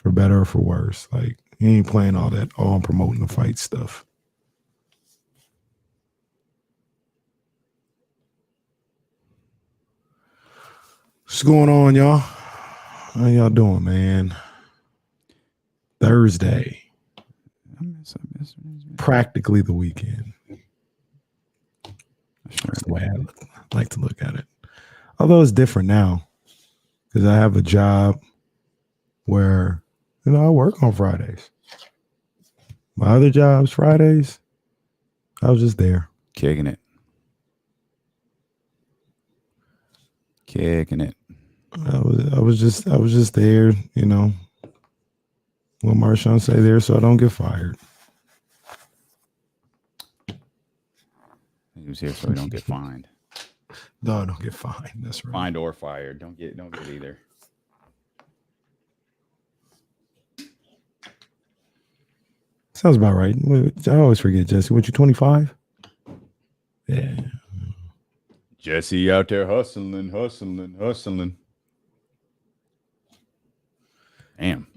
for better or for worse. Like, he ain't playing all that, all promoting the fight stuff. What's going on, y'all? How y'all doing, man? Thursday. Practically the weekend. That's the way I like to look at it. Although it's different now, because I have a job where, I work on Fridays. My other jobs, Fridays, I was just there. Kicking it. I was just there, what Marshawn say there, so I don't get fired. He was here so he don't get fined. No, I don't get fined. That's right. Fined or fired. Don't get either. Sounds about right. I always forget, Jesse. What, you 25? Yeah. Jesse out there hustling. Damn.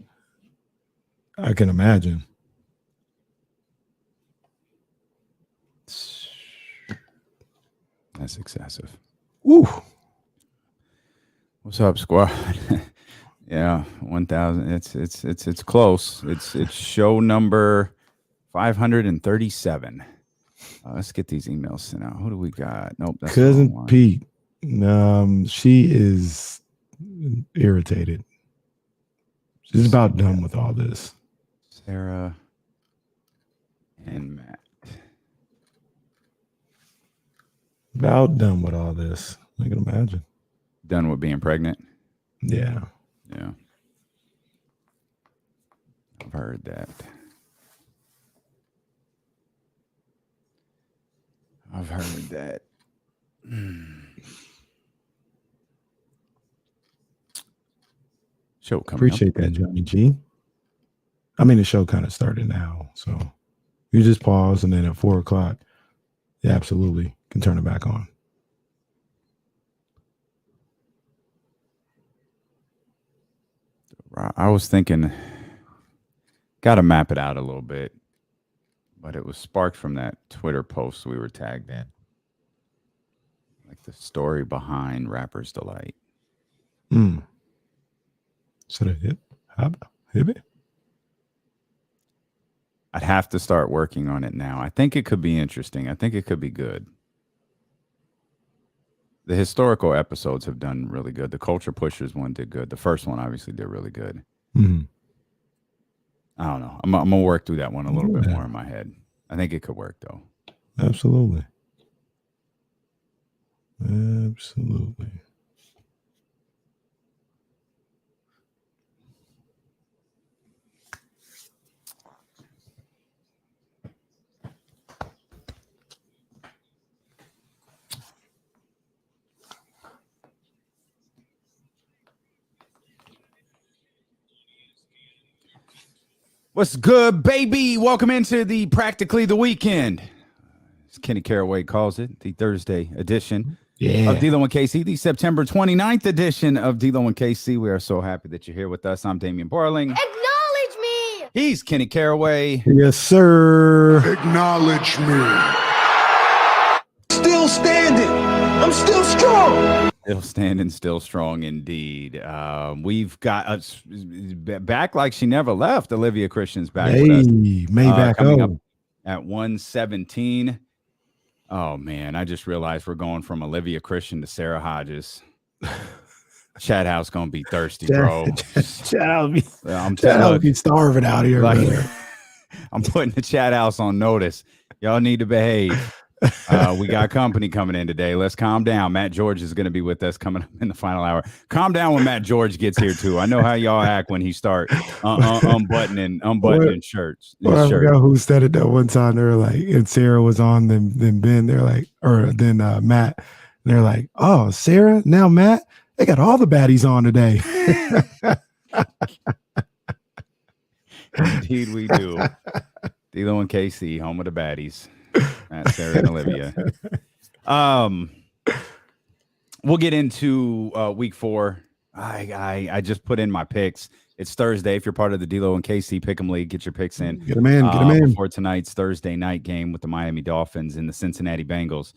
I can imagine. That's excessive. Woo. What's up, squad? Yeah, 1,000. It's close. It's show number 537. Let's get these emails sent out. Who do we got? Nope, that's Cousin Pete. She is irritated. She's about done with all this. Sarah and Matt. About done with all this. I can imagine. Done with being pregnant? Yeah. Yeah. I've heard that. Show coming Appreciate up. that, Johnny G. I mean, the show kind of started now, so you just pause, and then at 4 o'clock, you absolutely can turn it back on. I was thinking, got to map it out a little bit, but it was sparked from that Twitter post we were tagged in. Like the story behind Rapper's Delight. So that hit it? I'd have to start working on it now. I think it could be interesting. I think it could be good. The historical episodes have done really good. The Culture Pushers one did good. The first one obviously did really good. Mm-hmm. I don't know. I'm going to work through that one a little bit more in my head. I think it could work, though. Absolutely. What's good, baby? Welcome into the Practically the Weekend. As Kenny Caraway calls it, the Thursday edition of D-Lo and KC, the September 29th edition of D-Lo and KC. We are so happy that you're here with us. I'm Damian Barling. Acknowledge me! He's Kenny Caraway. Yes, sir. Acknowledge me. Still standing. I'm still strong. Still standing, still strong indeed. We've got us back like she never left. Olivia Christian's back with us. Maybach coming up at 117. Oh, man, I just realized we're going from Olivia Christian to Sara Hodges. Chat house going to be thirsty, bro. Chat house I'm telling be starving out here. Like, I'm putting the chat house on notice. Y'all need to behave. We got company coming in today. Let's calm down. Matt George is going to be with us coming up in the final hour. Calm down when Matt George gets here too. I know how y'all act when he start unbuttoning shirts. I forgot who said it that one time. They were like, and Sarah was on, then Ben. They're like, or then Matt. And they're like, oh, Sarah, now Matt. They got all the baddies on today. Indeed, we do. D-Lo and KC, home of the baddies. Matt, Sarah, and Olivia. We'll get into week 4. I just put in my picks. It's Thursday. If you're part of the D-Lo and KC Pick'em League, get your picks in. Get them in. Get them in. Before tonight's Thursday night game with the Miami Dolphins and the Cincinnati Bengals.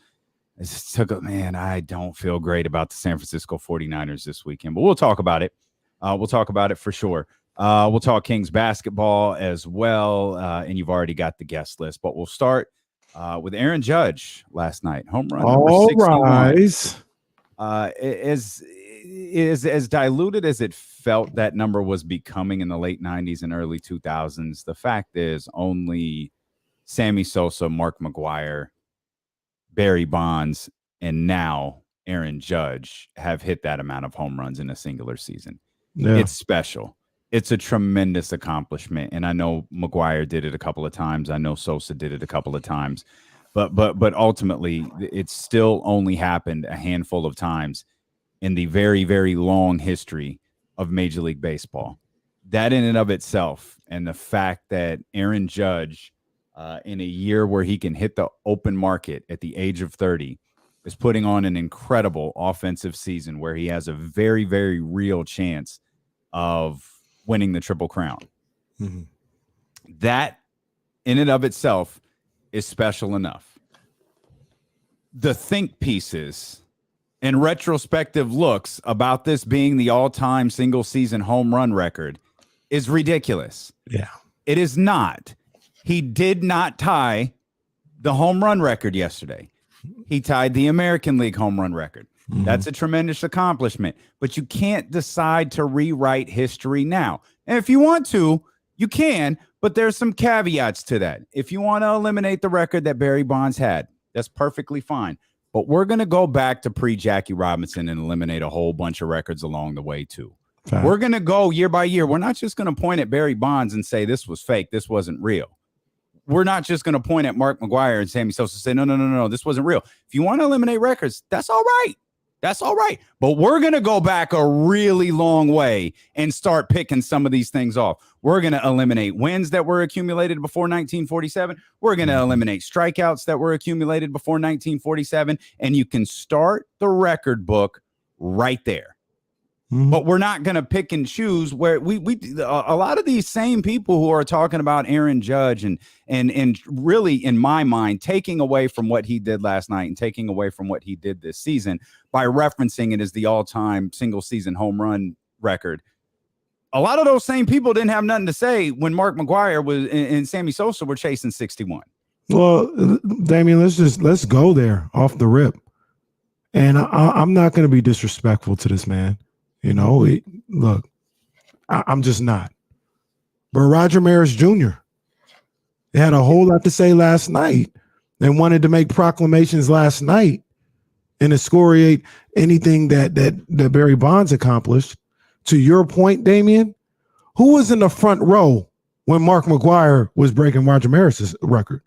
I don't feel great about the San Francisco 49ers this weekend, but we'll talk about it. We'll talk about it for sure. We'll talk Kings basketball as well, and you've already got the guest list. But we'll start with Aaron Judge last night. Home run number 61. As diluted as it felt that number was becoming in the late 90s and early 2000s, the fact is only Sammy Sosa, Mark McGwire, Barry Bonds, and now Aaron Judge have hit that amount of home runs in a singular season. Yeah. It's special. It's a tremendous accomplishment. And I know McGwire did it a couple of times. I know Sosa did it a couple of times. But ultimately, it's still only happened a handful of times in the very, very long history of Major League Baseball. That in and of itself, and the fact that Aaron Judge, in a year where he can hit the open market at the age of 30, is putting on an incredible offensive season where he has a very, very real chance of winning the Triple Crown. Mm-hmm. That in and of itself is special enough. The think pieces and retrospective looks about this being the all-time single-season home run record is ridiculous. Yeah. It is not. He did not tie the home run record yesterday. He tied the American League home run record. Mm-hmm. That's a tremendous accomplishment. But you can't decide to rewrite history now. And if you want to, you can, but there's some caveats to that. If you want to eliminate the record that Barry Bonds had, that's perfectly fine. But we're going to go back to pre-Jackie Robinson and eliminate a whole bunch of records along the way, too. Fine. We're going to go year by year. We're not just going to point at Barry Bonds and say this was fake, this wasn't real. We're not just going to point at Mark McGwire and Sammy Sosa and say, no, this wasn't real. If you want to eliminate records, that's all right. That's all right. But we're going to go back a really long way and start picking some of these things off. We're going to eliminate wins that were accumulated before 1947. We're going to eliminate strikeouts that were accumulated before 1947. And you can start the record book right there. Mm-hmm. But we're not going to pick and choose where we a lot of these same people who are talking about Aaron Judge and really, in my mind, taking away from what he did last night and taking away from what he did this season by referencing it as the all-time single-season home run record. A lot of those same people didn't have nothing to say when Mark McGwire was and Sammy Sosa were chasing 61. Well, Damian, let's go there off the rip. And I'm not going to be disrespectful to this man. You know, look, I'm just not. But Roger Maris Jr. had a whole lot to say last night and wanted to make proclamations last night and excoriate anything that Barry Bonds accomplished. To your point, Damian, who was in the front row when Mark McGwire was breaking Roger Maris's record?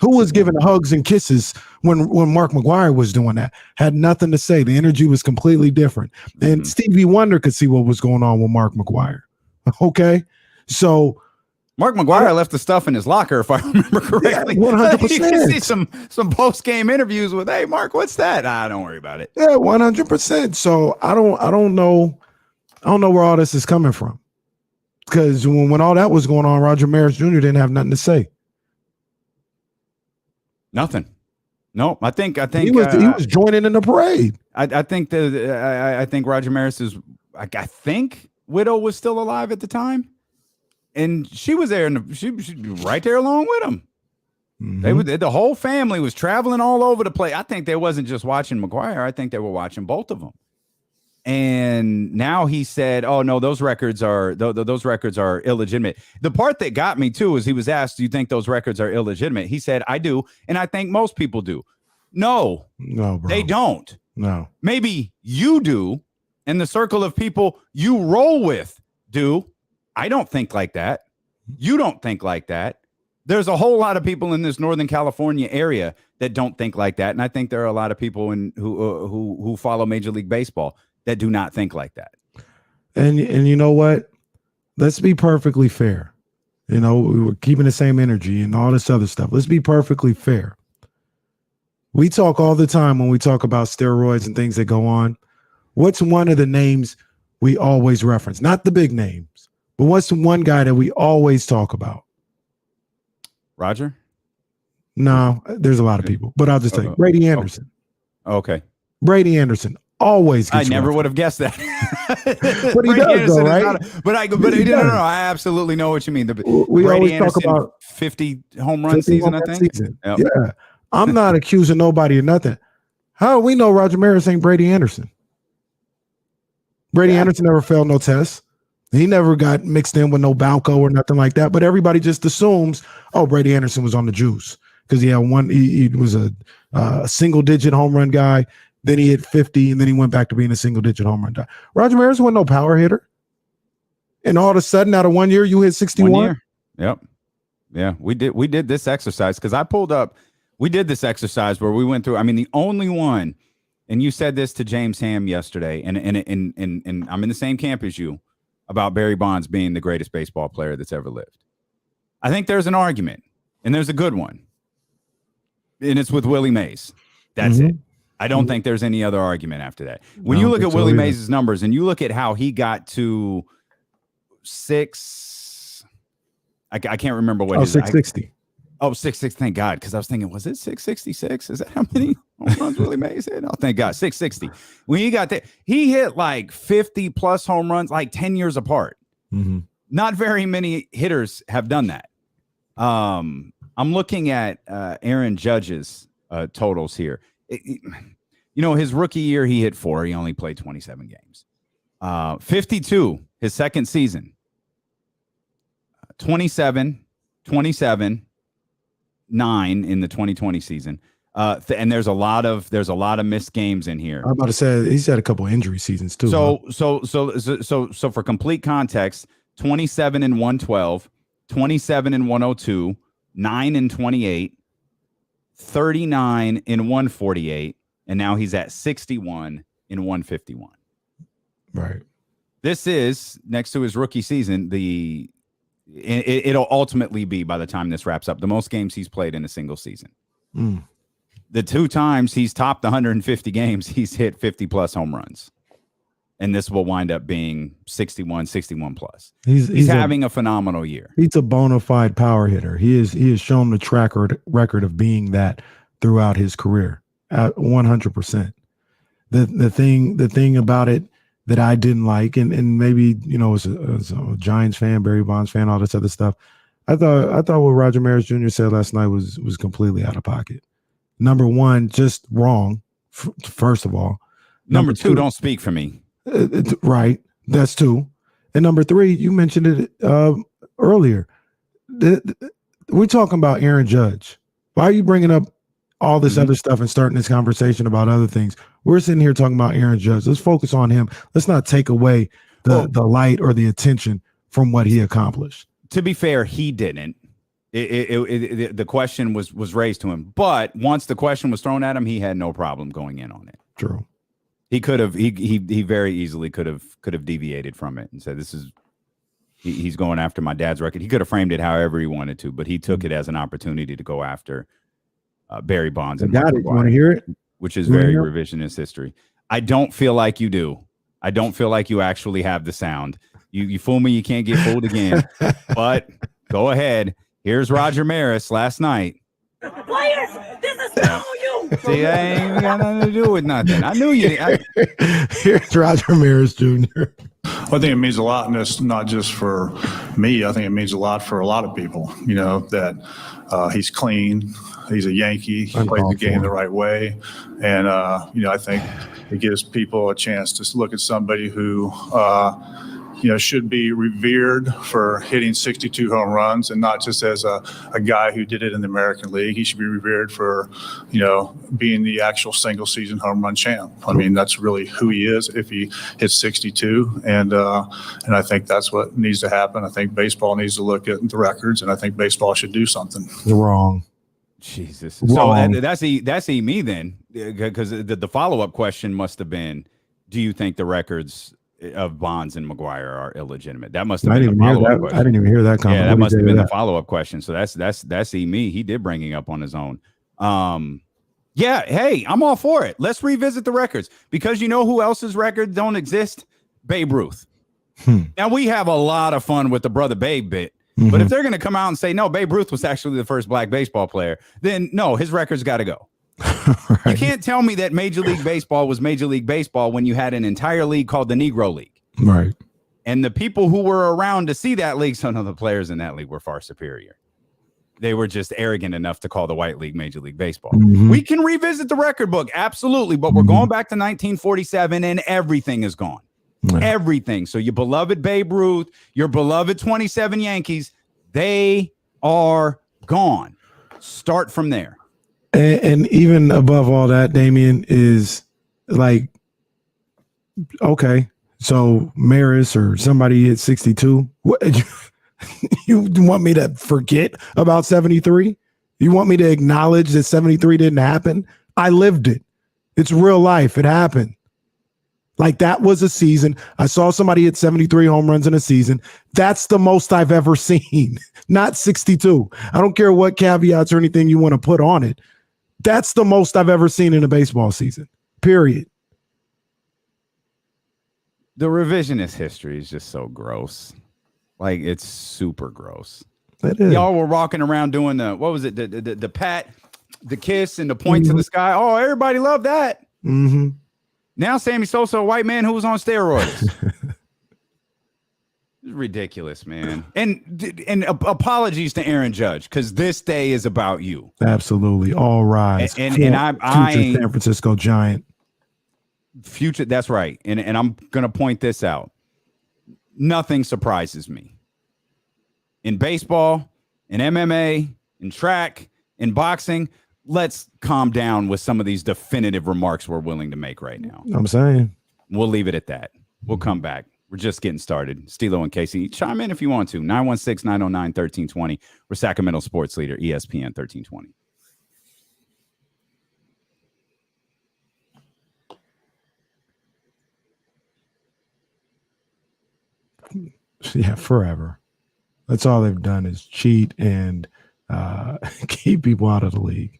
Who was giving hugs and kisses when Mark McGwire was doing that? Had nothing to say. The energy was completely different. And Stevie Wonder could see what was going on with Mark McGwire. Okay? So Mark McGwire left the stuff in his locker, if I remember correctly. Yeah, 100%. You can see some post-game interviees with, hey, Mark, what's that? Don't worry about it. Yeah, 100%. So I don't know where all this is coming from. Because when all that was going on, Roger Maris Jr. didn't have nothing to say. Nothing. No, I think he was joining in the parade. I think I think Roger Maris's I think widow was still alive at the time, and she was there, she was right there along with him. Mm-hmm. The whole family was traveling all over the place. I think they wasn't just watching McGwire. I think they were watching both of them. And now he said, "Oh no, those records are illegitimate." The part that got me too is he was asked, "Do you think those records are illegitimate?" He said, "I do, and I think most people do." No, bro. They don't. No, maybe you do, and the circle of people you roll with do. I don't think like that. You don't think like that. There's a whole lot of people in this Northern California area that don't think like that, and I think there are a lot of people who follow Major League Baseball that do not think like that. And you know what? Let's be perfectly fair. You know, we were keeping the same energy and all this other stuff. Let's be perfectly fair. We talk all the time when we talk about steroids and things that go on. What's one of the names we always reference? Not the big names, But what's the one guy that we always talk about? Roger? No, there's a lot of people, but I'll just tell you, Brady Anderson. Okay. Brady Anderson always gets I never referenced. would have guessed that. But he does, though, right? No, I absolutely know what you mean. We Brady always Anderson, talk about 50 home run season, I think. Yep. Yeah. I'm not accusing nobody of nothing. How do we know Roger Maris ain't Brady Anderson? Brady Anderson never failed no tests. He never got mixed in with no Balco or nothing like that. But everybody just assumes, oh, Brady Anderson was on the juice because he had one. He was a single-digit home run guy. Then he hit 50, and then he went back to being a single-digit home run guy. Roger Maris wasn't no power hitter. And all of a sudden, out of 1 year, you hit 61. 1 year. Yep. Yeah, we did this exercise because I pulled up. We did this exercise where we went through. I mean, the only one, and you said this to James Ham yesterday, and I'm in the same camp as you about Barry Bonds being the greatest baseball player that's ever lived. I think there's an argument, and there's a good one, and it's with Willie Mays. That's it. I don't think there's any other argument after that. When you look at Willie Mays' numbers and you look at how he got to 6, I can't remember what his 660. 660. Thank God, because I was thinking, was it 666? Is that how many home runs Willie Mays hit? Oh, thank God, 660. When he got that, he hit like 50 plus home runs, like 10 years apart. Not very many hitters have done that. I'm looking at Aaron Judge's totals here. His rookie year, he hit 4. He only played 27 games. 52, his second season. 27, 9 in the 2020 season. And there's a lot of missed games in here. I'm about to say he's had a couple injury seasons too. So for complete context, 27 in 112, 27 in 102, 9 in 28, 39 in 148, and now he's at 61 in 151. Right. This is next to his rookie season. It'll ultimately be, by the time this wraps up, the most games he's played in a single season. The 2 times he's topped 150 games, he's hit 50 plus home runs. And this will wind up being 61 plus. He's having a phenomenal year. He's a bona fide power hitter. He has shown the track record of being that throughout his career at 100%. The thing about it that I didn't like, and maybe, as a Giants fan, Barry Bonds fan, all this other stuff, I thought what Roger Maris Jr. said last night was completely out of pocket. Number one, just wrong. First of all, number two, don't speak for me. Right, that's 2, and number 3, you mentioned it earlier. We're talking about Aaron Judge. Why are you bringing up all this other stuff and starting this conversation about other things? We're sitting here talking about Aaron Judge. Let's focus on him. Let's not take away the light or the attention from what he accomplished. To be fair, he didn't. The question was raised to him, but once the question was thrown at him, he had no problem going in on it. True. He could have. He very easily could have deviated from it and said, "This is he's going after my dad's record." He could have framed it however he wanted to, but he took it as an opportunity to go after Barry Bonds. And got it. You want to hear it? Which is very revisionist history. I don't feel like you do. I don't feel like you actually have the sound. You fool me, you can't get fooled again. But go ahead. Here's Roger Maris last night. Players, this is for you. See, that ain't got nothing to do with nothing. I knew you. Here's Roger Maris Jr. I think it means a lot, and it's not just for me. I think it means a lot for a lot of people, that he's clean. He's a Yankee. He plays the game the right way. And, I think it gives people a chance to look at somebody who, should be revered for hitting 62 home runs, and not just as a guy who did it in the American League. He should be revered for, being the actual single season home run champ. I mean, that's really who he is if he hits 62. And I think that's what needs to happen. I think baseball needs to look at the records, and I think baseball should do something. You're wrong. Jesus. So that's me then, because the follow-up question must have been, do you think the records of Bonds and McGuire are illegitimate? That must have been the follow-up question. I didn't even hear that comment. Yeah, that must have been the follow-up question. So that's me. He did bring it up on his own. Yeah, hey, I'm all for it. Let's revisit the records, because you know who else's records don't exist? Babe Ruth. Now, we have a lot of fun with the Brother Babe bit. But if they're going to come out and say, no, Babe Ruth was actually the first black baseball player, then no, his record's got to go. Right. You can't tell me that Major League Baseball was Major League Baseball when you had an entire league called the Negro League. Right. And the people who were around to see that league, some of the players in that league were far superior. They were just arrogant enough to call the white league Major League Baseball. We can revisit the record book, absolutely, but we're going back to 1947 and everything is gone. Yeah. Everything. So your beloved Babe Ruth, your beloved 27 Yankees, they are gone. Start from there. And even above all that, Damian, is like, okay, so Maris or somebody at 62, what, you want me to forget about 73? You want me to acknowledge that 73 didn't happen? I lived it. It's real life. It happened. Like, that was a season. I saw somebody hit 73 home runs in a season. That's the most I've ever seen, not 62. I don't care what caveats or anything you want to put on it. That's the most I've ever seen in a baseball season, period. The revisionist history is just so gross. Like, it's super gross. It is. Y'all were walking around doing the, what was it? The pat, the kiss, and the point to the sky. Oh, everybody loved that. Now Sammy Sosa, a white man who was on steroids. Ridiculous, man. And apologies to Aaron Judge, because this day is about you. Absolutely. All rise. And I San Francisco Giant. Future, that's right. And I'm gonna point this out. Nothing surprises me. In baseball, in MMA, in track, in boxing, let's calm down with some of these definitive remarks we're willing to make right now. I'm saying. We'll leave it at that. We'll come back. We're just getting started. Stilo and Casey, chime in if you want to. 916-909-1320. We're Sacramento sports leader, ESPN 1320. Yeah, forever. That's all they've done is cheat and keep people out of the league.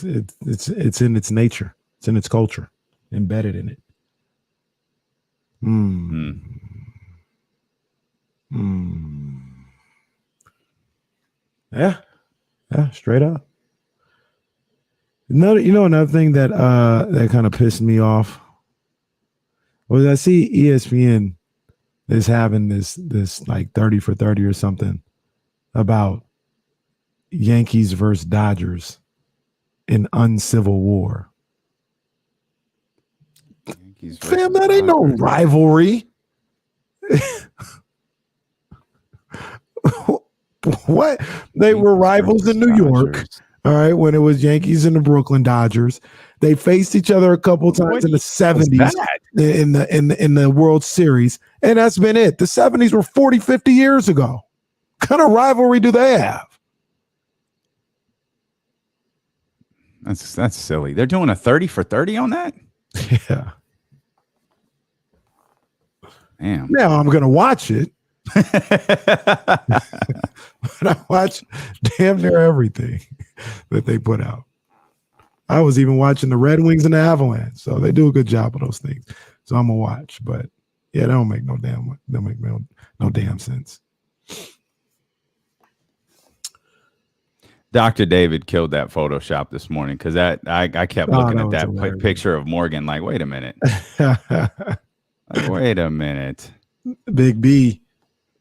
It's in its nature. It's in its culture, embedded in it. Yeah, straight up. Another thing that that kind of pissed me off was I see ESPN is having this like 30 for 30 or something about Yankees versus Dodgers in uncivil war. Fam, that ain't no rivalry. What? They were rivals in New York. All right, when it was Yankees and the Brooklyn Dodgers, they faced each other a couple times in the 70s in the World Series, and that's been it. The 70s were 40, 50 years ago. What kind of rivalry do they have? That's silly. They're doing a 30 for 30 on that? Yeah. Damn. Now I'm going to watch it. But I watch damn near everything that they put out. I was even watching the Red Wings and the Avalanche, so they do a good job of those things. So I'm gonna watch, but yeah, they don't make no damn sense. Dr. David killed that Photoshop this morning because that I kept looking at that picture of Morgan like, wait a minute. Wait a minute. Big B,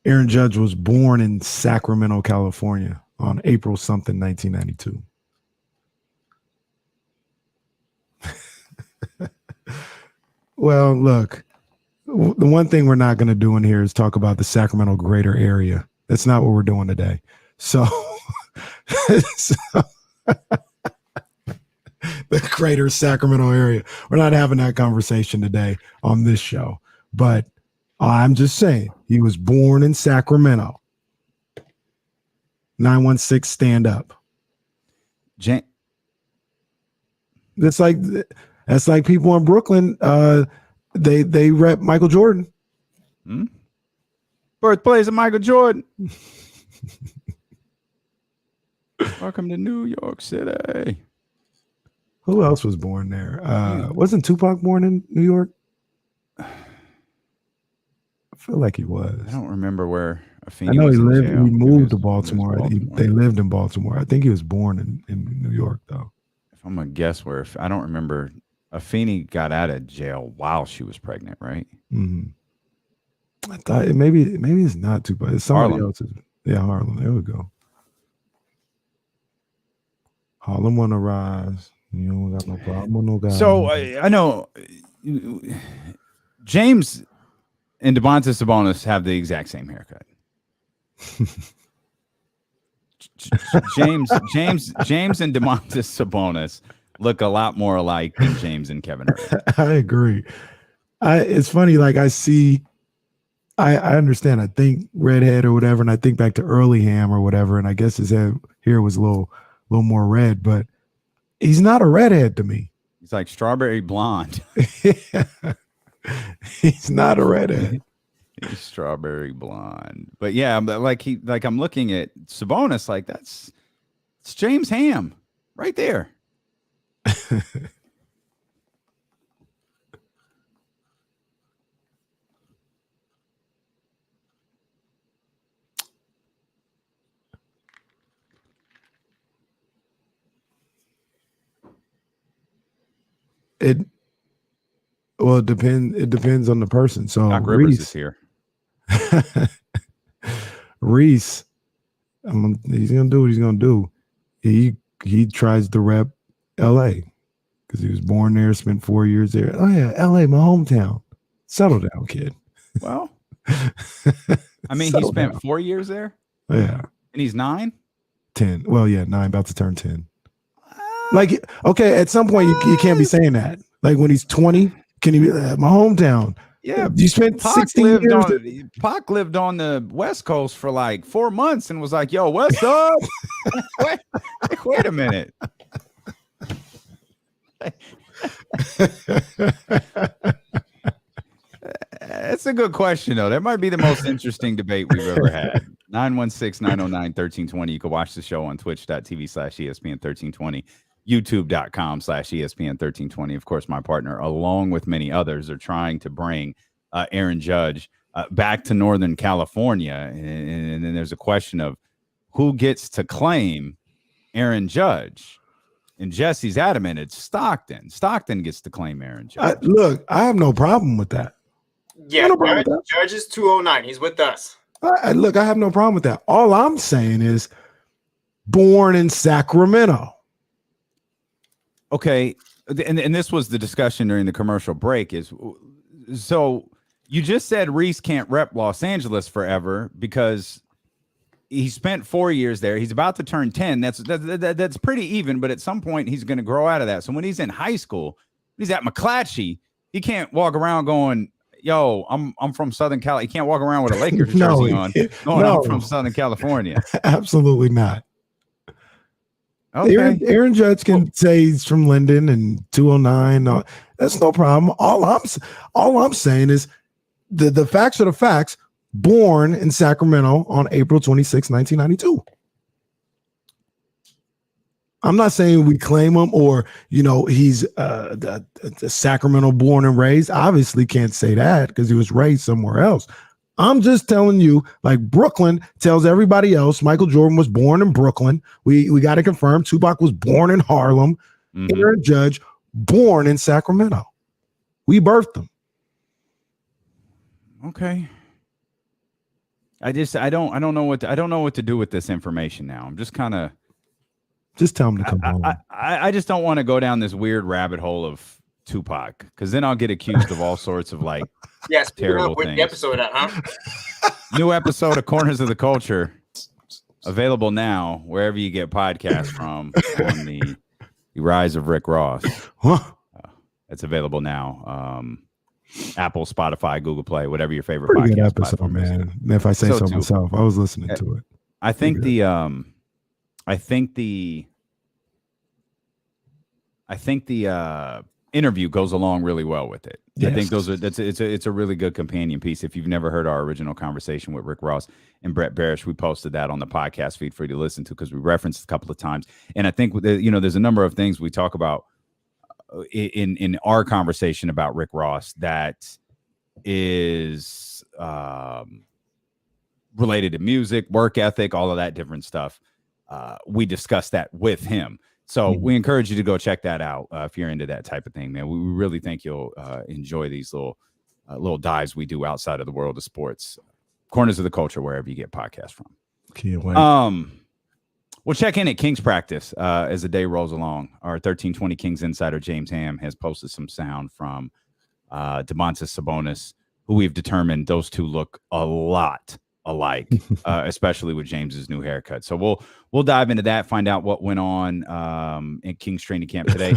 Aaron Judge was born in Sacramento, California on April something, 1992. Well, look, the one thing we're not going to do in here is talk about the Sacramento greater area. That's not what we're doing today. So, the greater Sacramento area. We're not having that conversation today on this show. But I'm just saying, he was born in Sacramento. 916 stand up. That's like people in Brooklyn. They rep Michael Jordan. Birthplace of Michael Jordan. Welcome to New York City. Who else was born there? Wasn't Tupac born in New York? I feel like he was. I don't remember where I know was he in lived. jail. He moved to He Baltimore. was Baltimore. They lived in Baltimore. I think he was born in New York, though. If I'm gonna guess where, I don't remember. Afeni got out of jail while she was pregnant, right? I thought maybe it's not Tupac. It's somebody Harlem. else's. Yeah, Harlem. There we go. Harlem on the rise. You don't got no problem with no guy. So I know James and Domantas Sabonis have the exact same haircut. James and Domantas Sabonis look a lot more alike than James and Kevin Huerter. I agree. It's funny. Like I understand. I think redhead or whatever, and I think back to Earlyham or whatever, and I guess his hair was a little more red, but he's not a redhead to me. He's like strawberry blonde. He's not a redhead. He's strawberry blonde. But yeah, like I'm looking at Sabonis, like it's James Ham right there. It depends on the person. So Doc Rivers is here. Reese, he's gonna do what he's gonna do. He tries to rep LA because he was born there, spent 4 years there. Oh yeah, LA, my hometown. Settle down, kid. Well, I mean, he spent 4 years there. Yeah, and he's 9. 10. Well, yeah, 9, about to turn 10. Like, okay, at some point you can't be saying that. Like when he's 20, can he be my hometown? Yeah, you spent 16 years. Pac lived on the West Coast for like 4 months and was like, "Yo, what's up?" wait a minute. That's a good question, though. That might be the most interesting debate we've ever had. 916-909-1320. You can watch the show on twitch.tv/ESPN1320, youtube.com/ESPN1320. Of course, my partner, along with many others, are trying to bring Aaron Judge back to Northern California. And then there's a question of who gets to claim Aaron Judge. And Jesse's adamant it's Stockton. Stockton gets to claim Aaron Judge. Look, I have no problem with that. Yeah, Judge is 209. He's with us. Look, I have no problem with that. All I'm saying is born in Sacramento. Okay. And this was the discussion during the commercial break is so you just said Reese can't rep Los Angeles forever because he spent 4 years there. He's about to turn 10. That's pretty even, but at some point he's going to grow out of that. So when he's in high school, he's at McClatchy, he can't walk around going, "Yo, I'm from Southern Cali." He can't walk around with a Lakers jersey on. I'm from Southern California. Absolutely not. Okay. Aaron Judge can say he's from Linden and 209. That's no problem. All I'm saying is the facts are the facts. Born in Sacramento on April 26, 1992. I'm not saying we claim him or, he's the Sacramento born and raised. Obviously can't say that because he was raised somewhere else. I'm just telling you, like Brooklyn tells everybody else, Michael Jordan was born in Brooklyn. We got to confirm Tupac was born in Harlem. Mm-hmm. Aaron Judge, born in Sacramento. We birthed him. Okay. I don't know what to do with this information now. I'm just kind of tell him to come home. I just don't want to go down this weird rabbit hole of Tupac because then I'll get accused of all sorts of like terrible things. The episode, huh? New episode of Corners of the Culture available now wherever you get podcasts from on the Rise of Rick Ross. It's available now. Apple, Spotify, Google Play, whatever your favorite Pretty podcast good episode, platform man. If I say so myself, I was listening to it. I think the interview goes along really well with it. Yes. I think it's a really good companion piece. If you've never heard our original conversation with Rick Ross and Brett Barish, we posted that on the podcast feed for you to listen to because we referenced it a couple of times. And I think there's a number of things we talk about in our conversation about Rick Ross that is related to music, work ethic, all of that different stuff. We discussed that with him. So we encourage you to go check that out if you're into that type of thing, man. We really think you'll enjoy these little dives we do outside of the world of sports. Corners of the Culture, wherever you get podcasts from. Can't wait. We'll check in at Kings practice as the day rolls along. Our 1320 Kings insider James Ham has posted some sound from Domantas Sabonis, who we've determined those two look a lot alike, especially with James's new haircut. So we'll dive into that, find out what went on in Kings training camp today.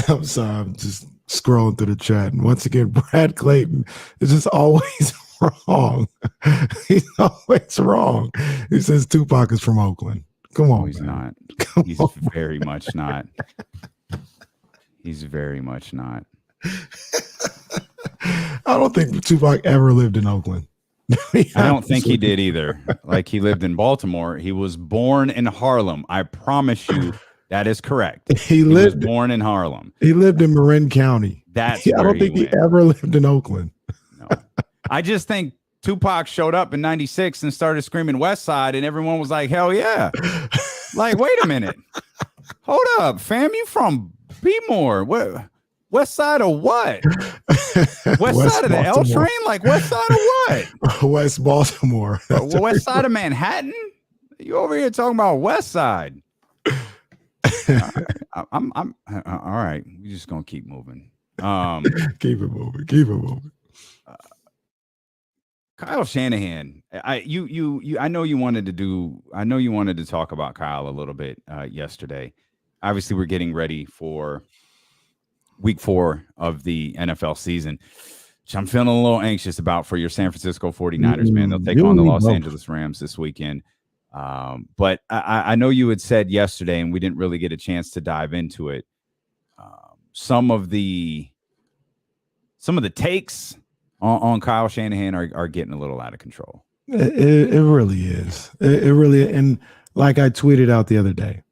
I'm sorry, I'm just scrolling through the chat, and once again, Brad Clayton is just always wrong. He's always wrong. He says Tupac is from Oakland. Come on, he's man. not. He's very much not. He's very much not. I don't think Tupac ever lived in Oakland. I don't think he did either. Like, he lived in Baltimore. He was born in Harlem. I promise you that is correct. He was born in Harlem. He lived in Marin County. I don't think he ever lived in Oakland. No. I just think Tupac showed up in 96 and started screaming West Side, and everyone was like, hell yeah. Like, wait a minute. Hold up, fam. You from B-More. What? West Side of what? West Side of the L train? Like, West Side of what? West Baltimore. West Side of Manhattan? You over here talking about West Side? I'm all right. We're just gonna keep moving. Keep it moving. Kyle Shanahan. I know you wanted to talk about Kyle a little bit yesterday. Obviously, we're getting ready for week 4 of the NFL season, which I'm feeling a little anxious about for your San Francisco 49ers, man. They'll take on the Los Angeles Rams this weekend. But I know you had said yesterday, and we didn't really get a chance to dive into it. Some of the takes on Kyle Shanahan are getting a little out of control. It really is. It really, and like I tweeted out the other day,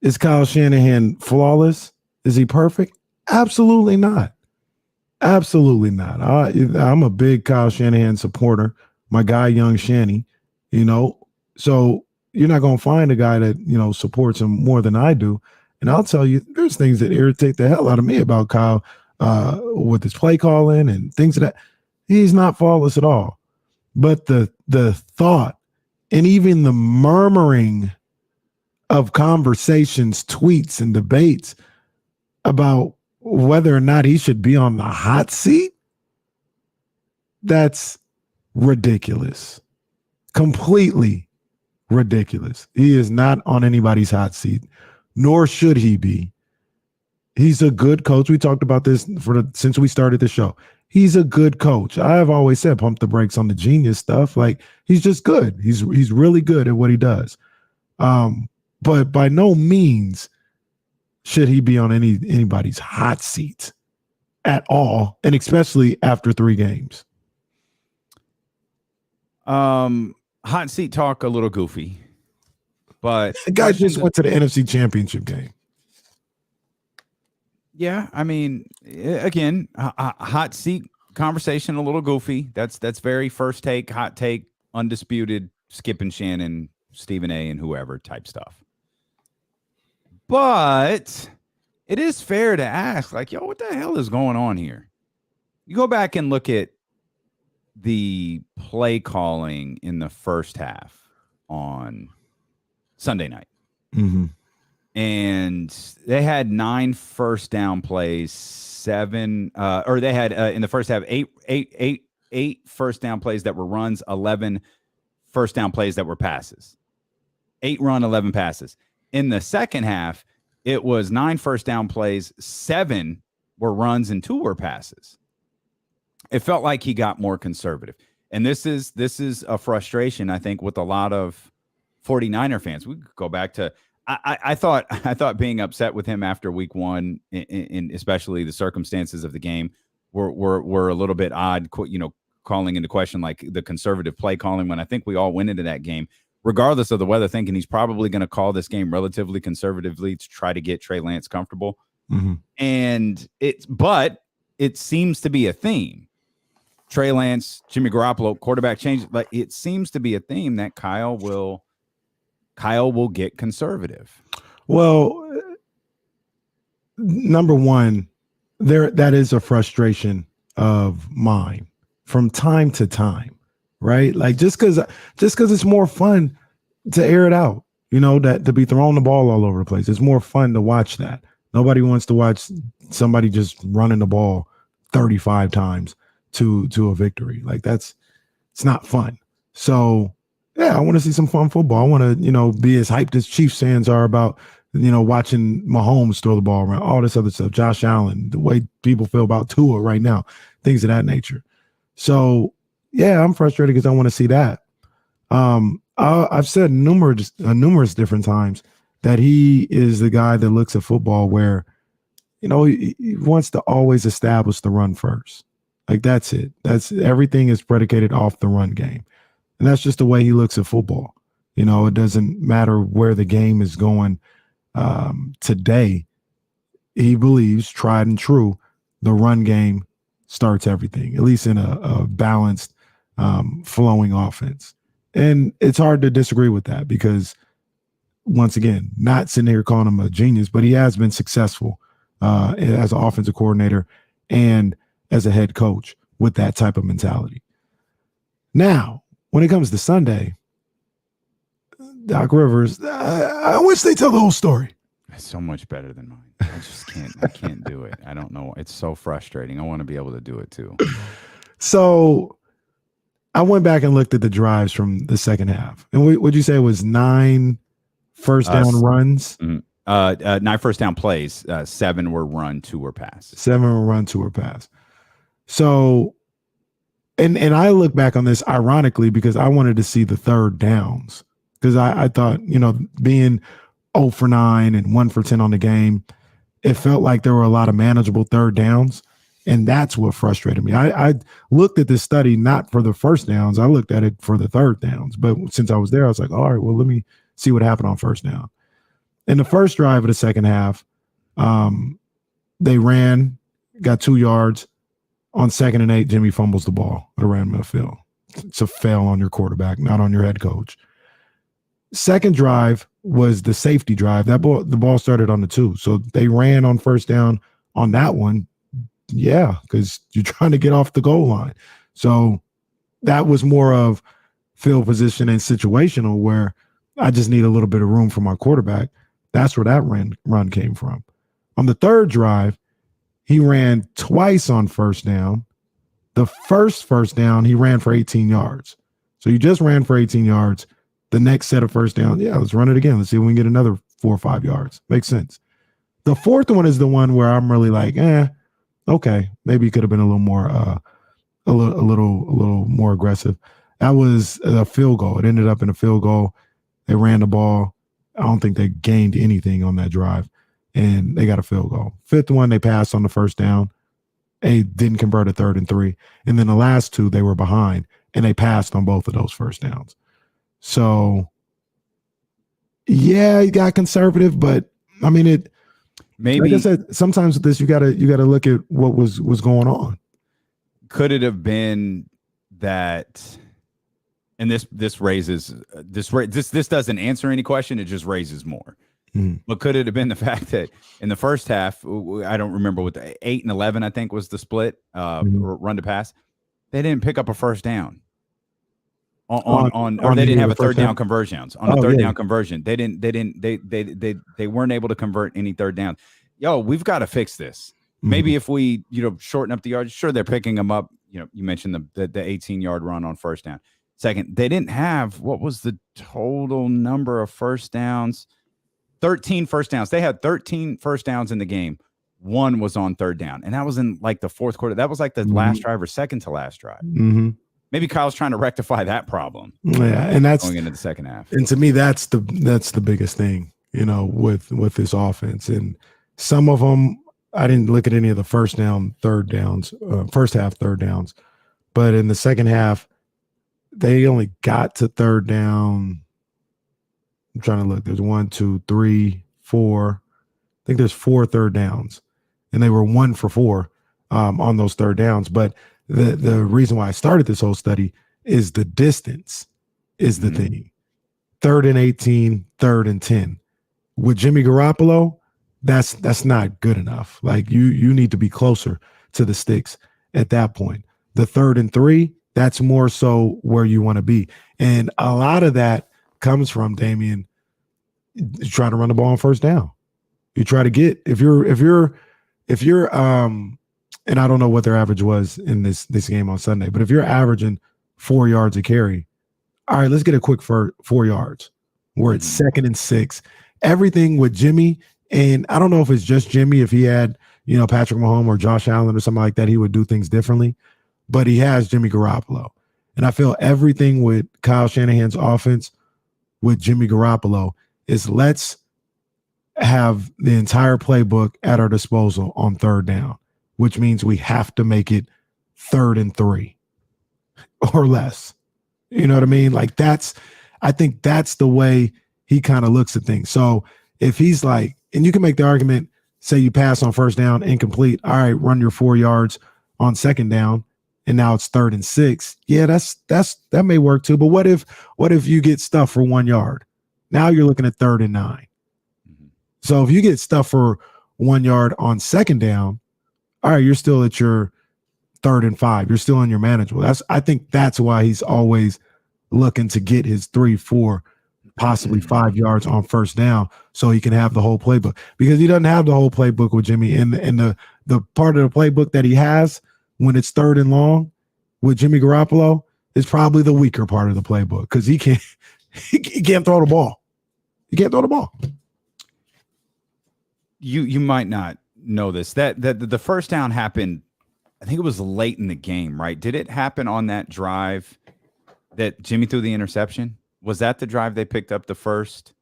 is Kyle Shanahan flawless? Is he perfect? Absolutely not. Absolutely not. I'm a big Kyle Shanahan supporter. My guy, Young Shanny, so you're not going to find a guy that, supports him more than I do. And I'll tell you, there's things that irritate the hell out of me about Kyle with his play calling and things of that. He's not flawless at all. But the thought and even the murmuring of conversations, tweets, and debates about whether or not he should be on the hot seat, that's ridiculous. Completely ridiculous. He is not on anybody's hot seat, nor should he be. He's a good coach. We talked about this since we started the show. He's a good coach. I've always said pump the brakes on the genius stuff. Like, he's just good. He's really good at what he does. But by no means should he be on anybody's hot seat at all, and especially after 3 games. Hot seat talk a little goofy, but the guy just went to the NFC Championship game. Yeah, I mean, again, hot seat conversation a little goofy. That's very first take, hot take, undisputed, Skip and Shannon, Stephen A. and whoever type stuff. But it is fair to ask, like, yo, what the hell is going on here? You go back and look at the play calling in the first half on Sunday night. Mm-hmm. And they had 9 first down plays, 7, or they had in the first half, eight first down plays that were runs, 11 first down plays that were passes. 8 run, 11 passes. In the second half, it was 9 first down plays, 7 were runs, and 2 were passes. It felt like he got more conservative. And this is a frustration, I think, with a lot of 49er fans. We could go back to I thought being upset with him after week 1, in especially the circumstances of the game, were a little bit odd, calling into question like the conservative play calling, when I think we all went into that game, regardless of the weather, thinking he's probably going to call this game relatively conservatively to try to get Trey Lance comfortable. And but it seems to be a theme. Trey Lance, Jimmy Garoppolo, quarterback change. Like it seems to be a theme that Kyle will get conservative. Well, number one, that is a frustration of mine from time to time, right? Like just because it's more fun to air it out, that to be throwing the ball all over the place. It's more fun to watch that. Nobody wants to watch somebody just running the ball 35 times to a victory. Like it's not fun. So yeah, I want to see some fun football. I want to, be as hyped as Chiefs fans are about, watching Mahomes throw the ball around, all this other stuff, Josh Allen, the way people feel about Tua right now, things of that nature. So yeah, I'm frustrated because I want to see that. I've said numerous different times that he is the guy that looks at football where, he wants to always establish the run first. Like that's it. That's everything is predicated off the run game. And that's just the way he looks at football. It doesn't matter where the game is going today. He believes, tried and true, the run game starts everything, at least in a balanced, flowing offense. And it's hard to disagree with that because, once again, not sitting here calling him a genius, but he has been successful as an offensive coordinator and as a head coach with that type of mentality. Now, when it comes to Sunday, Doc Rivers, I wish they tell the whole story. It's so much better than mine. I just can't. I can't do it. I don't know. It's so frustrating. I want to be able to do it too. So I went back and looked at the drives from the second half. And what'd you say it was 9 first down runs? 9 first down plays. 7 were run, 2 were pass. 7 were run, 2 were pass. So, and I look back on this ironically because I wanted to see the third downs because I thought, being 0 for 9 and 1 for 10 on the game, it felt like there were a lot of manageable third downs. And that's what frustrated me. I looked at this study not for the first downs. I looked at it for the third downs. But since I was there, I was like, all right, well, let me see what happened on first down. In the first drive of the second half, they ran, got 2 yards. On 2nd and 8, Jimmy fumbles the ball around midfield. It's a fail on your quarterback, not on your head coach. Second drive was the safety drive. The ball started on the 2. So they ran on first down on that one. Yeah, because you're trying to get off the goal line. So that was more of field position and situational where I just need a little bit of room for my quarterback. That's where that run came from. On the third drive, he ran twice on first down. The first down, he ran for 18 yards. So you just ran for 18 yards. The next set of first down, yeah, let's run it again. Let's see if we can get another 4 or 5 yards. Makes sense. The fourth one is the one where I'm really like, okay, maybe it could have been a little more, a little more aggressive. That was a field goal. It ended up in a field goal. They ran the ball. I don't think they gained anything on that drive, and they got a field goal. Fifth one, they passed on the first down. They didn't convert a 3rd and 3. And then the last 2, they were behind, and they passed on both of those first downs. So, yeah, he got conservative, but I mean, it. Maybe, like I said, sometimes with this, you gotta look at what was going on. Could it have been that? And this doesn't answer any question. It just raises more. But could it have been the fact that in the first half, I don't remember what the 8 and 11, I think was the split, run to pass. They didn't pick up a first down or they didn't have a third down conversions on the third down conversion. They weren't able to convert any third down. We've got to fix this. Maybe if we, shorten up the yards, sure, they're picking them up. You mentioned the 18-yard run on first down. Second, they didn't have, what was the total number of first downs? 13 first downs. They had 13 first downs in the game. 1 was on third down. And that was in like the fourth quarter. That was like the last drive or second to last drive. Maybe Kyle's trying to rectify that problem. Yeah, and that's going into the second half. And to me, that's the biggest thing, with this offense. And some of them, I didn't look at any of the first half third downs. But in the second half, they only got to third down. I'm trying to look. There's 1, 2, 3, 4. I think there's 4 third downs. and they were 1 for 4 on those third downs. But the reason why I started this whole study is the distance is the thing. 3rd and 18, 3rd and 10. With Jimmy Garoppolo, that's not good enough. Like you need to be closer to the sticks at that point. The 3rd and 3, that's more so where you want to be. And a lot of that comes from, Damian, you try to run the ball on first down. You try to get if you're and I don't know what their average was in this game on Sunday, but if you're averaging 4 yards a carry, all right, let's get a quick 4 yards. We're at 2nd and 6. Everything with Jimmy, and I don't know if it's just Jimmy, if he had, Patrick Mahomes or Josh Allen or something like that, he would do things differently. But he has Jimmy Garoppolo. And I feel everything with Kyle Shanahan's offense with Jimmy Garoppolo is let's have the entire playbook at our disposal on third down, which means we have to make it 3rd and 3 or less. You know what I mean? Like I think that's the way he kind of looks at things. So if he's like, and you can make the argument, say you pass on first down, incomplete. All right, run your 4 yards on second down, and now it's 3rd and 6. Yeah, that may work too. But what if you get stuffed for 1 yard? Now you're looking at 3rd and 9. So if you get stuffed for 1 yard on second down, all right, you're still at your 3rd and 5. You're still in your manageable. I think that's why he's always looking to get his 3, 4, possibly 5 yards on first down so he can have the whole playbook, because he doesn't have the whole playbook with Jimmy. And the part of the playbook that he has when it's 3rd and long with Jimmy Garoppolo is probably the weaker part of the playbook, because he can't throw the ball. He can't throw the ball. You might not know this. That the first down happened, I think it was late in the game, right? Did it happen on that drive that Jimmy threw the interception? Was that the drive they picked up the third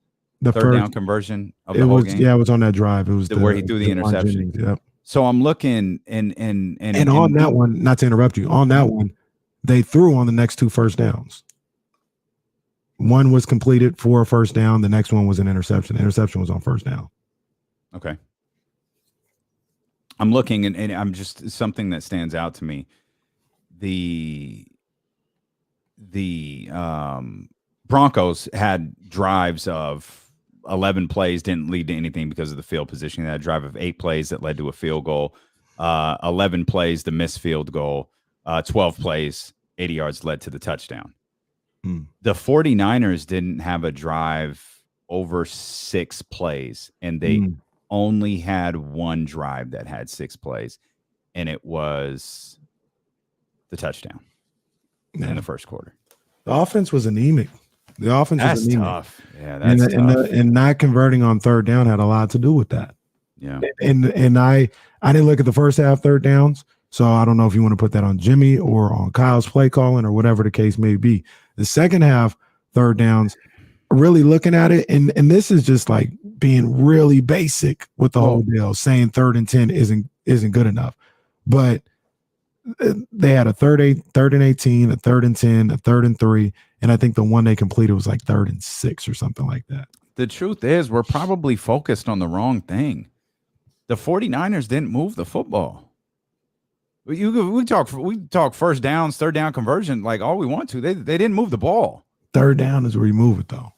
down conversion of the whole game? Yeah, it was on that drive. It was where he threw the interception. Yep. So I'm looking and on that one, not to interrupt you, on that one, they threw on the next 2 first downs. One was completed for a first down. The next one was an interception. The interception was on first down. Okay. I'm looking and I'm just, something that stands out to me. The Broncos had drives of 11 plays, didn't lead to anything because of the field positioning. They had a drive of 8 plays that led to a field goal, 11 plays, the missed field goal, 12 plays, 80 yards led to the touchdown. The 49ers didn't have a drive over 6 plays, and they only had one drive that had 6 plays, and it was the touchdown in the first quarter. The offense was anemic. The offense was anemic. Tough. Yeah, that's tough. And not converting on third down had a lot to do with that. Yeah. And I didn't look at the first half third downs, so I don't know if you want to put that on Jimmy or on Kyle's play calling or whatever the case may be. The second half third downs, really looking at it, and this is just like being really basic with the whole deal, saying 3rd and 10 isn't good enough. But they had a 3rd and 18, a 3rd and 10, a 3rd and 3, and I think the one they completed was like 3rd and 6 or something like that. The truth is, we're probably focused on the wrong thing. The 49ers didn't move the football. We talk first downs, third down conversion like all we want to. They didn't move the ball. Third down is where you move it, though.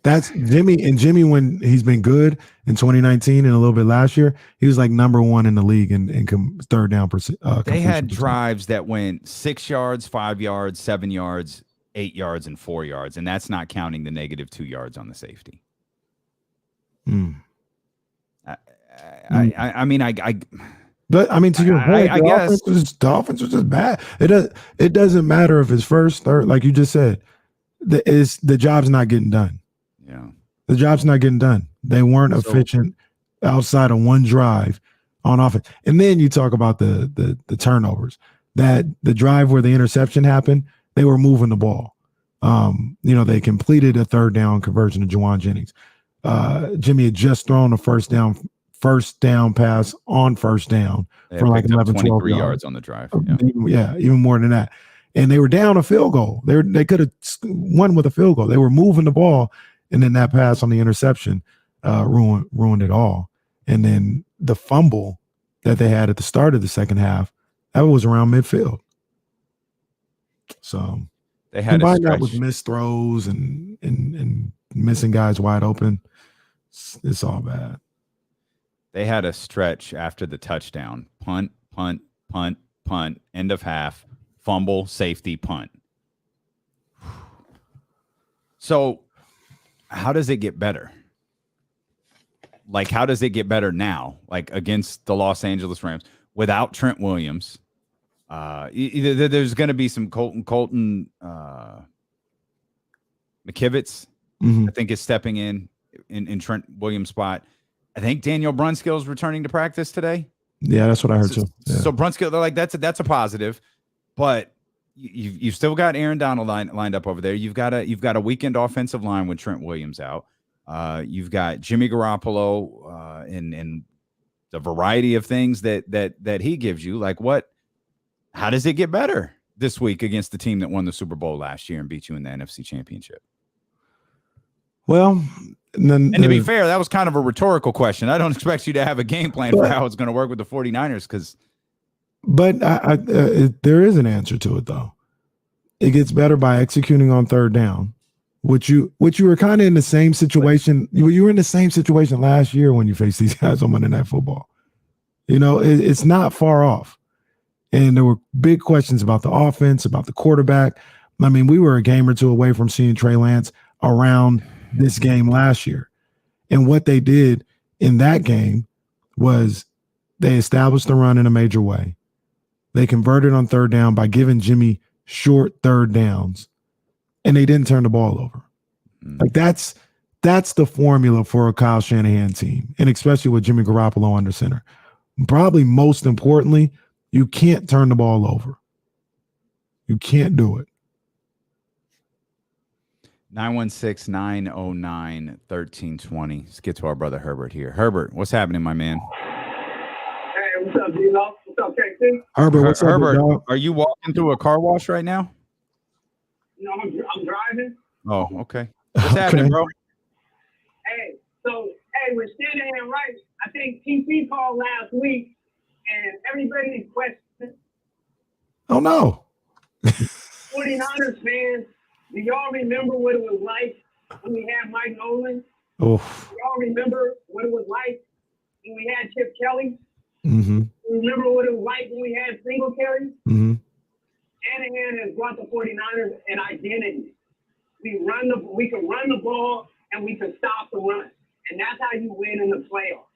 That's Jimmy. And Jimmy, when he's been good in 2019 and a little bit last year, he was like number 1 in the league in third down. They had drives that went 6 yards, 5 yards, 7 yards, 8 yards, and 4 yards, and that's not counting the negative 2 yards on the safety. But I mean, to your point, I guess the offense was just bad. It doesn't matter if it's first, third, like you just said. The job's not getting done. Yeah, the job's not getting done. They weren't efficient outside of one drive on offense. And then you talk about the turnovers. That the drive where the interception happened, they were moving the ball. They completed a third down conversion to Juwan Jennings. Jimmy had just thrown a first down pass on first down for like 11, 12 yards on the drive. Yeah, even more than that. And they were down a field goal. They could have won with a field goal. They were moving the ball, and then that pass on the interception ruined it all. And then the fumble that they had at the start of the second half, that was around midfield. So They had a combine that stretch. with missed throws and missing guys wide open, it's all bad. They had a stretch after the touchdown. Punt, punt, punt, punt, end of half, fumble, safety, punt. So how does it get better? Like, how does it get better now? Like, against the Los Angeles Rams without Trent Williams? There's going to be some Colton McKivitz, I think, is stepping in Trent Williams' spot. I think Daniel Brunskill's returning to practice today. Yeah, that's what I heard too. Yeah. So Brunskill, they're like, that's a positive, but you've still got Aaron Donald lined up over there. You've got a weakened offensive line with Trent Williams out. You've got Jimmy Garoppolo and the variety of things that he gives you. Like, how does it get better this week against the team that won the Super Bowl last year and beat you in the NFC Championship? Well, and to be fair, that was kind of a rhetorical question. I don't expect you to have a game plan for how it's going to work with the 49ers But there is an answer to it, though. It gets better by executing on third down, which you were kind of in the same situation. You were in the same situation last year when you faced these guys on Monday Night Football. You know, it's not far off. And there were big questions about the offense, about the quarterback. I mean, we were a game or two away from seeing Trey Lance around this game last year. And what they did in that game was they established the run in a major way. They converted on third down by giving Jimmy short third downs, and they didn't turn the ball over. Like that's the formula for a Kyle Shanahan team, and especially with Jimmy Garoppolo under center. Probably most importantly, you can't turn the ball over. You can't do it. 916-909-1320. Let's get to our brother Herbert here. Herbert, what's happening, my man? Hey, what's up, D-Lo? What's up, KC? Herbert, what's Herbert, up, dog? are you walking through a car wash right now? No, I'm driving. Oh, okay. What's happening, bro? Hey, with Shanahan, right? I think TP called last week, and everybody questioned. Oh, no. 49ers fans, do y'all remember what it was like when we had Mike Nolan? Oh. Do y'all remember what it was like when we had Chip Kelly? Mm-hmm. Remember what it was like when we had Singletary? Mm-hmm. Shanahan has brought the 49ers an identity. We can run the ball and we can stop the run. And that's how you win in the playoffs.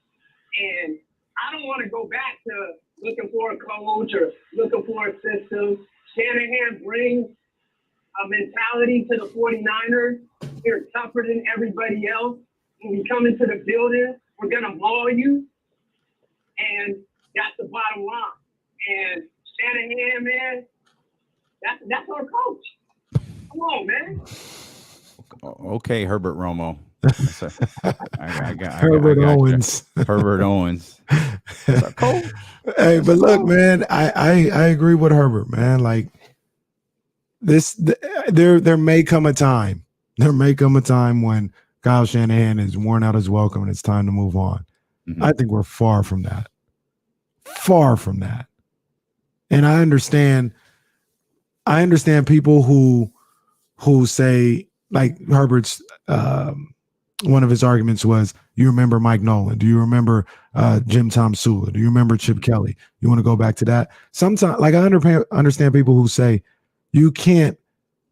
And I don't want to go back to looking for a coach or looking for a system. Shanahan brings a mentality to the 49ers. They're tougher than everybody else. When we come into the building, we're going to maul you. And that's the bottom line. And Shanahan, man, that's our coach. Come on, man. Okay, Herbert Romo. I got Herbert Owens. Herbert Owens. That's our coach. Hey, but look, man, I agree with Herbert, man. Like there may come a time. There may come a time when Kyle Shanahan is worn out his welcome and it's time to move on. Mm-hmm. I think we're far from that. Far from that. And I understand people who say, like Herbert's one of his arguments was, you remember Mike Nolan? Do you remember Jim Tom Sula? Do you remember Chip Kelly? You want to go back to that? Sometimes, like I understand people who say you can't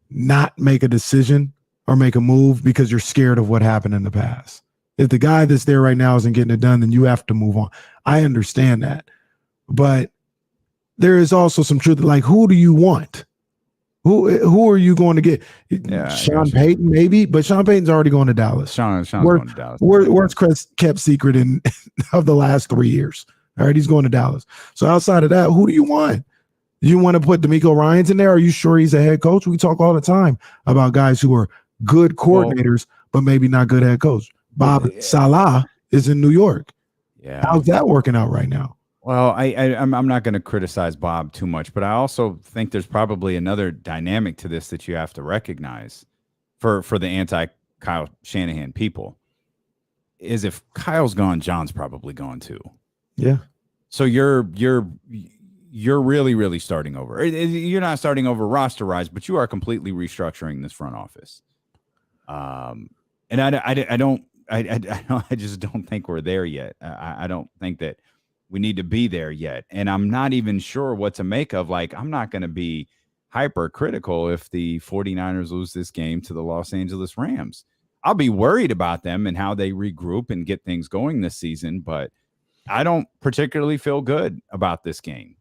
not make a decision or make a move because you're scared of what happened in the past. If the guy that's there right now isn't getting it done, then you have to move on. I understand that. But there is also some truth. Like, who do you want? Who are you going to get? Yeah, Sean Payton, maybe, but Sean Payton's already going to Dallas. Sean's going to Dallas. Worst kept secret of the last 3 years. All right, he's going to Dallas. So outside of that, who do you want? You want to put DeMeco Ryans in there? Are you sure he's a head coach? We talk all the time about guys who are good coordinators, but maybe not good head coach. Bob Salah is in New York. Yeah, how's that working out right now? Well, I'm not going to criticize Bob too much, but I also think there's probably another dynamic to this that you have to recognize for the anti-Kyle Shanahan people is if Kyle's gone, John's probably gone too. Yeah. So you're really, really starting over. You're not starting over roster-wise, but you are completely restructuring this front office. And I just don't think we're there yet. I don't think that we need to be there yet. And I'm not even sure what to make of. Like, I'm not going to be hypercritical if the 49ers lose this game to the Los Angeles Rams. I'll be worried about them and how they regroup and get things going this season, but I don't particularly feel good about this game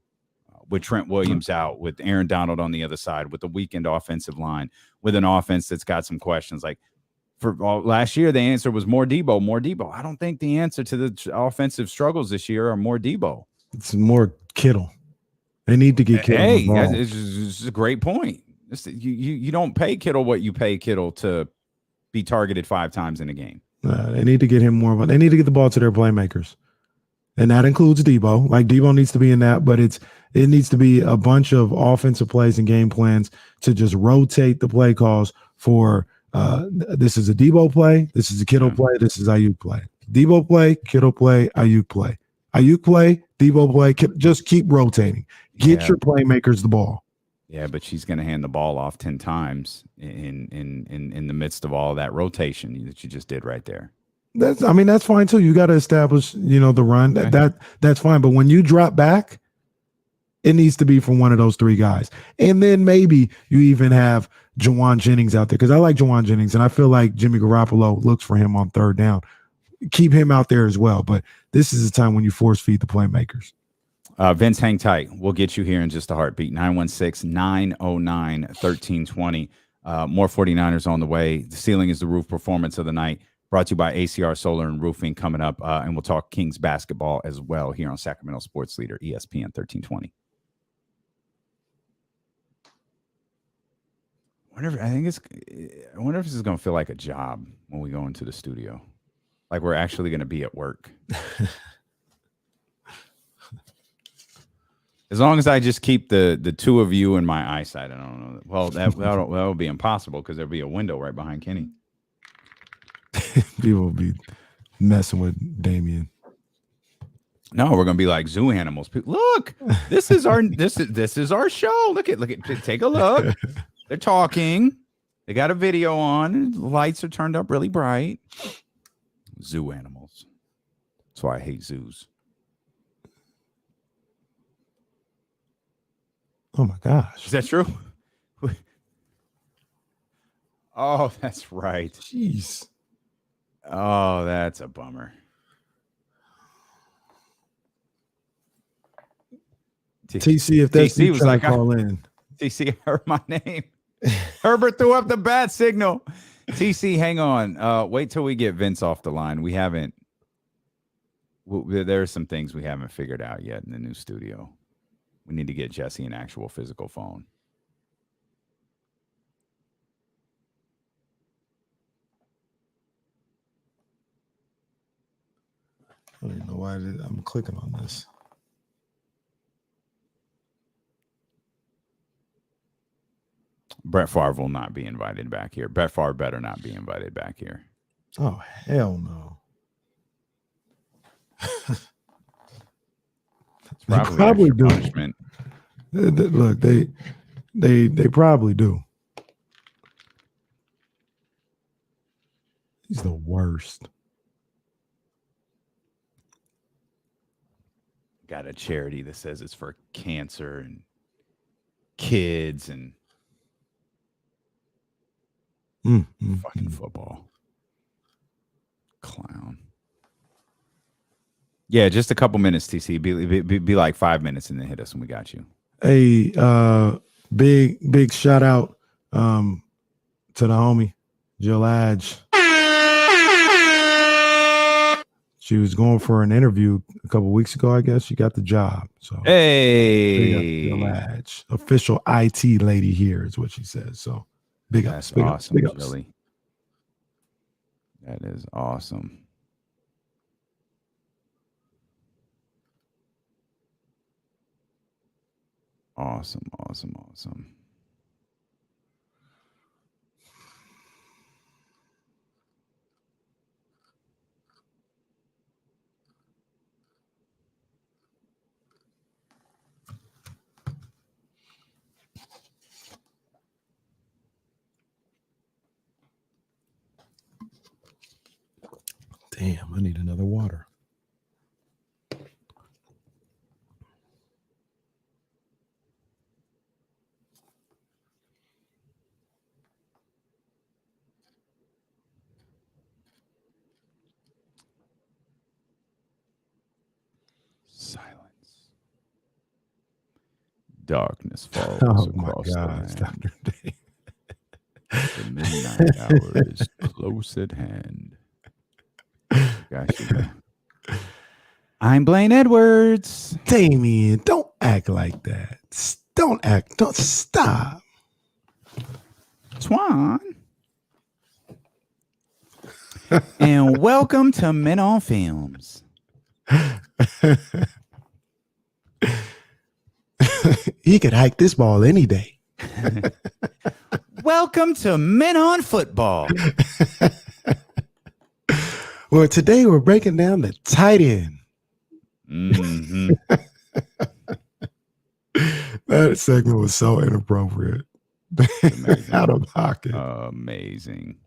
with Trent Williams out, with Aaron Donald on the other side, with the weakened offensive line, with an offense that's got some questions. Like, for last year, the answer was more Debo. I don't think the answer to the offensive struggles this year are more Debo. It's more Kittle. They need to get Kittle. Hey, it's a great point. You don't pay Kittle what you pay Kittle to be targeted 5 times in a game. They need to get him more. They need to get the ball to their playmakers, and that includes Debo. Like, Debo needs to be in that, but it needs to be a bunch of offensive plays and game plans to just rotate the play calls for. This is a Debo play. This is a Kittle play. This is Ayuk play. Debo play, Kittle play, Ayuk play. Ayuk play, Debo play. Just keep rotating. Get your playmakers the ball. Yeah, but she's going to hand the ball off 10 times in the midst of all of that rotation that you just did right there. That's fine too. You got to establish, the run. Okay. That's fine. But when you drop back, it needs to be from one of those 3 guys. And then maybe you even have Jawan Jennings out there, because I like Jawan Jennings, and I feel like Jimmy Garoppolo looks for him on 3rd down. Keep him out there as well. But this is a time when you force feed the playmakers. Vince, hang tight. We'll get you here in just a heartbeat. 916-909-1320. More 49ers on the way. The Ceiling is the Roof performance of the night, brought to you by ACR Solar and Roofing, coming up. And we'll talk Kings basketball as well here on Sacramento Sports Leader, ESPN 1320. I wonder if this is going to feel like a job when we go into the studio. Like, we're actually going to be at work. As long as I just keep the 2 of you in my eyesight, I don't know. Well, that would be impossible, because there'll be a window right behind Kenny. People will be messing with Damien. No, we're gonna be like zoo animals. Look, this is our this is our show. Look at take a look. They're talking. They got a video on. The lights are turned up really bright. Zoo animals. That's why I hate zoos. Oh my gosh. Is that true? Oh, that's right. Jeez. Oh, that's a bummer. TC, if that's TC was like, call in. TC heard my name. Herbert threw up the bat signal. TC, hang on. Wait till we get Vince off the line. There are some things we haven't figured out yet in the new studio. We need to get Jesse an actual physical phone. I don't even know why I'm clicking on this. Brett Favre will not be invited back here. Brett Favre better not be invited back here. Oh, hell no. Probably do. Punishment. Look, they probably do. He's the worst. Got a charity that says it's for cancer and kids and fucking football. Clown. Yeah, just a couple minutes, TC. Be like 5 minutes and then hit us and we got you. Hey, big shout out to the homie, Jill Adge. She was going for an interview a couple weeks ago, I guess. She got the job. So hey, Jill Adge, official IT lady here is what she says. So big ups. That's awesome, Jilly. That is awesome. Awesome. Damn, I need another water. Silence. Darkness falls Oh my across the gosh, land. Dr. Dave. The midnight hour is close at hand. Got you. I'm Blaine Edwards. Damien, don't act like that. Don't stop. Twan. And welcome to Men on Films. He could hike this ball any day. Welcome to Men on Football. Well, today we're breaking down the tight end. Mm-hmm. That segment was so inappropriate. Out of pocket. Amazing.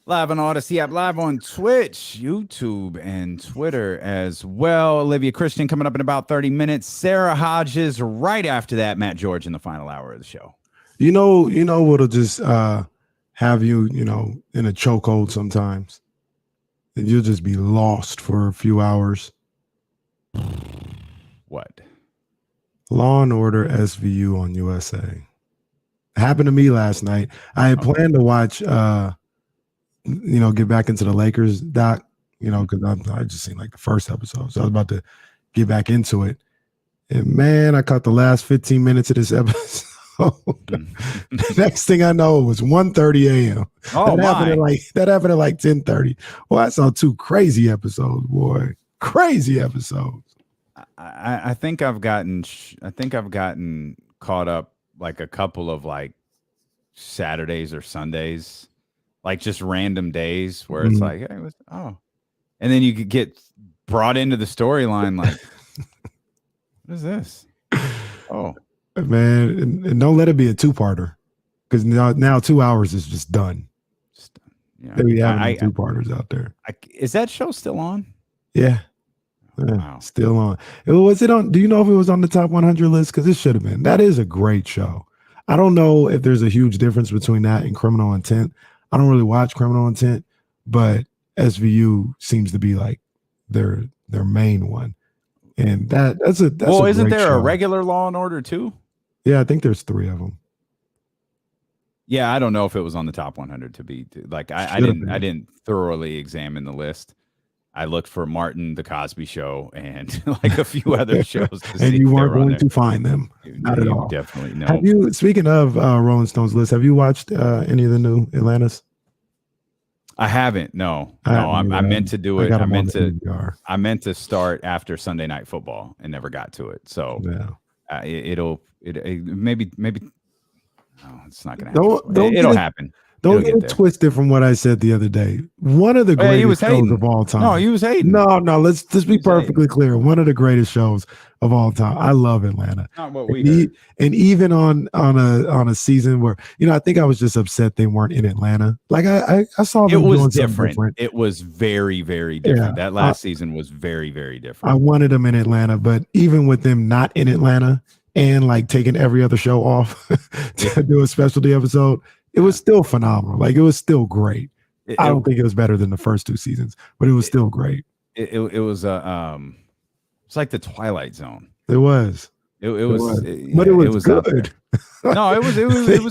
Live on Odyssey app, live on Twitch, YouTube, and Twitter as well. Olivia Christian coming up in about 30 minutes. Sara Hodges right after that. Matt George in the final hour of the show. You know what'll just have you, in a chokehold sometimes. And you'll just be lost for a few hours. What? Law and Order SVU on USA. Happened to me last night. I had planned to watch get back into the Lakers doc, because I just seen like the first episode. So I was about to get back into it. And man, I caught the last 15 minutes of this episode. The next thing I know, it was 1:30 a.m. Oh, that happened at like 10:30. Well, I saw 2 crazy episodes, boy. Crazy episodes. I think I've gotten caught up like a couple of like Saturdays or Sundays. Like just random days where it's like, hey, and then you could get brought into the storyline. Like, what is this? Oh, man, and don't let it be a 2-parter, because now 2 hours is just done. Yeah, Maybe having 2-parters out there. Is that show still on? Yeah. Wow. Still on. Was it on? Do you know if it was on the top 100 list? Because it should have been. That is a great show. I don't know if there's a huge difference between that and Criminal Intent. I don't really watch Criminal Intent, but SVU seems to be like their main one, and that's well. Isn't there show. a regular Law and Order too? Yeah, I think there's 3 of them. Yeah, I don't know if it was on the top 100 to be like I didn't thoroughly examine the list. I looked for Martin, The Cosby Show, and like a few other shows. And you weren't going to find them. Not at all. Definitely no. Have you? Speaking of Rolling Stones list, have you watched any of the new Atlantis? I haven't. No. I meant to do it. I meant to start after Sunday Night Football and never got to it. So yeah. It'll maybe. Oh, it's not gonna happen. It'll happen. Don't get it twisted from what I said the other day. One of the greatest shows of all time. No, he was hating. No. Let's just be perfectly clear. One of the greatest shows of all time. I love Atlanta. Not what we heard. And even on a season where I think I was just upset they weren't in Atlanta. Like I saw them doing something different. It was very, very different. That last season was very, very different. I wanted them in Atlanta, but even with them not in Atlanta and like taking every other show off to do a specialty episode, it was still phenomenal. Like it was still great. I don't think it was better than the first 2 seasons, but it was still great. It was it's like the Twilight Zone. It was. It was good. No, it was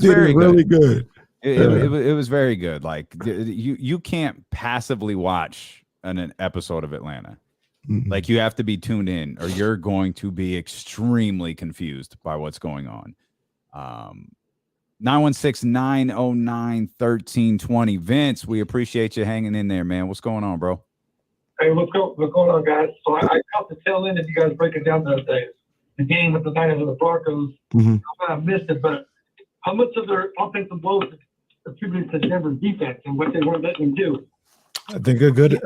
very really good. It was very good. Like you can't passively watch an episode of Atlanta. Mm-hmm. Like you have to be tuned in, or you're going to be extremely confused by what's going on. 916-909-1320. Vince, we appreciate you hanging in there, man. What's going on, bro? Hey, what's going on, guys? So I caught the tail end of you guys breaking down the game with the Niners and the Broncos. Mm-hmm. I missed it, but how much of their offensive woes attributed to Denver's defense and what they weren't letting them do? I think a good.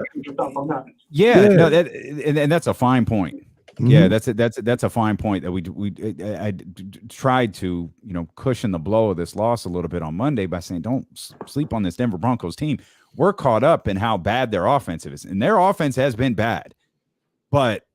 Yeah. Yeah. No, and that's a fine point. Yeah, that's a fine point that I tried to cushion the blow of this loss a little bit on Monday by saying don't sleep on this Denver Broncos team. We're caught up in how bad their offense is, and their offense has been bad. But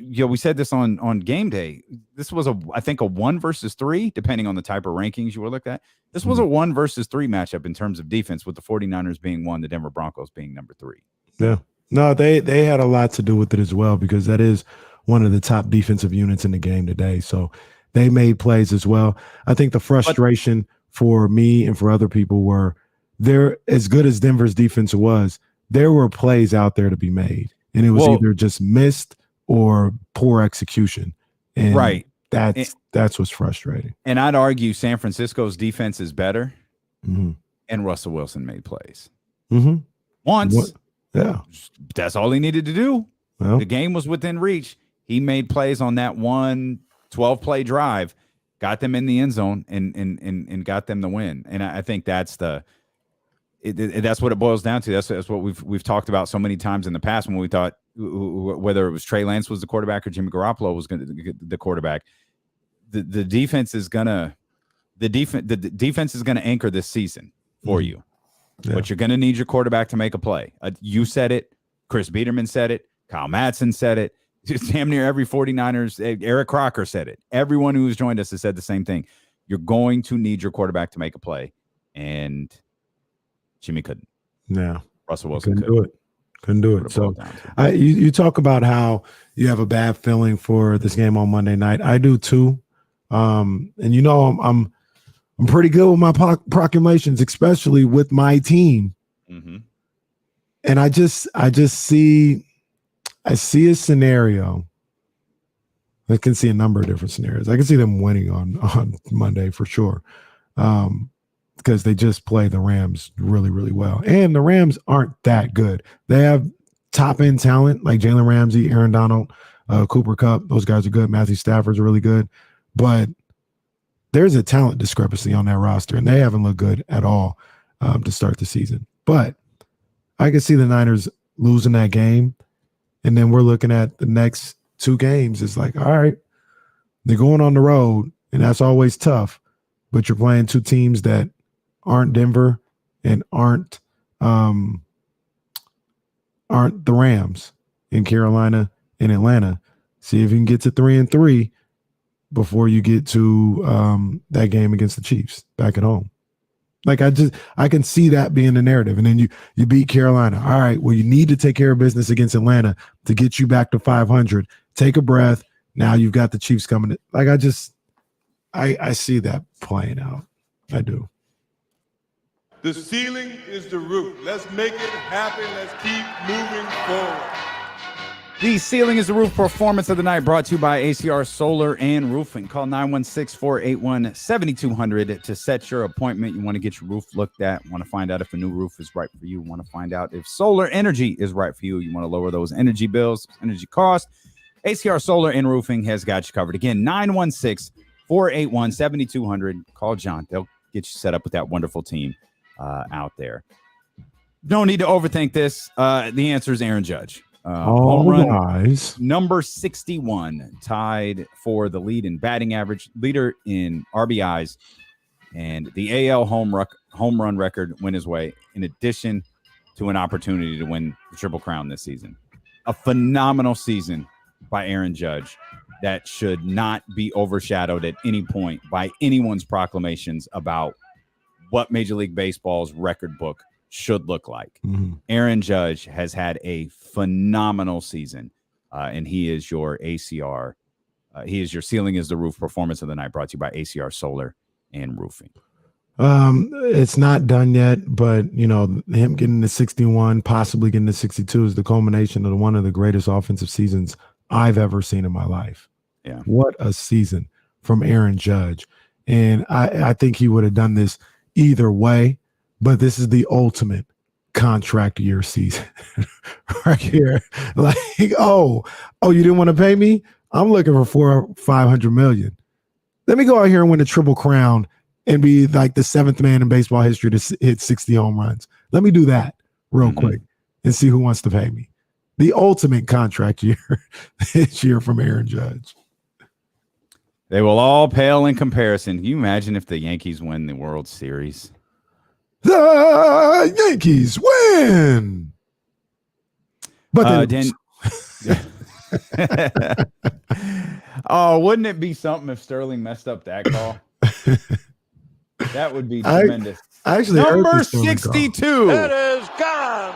we said this on game day. This was I think a 1 versus 3, depending on the type of rankings you were looking at. This was a 1 versus 3 matchup in terms of defense, with the 49ers being 1, the Denver Broncos being number 3. Yeah. No, they had a lot to do with it as well, because that is one of the top defensive units in the game today. So they made plays as well. I think the frustration for me and for other people were, they're as good as Denver's defense was, there were plays out there to be made, and it was either just missed or poor execution. And right. That's what's frustrating. And I'd argue San Francisco's defense is better, and Russell Wilson made plays. Once. Yeah. That's all he needed to do. Well, the game was within reach. He made plays on that 12-play drive, got them in the end zone, and got them the win. And I think that's that's what it boils down to. That's what we've talked about so many times in the past, when we thought whether it was Trey Lance was the quarterback or Jimmy Garoppolo was going to be the quarterback. The defense is gonna anchor this season for you. Yeah. But you're going to need your quarterback to make a play. You said it. Chris Biederman said it. Kyle Madsen said it. Damn near every 49ers. Eric Crocker said it. Everyone who has joined us has said the same thing. You're going to need your quarterback to make a play. And Jimmy couldn't. Yeah. Russell Wilson couldn't do it. So you talk about how you have a bad feeling for this game on Monday night. I do too. And I'm pretty good with my proclamations, especially with my team. And I see a scenario. I can see a number of different scenarios. I can see them winning on Monday for sure, because they just play the Rams really, really well. And the Rams aren't that good. They have top-end talent like Jalen Ramsey, Aaron Donald, Cooper Kupp. Those guys are good. Matthew Stafford's really good. But there's a talent discrepancy on that roster, and they haven't looked good at all to start the season. But I can see the Niners losing that game, and then we're looking at the next 2 games. It's like, all right, they're going on the road, and that's always tough, but you're playing 2 teams that aren't Denver and aren't the Rams in Carolina and Atlanta. See if you can get to 3-3 before you get to that game against the Chiefs back at home. Like I can see that being the narrative. And then you beat Carolina. All right, well, you need to take care of business against Atlanta to get you back to 500. Take a breath. Now you've got the Chiefs coming. Like I see that playing out. I do. The ceiling is the roof. Let's make it happen. Let's keep moving forward. The Ceiling is the Roof performance of the night, brought to you by ACR Solar and Roofing. Call 916-481-7200 to set your appointment. You want to get your roof looked at. You want to find out if a new roof is right for you. You want to find out if solar energy is right for you. You want to lower those energy bills, energy costs. ACR Solar and Roofing has got you covered. Again, 916-481-7200. Call John. They'll get you set up with that wonderful team out there. No need to overthink this. The answer is Aaron Judge. Home run number 61, tied for the lead in batting average, leader in RBIs, and the AL home run record went his way, in addition to an opportunity to win the Triple Crown this season. A phenomenal season by Aaron Judge that should not be overshadowed at any point by anyone's proclamations about what Major League Baseball's record book should look like. Aaron Judge has had a phenomenal season, and he is your ACR. He is your Ceiling is the Roof performance of the night, brought to you by ACR Solar and Roofing. It's not done yet, but him getting to 61, possibly getting to 62 is the culmination of one of the greatest offensive seasons I've ever seen in my life. Yeah, what a season from Aaron Judge. And I think he would have done this either way. But this is the ultimate contract year season right here. Like, oh, you didn't want to pay me? I'm looking for $500 million. Let me go out here and win a Triple Crown and be like the 7th man in baseball history to hit 60 home runs. Let me do that real quick and see who wants to pay me. The ultimate contract year this year from Aaron Judge. They will all pale in comparison. Can you imagine if the Yankees win the World Series? The Yankees win. But then, oh, wouldn't it be something if Sterling messed up that call? That would be tremendous. I actually number 62. It is gone,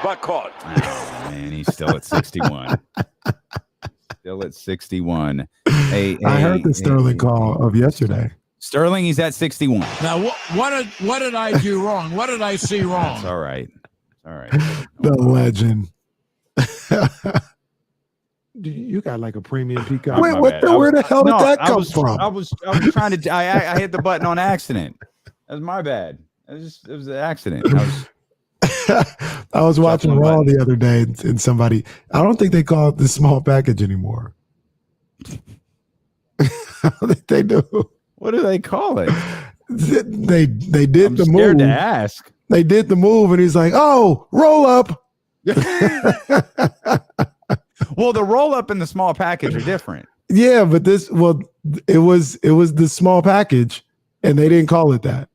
but caught. Oh man, he's still at 61. Still at 61. I heard the Sterling call of yesterday. Sterling, he's at 61. Now, what did I do wrong? What did I see wrong? That's all right. All right. The legend. You got like a premium peacock. Wait, where the hell did that come from? I was trying to. I hit the button on accident. That was my bad. It was an accident. I was watching Raw the other day, and somebody. I don't think they call it the small package anymore. I don't think they do. What do they call it? They did the move. Scared to ask. They did the move, and he's like, "Oh, roll up." Well, the roll up and the small package are different. Yeah, but it was the small package, and they didn't call it that.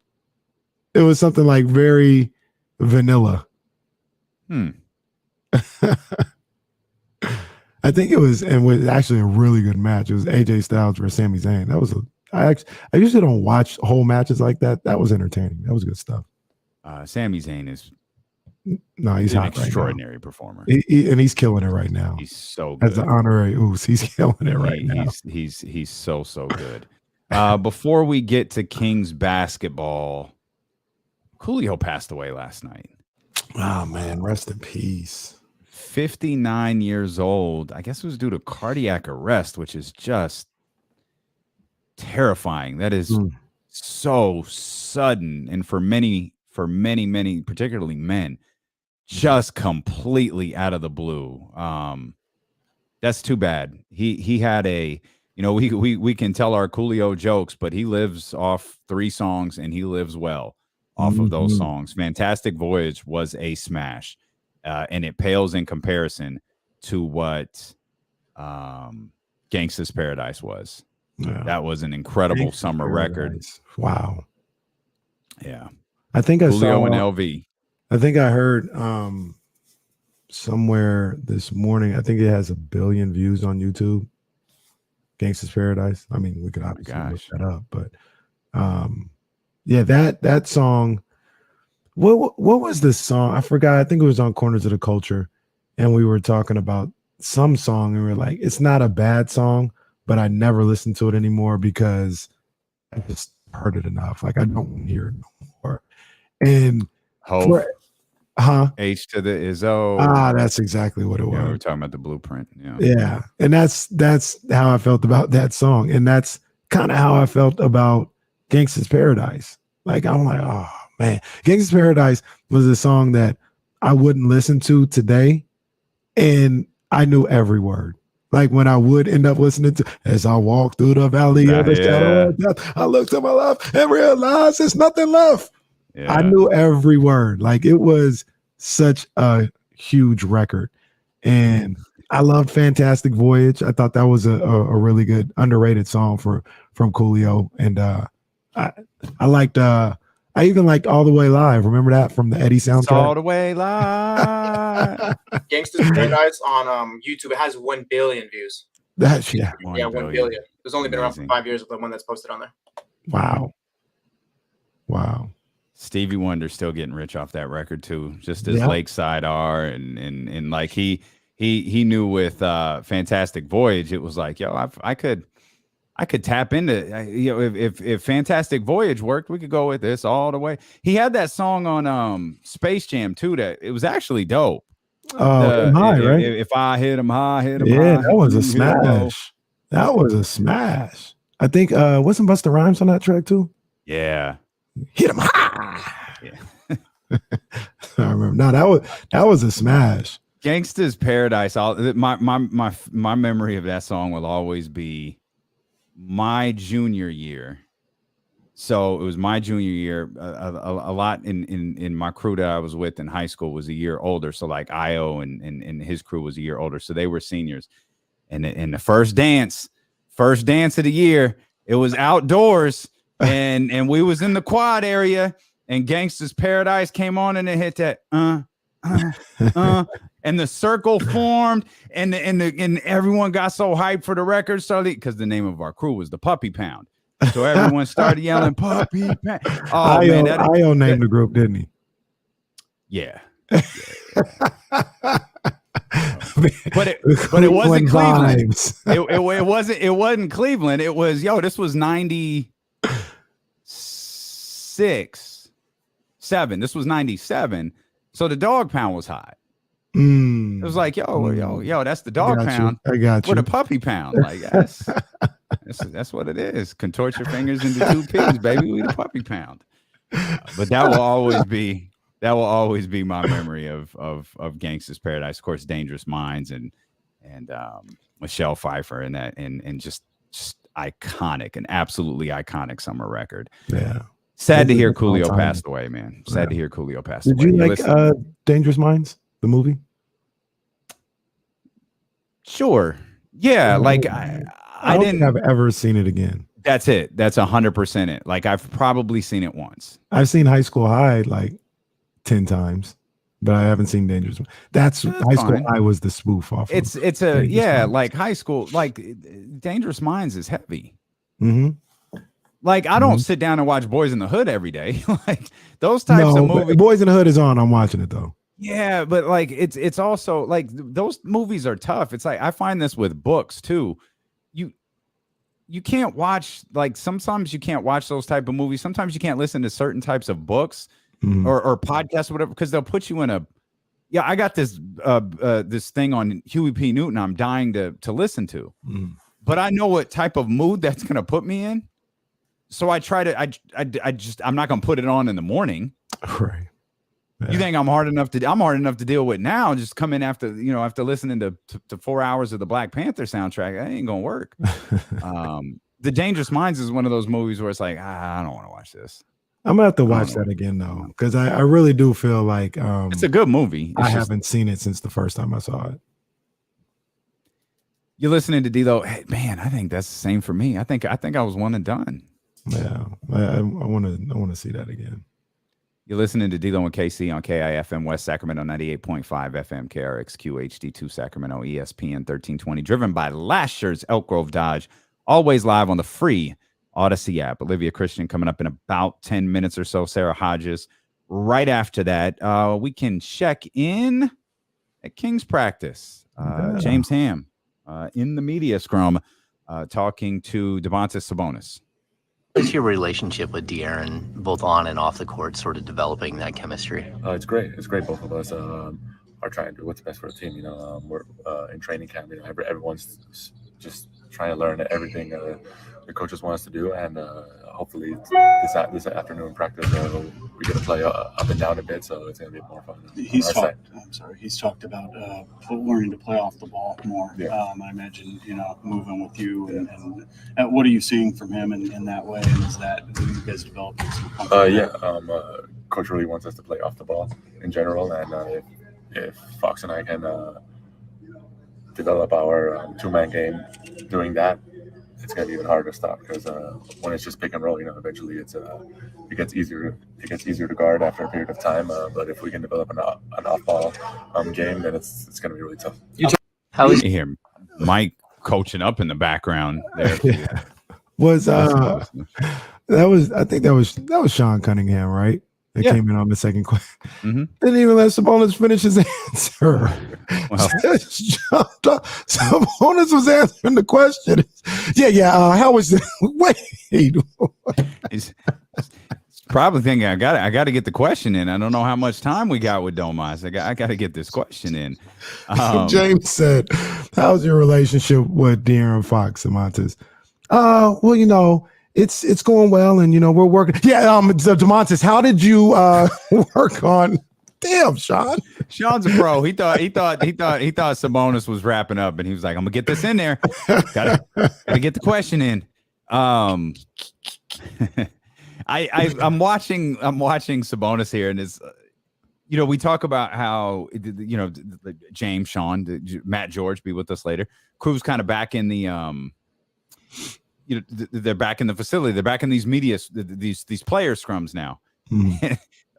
It was something like very vanilla. I think it was actually a really good match. It was AJ Styles versus Sami Zayn. That was I usually don't watch whole matches like that. That was entertaining. That was good stuff. Sami Zayn is he's an extraordinary performer. And he's killing it right now. He's so good. As an honorary Oos, he's killing it right now. He's so good. Before we get to Kings basketball, Coolio passed away last night. Oh man, rest in peace. 59 years old. I guess it was due to cardiac arrest, which is just terrifying. That is so sudden, and for many, particularly men, just completely out of the blue. That's too bad. He had we can tell our Coolio jokes, but he lives off 3 songs, and he lives well off of those songs. Fantastic Voyage was a smash, and it pales in comparison to what Gangsta's Paradise was. Yeah. That was an incredible summer record. Wow. Yeah. I think I saw and LV. I think I heard somewhere this morning. I think it has 1 billion views on YouTube. Gangsta's Paradise. I mean, we could obviously look that up, but yeah, that song. What was this song? I forgot. I think it was on Corners of the Culture, and we were talking about some song, and we were like, it's not a bad song, but I never listen to it anymore because I just heard it enough. Like I don't hear it no more. And H to the Izzo. That's exactly what it was. Yeah, we were talking about the blueprint. Yeah. And that's how I felt about that song. And that's kind of how I felt about Gangsta's Paradise. Like I'm like, oh man, Gangsta's Paradise was a song that I wouldn't listen to today, and I knew every word. Like when I would end up listening to, as I walk through the valley of the shadow of death, I look to my left and realize there's nothing left. Yeah. I knew every word. Like it was such a huge record. And I loved Fantastic Voyage. I thought that was a really good underrated song from Coolio. And I liked I even liked All the Way Live. Remember that from the Eddie soundtrack? All the Way Live. Gangsta's Paradise on YouTube. It has 1 billion views. That's 1 billion. There's only been around for 5 years of the one that's posted on there. Wow. Stevie Wonder's still getting rich off that record too, just as Lakeside are, and like he knew with Fantastic Voyage, it was like, yo, I could tap into, if Fantastic Voyage worked, we could go with this all the way. He had that song on Space Jam too that it was actually dope. Right? If I hit him high, hit him high. Yeah, that was a smash. That was a smash. I think wasn't Busta Rhymes on that track too? Yeah. Hit him high. Yeah. I remember. No, that was a smash. Gangsta's Paradise. My memory of that song will always be my junior year So it was my junior year. A lot in my crew that I was with in high school was a year older. So like Io and his crew was a year older. So they were seniors. And in the first dance of the year, it was outdoors, and we was in the quad area, and Gangsta's Paradise came on, and it hit that and the circle formed, and everyone got so hyped for the record started because the name of our crew was the Puppy Pound. So everyone started yelling Puppy Pound. Oh man, Io named the group, didn't he? Yeah. But it wasn't Cleveland. It wasn't Cleveland. It was this was 97. This was 97. So the Dog Pound was hot. It was like, yo, that's the Dog Pound. I got you. With a Puppy Pound. Like that's what it is. Contort your fingers into two pigs, baby. We the Puppy Pound. But that will always be my memory of Gangsta's Paradise. Of course, Dangerous Minds and Michelle Pfeiffer and just iconic, an absolutely iconic summer record. Yeah. Sad to hear Coolio passed away, man. Sad to hear Coolio passed away. Did you like Dangerous Minds, the movie? Sure. Yeah. Like I don't think I've ever seen it again. That's it. That's 100% it. Like I've probably seen it once. I've seen High School High like 10 times, but I haven't seen Dangerous. That's High School High was the spoof off. It's like High School, like Dangerous Minds is heavy. Mm-hmm. Like I don't sit down and watch Boys in the Hood every day. Like those types of movies. Boys in the Hood is on. I'm watching it though. Yeah, but like it's also like those movies are tough. It's like I find this with books too. You can't watch, like sometimes you can't watch those type of movies. Sometimes you can't listen to certain types of books or podcasts or whatever, because they'll put you in a I got this this thing on Huey P. Newton I'm dying to listen to. But I know what type of mood that's gonna put me in. So I try to I'm not gonna put it on in the morning. Right. Yeah. You think I'm hard enough to deal with now? Just come in after listening to 4 hours of the Black Panther soundtrack. That ain't gonna work. The Dangerous Minds is one of those movies where it's like, I don't want to watch this. I'm gonna have to watch that again though, because I really do feel like it's a good movie. I haven't seen it since the first time I saw it. You're listening to D-Lo. Hey, man, I think that's the same for me. I think I was one and done. Yeah, I want to see that again. You're listening to D-Lo and KC on KIFM West Sacramento 98.5 FM, KRXQ HD2 Sacramento, ESPN 1320, driven by Lasher's Elk Grove Dodge, always live on the free Odyssey app. Olivia Christian coming up in about 10 minutes or so. Sara Hodges right after that. We can check in at King's practice. James Ham in the media scrum talking to Domantas Sabonis. What's your relationship with De'Aaron, both on and off the court, sort of developing that chemistry? It's great. It's great. Both of us are trying to do what's best for the team. We're in training camp. Everyone's just trying to learn everything the coaches want us to do, and hopefully this afternoon practice we get to play up and down a bit, so it's going to be more fun. He's talked about learning to play off the ball more. Yeah. I imagine moving with you, and what are you seeing from him in that way? And is that you guys developing some comfort? Coach really wants us to play off the ball in general, and if Fox and I can develop our two-man game doing that, it's going to be even harder to stop, because when it's just pick and roll, eventually it gets easier to guard after a period of time. But if we can develop an off-ball game, then it's going to be really tough. How is you hear Mike coaching up in the background there? Yeah. I think that was Sean Cunningham, right? That came in on the second question. Mm-hmm. Didn't even let Sabonis finish his answer. Well, Sabonis was answering the question. How was it? Wait. He's probably thinking, I got to get the question in. I don't know how much time we got with Domas. I got to get this question in. James said, "How's your relationship with De'Aaron Fox, Domantas?" It's going well, and we're working. Domantas, how did you work on? Damn, Sean. Sean's a pro. He thought Sabonis was wrapping up, and he was like, "I'm gonna get this in there. Gotta get the question in." I'm watching Sabonis here, and it's we talk about how James, Sean, Matt George be with us later. Crew's kind of back in the they're back in the facility. They're back in these these player scrums now.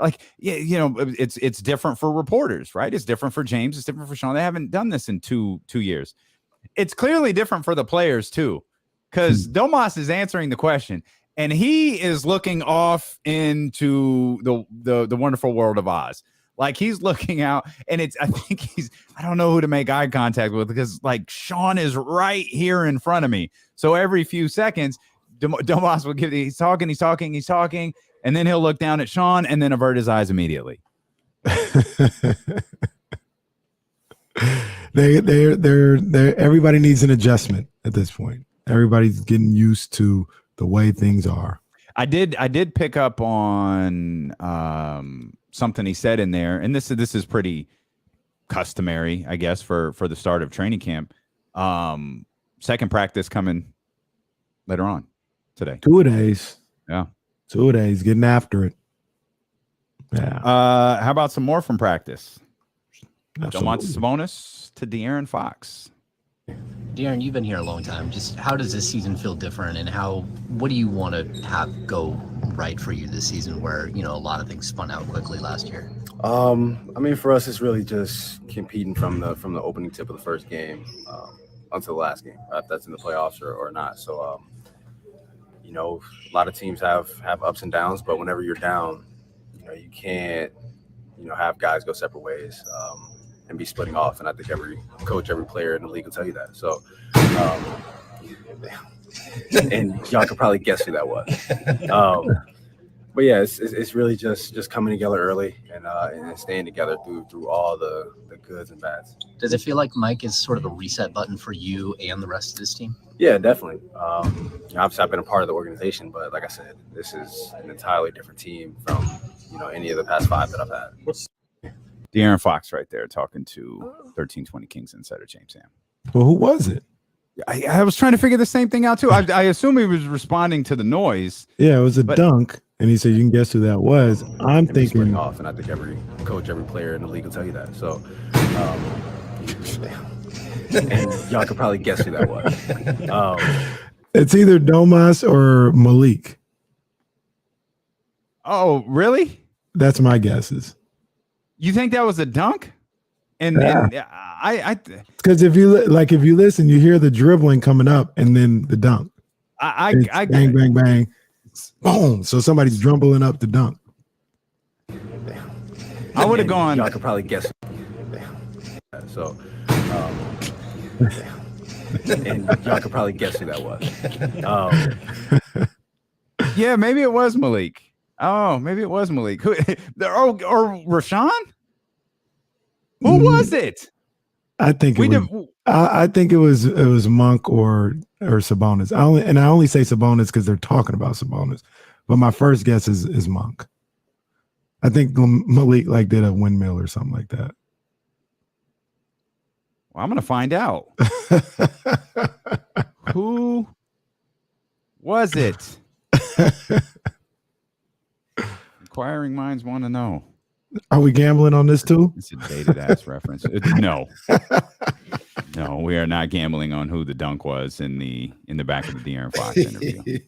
Like, it's different for reporters, right? It's different for James. It's different for Sean. They haven't done this in two years. It's clearly different for the players too, because Domas is answering the question. And he is looking off into the wonderful world of Oz. Like, he's looking out, and I don't know who to make eye contact with, because like Sean is right here in front of me. So every few seconds, Domas will he's talking, and then he'll look down at Sean and then avert his eyes immediately. Everybody needs an adjustment at this point. Everybody's getting used to the way things are. I did pick up on something he said in there, and this is pretty customary, I guess, for the start of training camp. Second practice coming later on today. 2 days. Yeah. 2 days, getting after it. Yeah. How about some more from practice? Absolutely. Domantas Sabonis to De'Aaron Fox. De'Aaron, you've been here a long time. Just how does this season feel different, and what do you want to have go right for you this season, where a lot of things spun out quickly last year? I mean, for us, it's really just competing from the opening tip of the first game until the last game, if that's in the playoffs or not. So, a lot of teams have ups and downs, but whenever you're down, you can't, have guys go separate ways. And be splitting off, and I think every coach, every player in the league will tell you that. So, and y'all could probably guess who that was. But yeah, it's really just coming together early and staying together through all the goods and bads. Does it feel like Mike is sort of a reset button for you and the rest of this team? Yeah, definitely. Obviously, I've been a part of the organization, but like I said, this is an entirely different team from any of the past 5 that I've had. De'Aaron Fox right there talking to 1320 Kings insider James Ham. Well, who was it? I was trying to figure the same thing out too. I assume he was responding to the noise. Yeah, it was a dunk, and he said, "You can guess who that was." I'm thinking off, and I think every coach, every player in the league will tell you that. So, and y'all could probably guess who that was. It's either Domas or Malik. Oh, really? That's my guesses. You think that was a dunk? And I because if you listen, you hear the dribbling coming up and then the dunk. I bang, bang, bang, boom. So somebody's dribbling up the dunk. I would have gone. Y'all could probably guess. So, and y'all could probably guess who that was. Yeah, maybe it was Malik. Oh, maybe it was Malik. Who? Or Rashawn? Who was it? I think it was Monk or Sabonis. I only say Sabonis because they're talking about Sabonis. But my first guess is Monk. I think Malik did a windmill or something like that. Well, I'm gonna find out. Who was it? Inquiring minds want to know. Are we gambling on this too? It's a dated ass reference. No, we are not gambling on who the dunk was in the back of the De'Aaron Fox interview.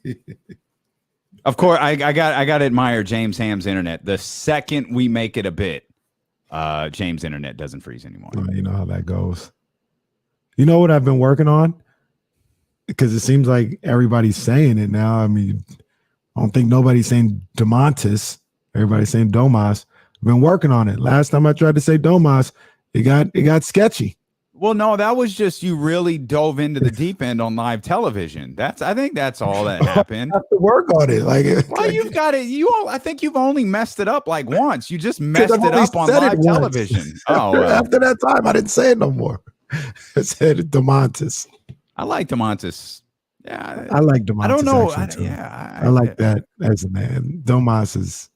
Of course, I got to admire James Ham's internet. The second we make it a bit, James' internet doesn't freeze anymore. You know how that goes. You know what I've been working on? Because it seems like everybody's saying it now. I mean, I don't think nobody's saying Domantas. Everybody's saying Domas. I've been working on it. Last time I tried to say Domas, it got sketchy. Well, no, that was just you really dove into the deep end on live television. I think that's all that happened. I have to work on it. You've got it. I think you've only messed it up once. You just messed it up on live television. After that time, I didn't say it no more. I said Domantas. I like Domantas. Yeah, I like Domantas. I don't know. I like that as a man. Domas is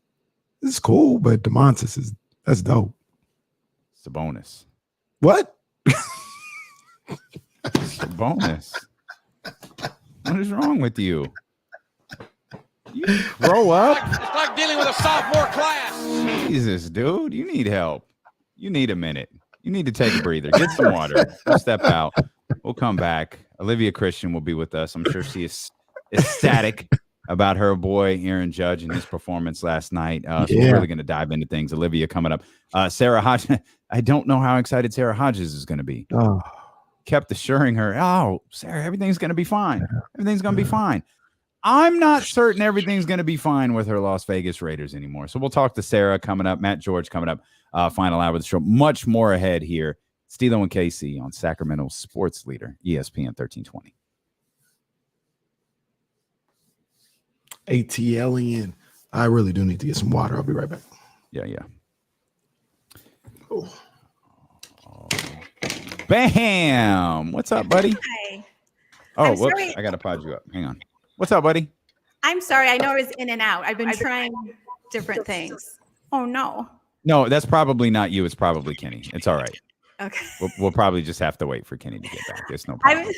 cool, but Domantas that's dope. Sabonis. What? Sabonis. What is wrong with you? Grow up. It's like dealing with a sophomore class. Jesus, dude, you need help. You need a minute. You need to take a breather. Get some water. We'll step out. We'll come back. Olivia Christian will be with us. I'm sure she is ecstatic about her boy Aaron Judge and his performance last night. So we're really going to dive into things. Olivia coming up. Sara Hodges. I don't know how excited Sara Hodges is going to be. Oh. Kept assuring her, "Oh, Sara, everything's going to be fine. Everything's going to be fine." I'm not certain everything's going to be fine with her Las Vegas Raiders anymore. So we'll talk to Sara coming up. Matt George coming up. Final hour of the show. Much more ahead here. Steelo and Casey on Sacramento Sports Leader, ESPN 1320. ATLN. I really do need to get some water. I'll be right back. Yeah. Oh. Bam! What's up, buddy? Hi. Oh, whoops. I got to pod you up. Hang on. What's up, buddy? I'm sorry. I know I was in and out. I've been trying different things. Oh, no. No, that's probably not you. It's probably Kenny. It's all right. Okay. We'll probably just have to wait for Kenny to get back. There's no problem.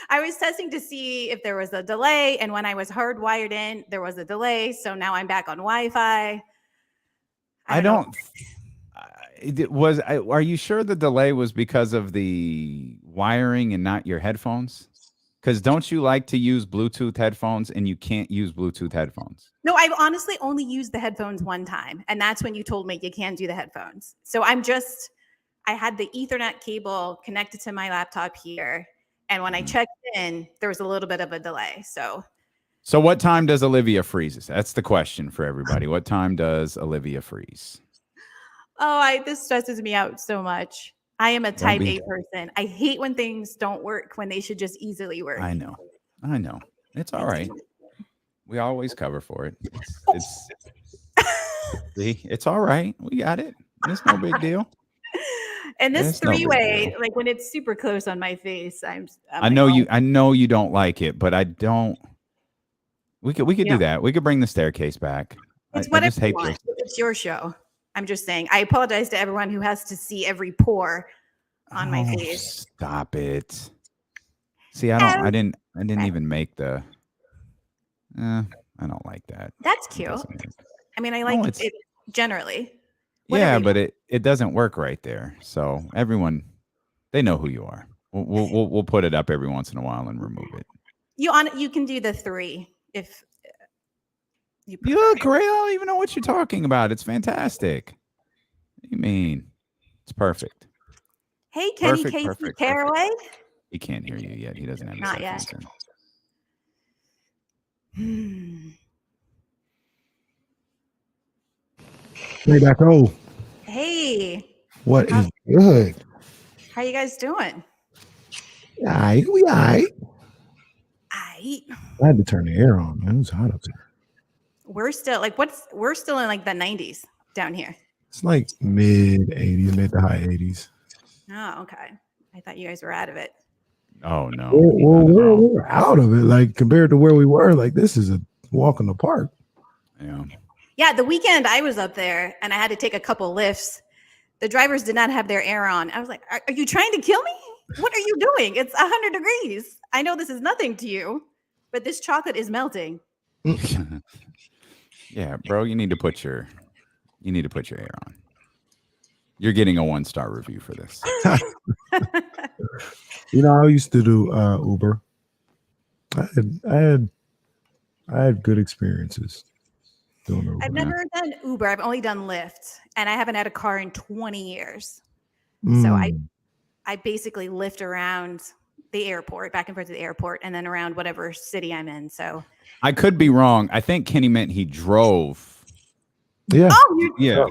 I was testing to see if there was a delay, and when I was hardwired in, there was a delay. So now I'm back on Wi-Fi. Are you sure the delay was because of the wiring and not your headphones? Because don't you like to use Bluetooth headphones and you can't use Bluetooth headphones? No, I've honestly only used the headphones one time, and that's when you told me you can't do the headphones. So I had the Ethernet cable connected to my laptop here, and when I checked in, there was a little bit of a delay. So what time does Olivia freeze? That's the question for everybody. What time does Olivia freeze? This stresses me out so much. I am a type A person. I hate when things don't work when they should just easily work. I know. It's all right. We always cover for it. It's all right. We got it. It's no big deal. And this three-way, like when it's super close on my face, I know you don't like it, but I don't. We could do that. We could bring the staircase back. It's whatever you want. It's your show. I'm just saying. I apologize to everyone who has to see every pore on my face. Stop it. See, I didn't even make the. I don't like that. That's cute. I mean, I like it generally. Yeah, but it doesn't work right there. So everyone, they know who you are. We'll put it up every once in a while and remove it. You can do the 3 if you look great. I don't even know what you're talking about. It's fantastic. What do you mean? It's perfect. Hey, Kenny Casey Caraway. He can't hear you yet. He doesn't have not yet. Hey, back. Hey. What is good? How you guys doing? We all right. I had to turn the air on, man. It was hot up there. We're still we're still in like the 90s down here. It's like mid to high 80s. Oh, okay. I thought you guys were out of it. Oh no. We're out of it. Like compared to where we were, like this is a walk in the park. Yeah. Yeah, the weekend I was up there and I had to take a couple lifts. The drivers did not have their air on. I was like, are you trying to kill me? What are you doing? It's 100 degrees. I know this is nothing to you, but this chocolate is melting. Yeah, bro, you need to put your air on. You're getting a 1-star review for this. I used to do Uber. I had good experiences doing Uber. I've never done Uber. I've only done Lyft, and I haven't had a car in 20 years. So I basically Lyft around the airport, back and forth to the airport, and then around whatever city I'm in. So I could be wrong. I think Kenny meant he drove. Yeah. Oh, yeah.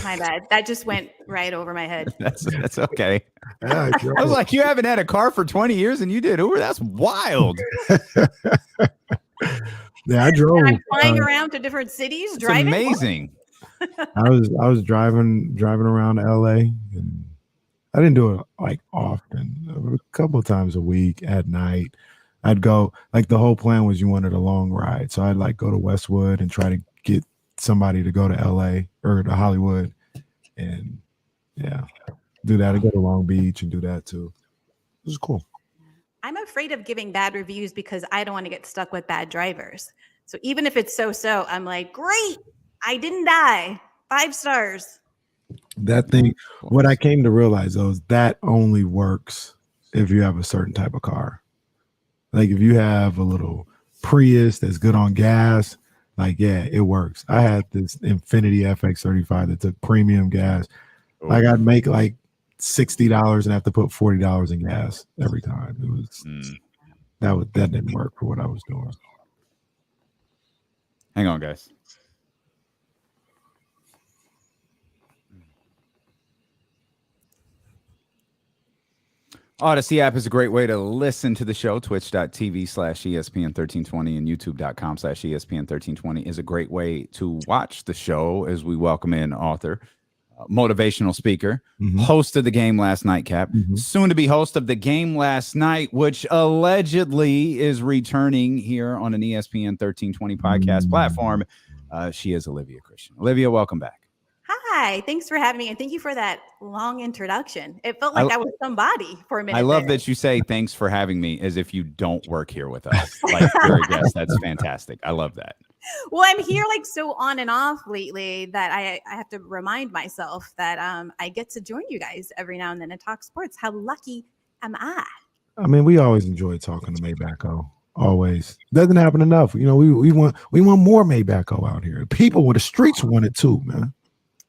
My bad. That just went right over my head. That's okay. Yeah, I was like, you haven't had a car for 20 years and you did Uber? That's wild. Yeah, I drove. I'm flying around to different cities, driving. Amazing. I was driving around LA, and I didn't do it like often. A couple of times a week at night. I'd go, like the whole plan was you wanted a long ride. So I'd like go to Westwood and try to get somebody to go to LA or to Hollywood and do that. I'd go to Long Beach and do that too. It was cool. I'm afraid of giving bad reviews because I don't want to get stuck with bad drivers. So even if it's so, I'm like, great, I didn't die. 5 stars. That thing, what I came to realize though is that only works if you have a certain type of car. Like if you have a little Prius that's good on gas, like yeah, it works. I had this Infiniti FX35 that took premium gas. Like I'd make like $60 and have to put $40 in gas every time. It was that didn't work for what I was doing. Hang on, guys. Odyssey app is a great way to listen to the show. Twitch.tv/ESPN1320 and YouTube.com/ESPN1320 is a great way to watch the show as we welcome in author, motivational speaker, host of the Game Last Night, Cap, soon to be host of the Game Last Night, which allegedly is returning here on an ESPN 1320 podcast platform. She is Olivia Christian. Olivia, welcome back. Hi, thanks for having me, and thank you for that long introduction. It felt like I was somebody for a minute. I love that you say thanks for having me as if you don't work here with us. Like you're a guest. That's fantastic. I love that. Well, I'm here like so on and off lately that I have to remind myself that I get to join you guys every now and then and talk sports. How lucky am I? I mean, we always enjoy talking to Maybacko. Always doesn't happen enough. You know, we want more Maybacko out here. People with the streets want it too, man.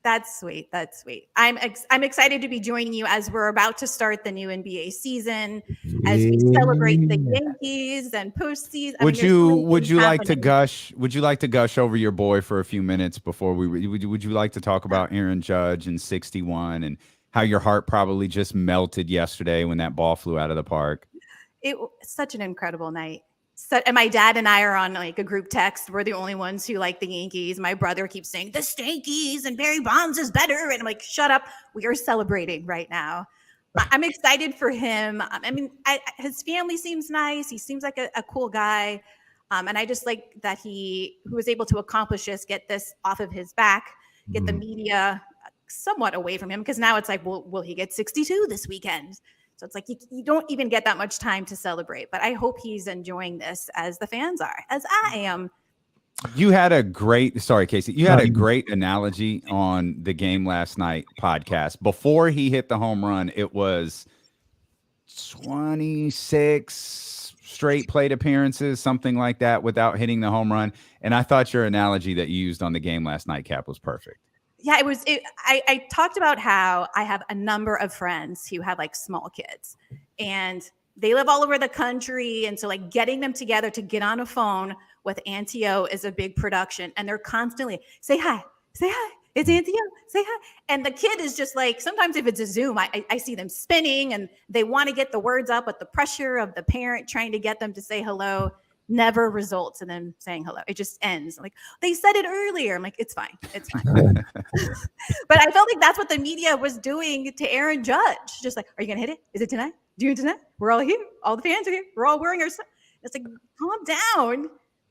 That's sweet. That's sweet. I'm excited to be joining you as we're about to start the new NBA season, as we celebrate the Yankees and postseason. Would you like to gush? Would you like to gush over your boy for a few minutes before would you like to talk about Aaron Judge and 61 and how your heart probably just melted yesterday when that ball flew out of the park? It was such an incredible night. So, and my dad and I are on like a group text. We're the only ones who like the Yankees. My brother keeps saying the Stankies and Barry Bonds is better. And I'm like, shut up. We are celebrating right now. I'm excited for him. I mean, his family seems nice. He seems like a cool guy. And I just like that he was able to accomplish this, get this off of his back, get the media somewhat away from him. Because now it's like, will he get 62 this weekend? So it's like you don't even get that much time to celebrate. But I hope he's enjoying this as the fans are, as I am. You had a great, sorry, Casey, you had a great analogy on the Game Last Night podcast. Before he hit the home run, it was 26 straight plate appearances, something like that, without hitting the home run. And I thought your analogy that you used on the Game Last Night, Cap, was perfect. Yeah, I talked about how I have a number of friends who have like small kids and they live all over the country. And so like getting them together to get on a phone with Auntie O is a big production. And they're constantly say hi, it's Auntie O, say hi. And the kid is just like, sometimes if it's a Zoom, I see them spinning and they want to get the words up, but the pressure of the parent trying to get them to say hello never results in them saying hello. It just ends. Like, they said it earlier. I'm like, it's fine. It's fine. But I felt like that's what the media was doing to Aaron Judge. Just like, are you going to hit it? Is it tonight? Do you tonight? We're all here. All the fans are here. We're all wearing our stuff. It's like, calm down.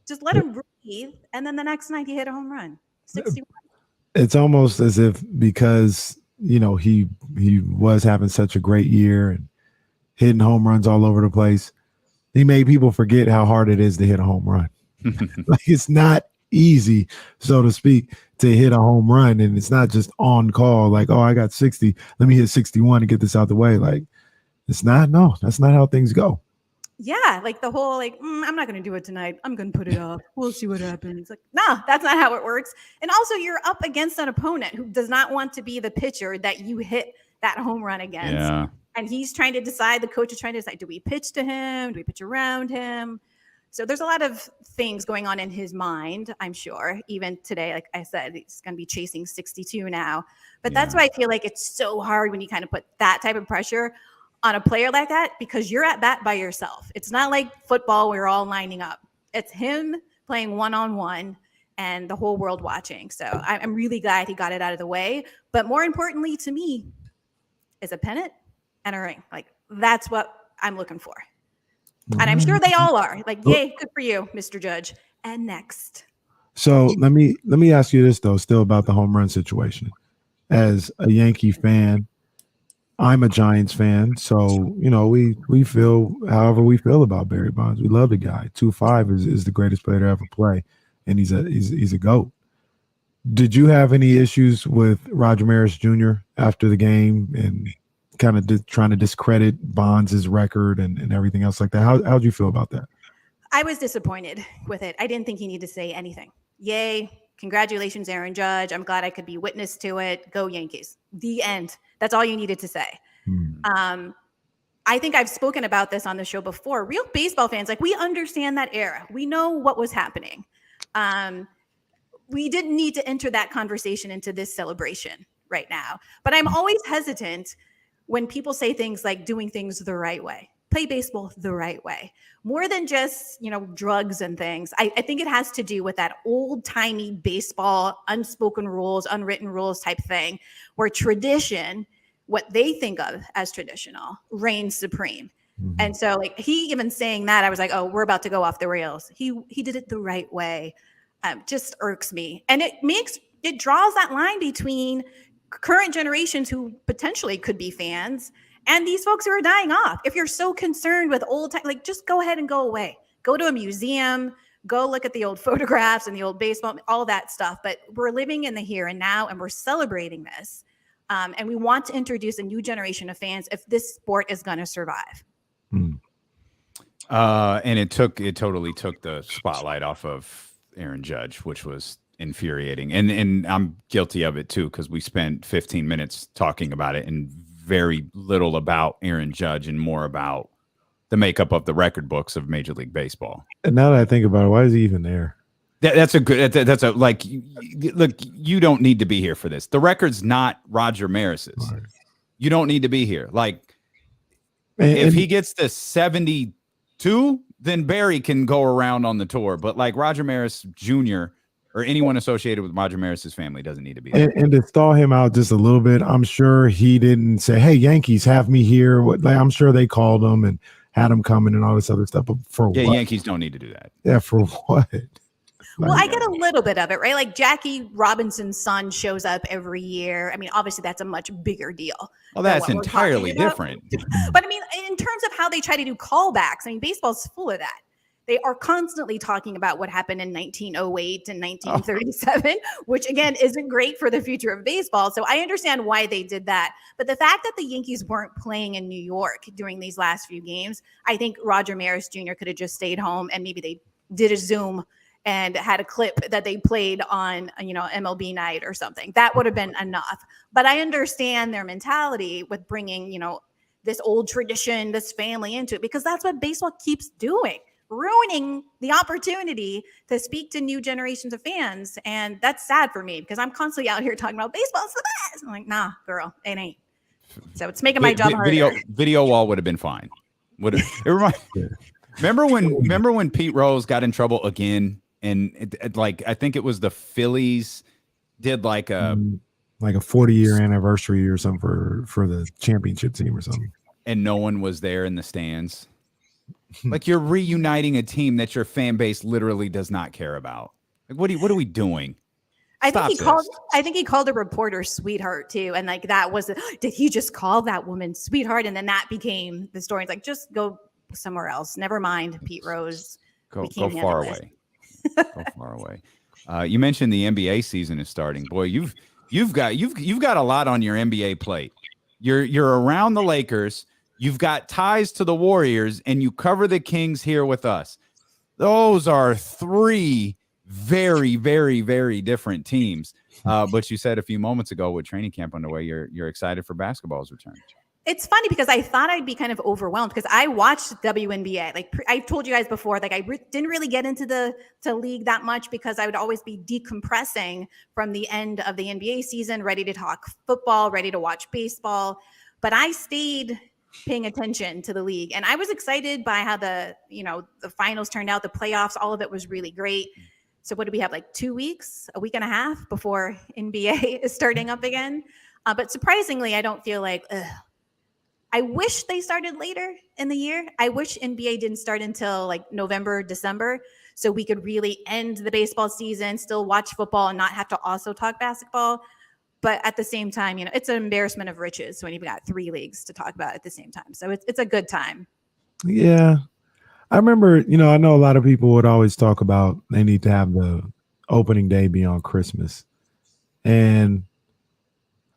Just let him breathe. And then the next night he hit a home run. 61. It's almost as if because, you know, he was having such a great year and hitting home runs all over the place. He made people forget how hard it is to hit a home run. Like it's not easy, so to speak, to hit a home run. And it's not just on call, like, oh, I got 60. Let me hit 61 and get this out the way. Like, that's not how things go. Yeah, like the whole like, I'm not going to do it tonight. I'm going to put it off. We'll see what happens. Like, no, that's not how it works. And also you're up against an opponent who does not want to be the pitcher that you hit that home run against. Yeah. And he's trying to decide, the coach is trying to decide, do we pitch to him? Do we pitch around him? So there's a lot of things going on in his mind, I'm sure. Even today, like I said, he's going to be chasing 62 now. But that's why I feel like it's so hard when you kind of put that type of pressure on a player like that, because you're at bat by yourself. It's not like football where we're all lining up. It's him playing one-on-one and the whole world watching. So I'm really glad he got it out of the way. But more importantly to me is a pennant and a ring. Like, that's what I'm looking for. And I'm sure they all are. Like, yay, good for you, Mr. Judge. And next. So let me ask you this though, still about the home run situation. As a Yankee fan, I'm a Giants fan, so we feel however we feel about Barry Bonds. We love the guy. 2.5 is the greatest player to ever play, and he's a GOAT. Did you have any issues with Roger Maris Jr. after the game and kind of trying to discredit Bonds' record and everything else like that? How'd you feel about that? I was disappointed with it. I didn't think he needed to say anything. Yay. Congratulations, Aaron Judge. I'm glad I could be witness to it. Go Yankees. The end. That's all you needed to say. I think I've spoken about this on the show before. Real baseball fans, like, we understand that era. We know what was happening. We didn't need to enter that conversation into this celebration right now. But I'm always hesitant when people say things like doing things the right way. Play baseball the right way. More than just, drugs and things. I think it has to do with that old-timey baseball, unspoken rules, unwritten rules type thing, where tradition, what they think of as traditional, reigns supreme. And so, like, he even saying that, I was like, oh, we're about to go off the rails. He did it the right way. Just irks me. And it draws that line between current generations who potentially could be fans and these folks who are dying off. If you're so concerned with old time, like, just go ahead and go away. Go to a museum, go look at the old photographs and the old baseball, all that stuff. But we're living in the here and now, and we're celebrating this. And we want to introduce a new generation of fans if this sport is going to survive. And it totally took the spotlight off of Aaron Judge, which was infuriating. And I'm guilty of it too, because we spent 15 minutes talking about it and very little about Aaron Judge and more about the makeup of the record books of Major League Baseball. And now that I think about it, why is he even there? Look, you don't need to be here for this. The record's not Roger Maris's. Right. You don't need to be here. Like, if he gets to 72, then Barry can go around on the tour. But like Roger Maris Jr. or anyone associated with Roger Maris's family doesn't need to be there. And to thaw him out just a little bit, I'm sure he didn't say, hey, Yankees, have me here. I'm sure they called him and had him coming and all this other stuff. But for what? Yankees don't need to do that. Yeah, for what? Well, I get a little bit of it, right? Like, Jackie Robinson's son shows up every year. I mean, obviously that's a much bigger deal. Well, that's entirely different. But I mean, in terms of how they try to do callbacks, I mean, baseball's full of that. They are constantly talking about what happened in 1908 and 1937, which again isn't great for the future of baseball. So I understand why they did that. But the fact that the Yankees weren't playing in New York during these last few games, I think Roger Maris Jr. could have just stayed home and maybe they did a Zoom and had a clip that they played on, MLB night or something. That would have been enough. But I understand their mentality with bringing, this old tradition, this family into it, because that's what baseball keeps doing, ruining the opportunity to speak to new generations of fans. And that's sad for me because I'm constantly out here talking about baseball's the best. I'm like, nah, girl, it ain't. So it's making my job harder. Video wall would have been fine. Remember when Pete Rose got in trouble again? And I think it was the Phillies did like a 40-year anniversary or something for the championship team or something. And no one was there in the stands. Like, you're reuniting a team that your fan base literally does not care about. Like, what are we doing? I think he called a reporter sweetheart too. And like, that was, did he just call that woman sweetheart? And then that became the story. It's like, just go somewhere else. Never mind, Pete Rose. Go far away. Go far away. You mentioned the NBA season is starting. Boy, you've got a lot on your NBA plate. You're around the Lakers. You've got ties to the Warriors, and you cover the Kings here with us. Those are three very, very, very different teams. But you said a few moments ago with training camp underway, you're excited for basketball's return. It's funny because I thought I'd be kind of overwhelmed because I watched WNBA. Like, I told you guys before, like, I didn't really get into the league that much because I would always be decompressing from the end of the NBA season, ready to talk football, ready to watch baseball. But I stayed paying attention to the league, and I was excited by how the finals turned out, the playoffs, all of it was really great. So what do we have, like 2 weeks, a week and a half before NBA is starting up again? But surprisingly, I don't feel like, I wish they started later in the year. I wish NBA didn't start until like November, December, so we could really end the baseball season, still watch football and not have to also talk basketball. But at the same time, it's an embarrassment of riches when you've got 3 leagues to talk about at the same time. So it's a good time. Yeah. I remember, I know a lot of people would always talk about they need to have the opening day be on Christmas. And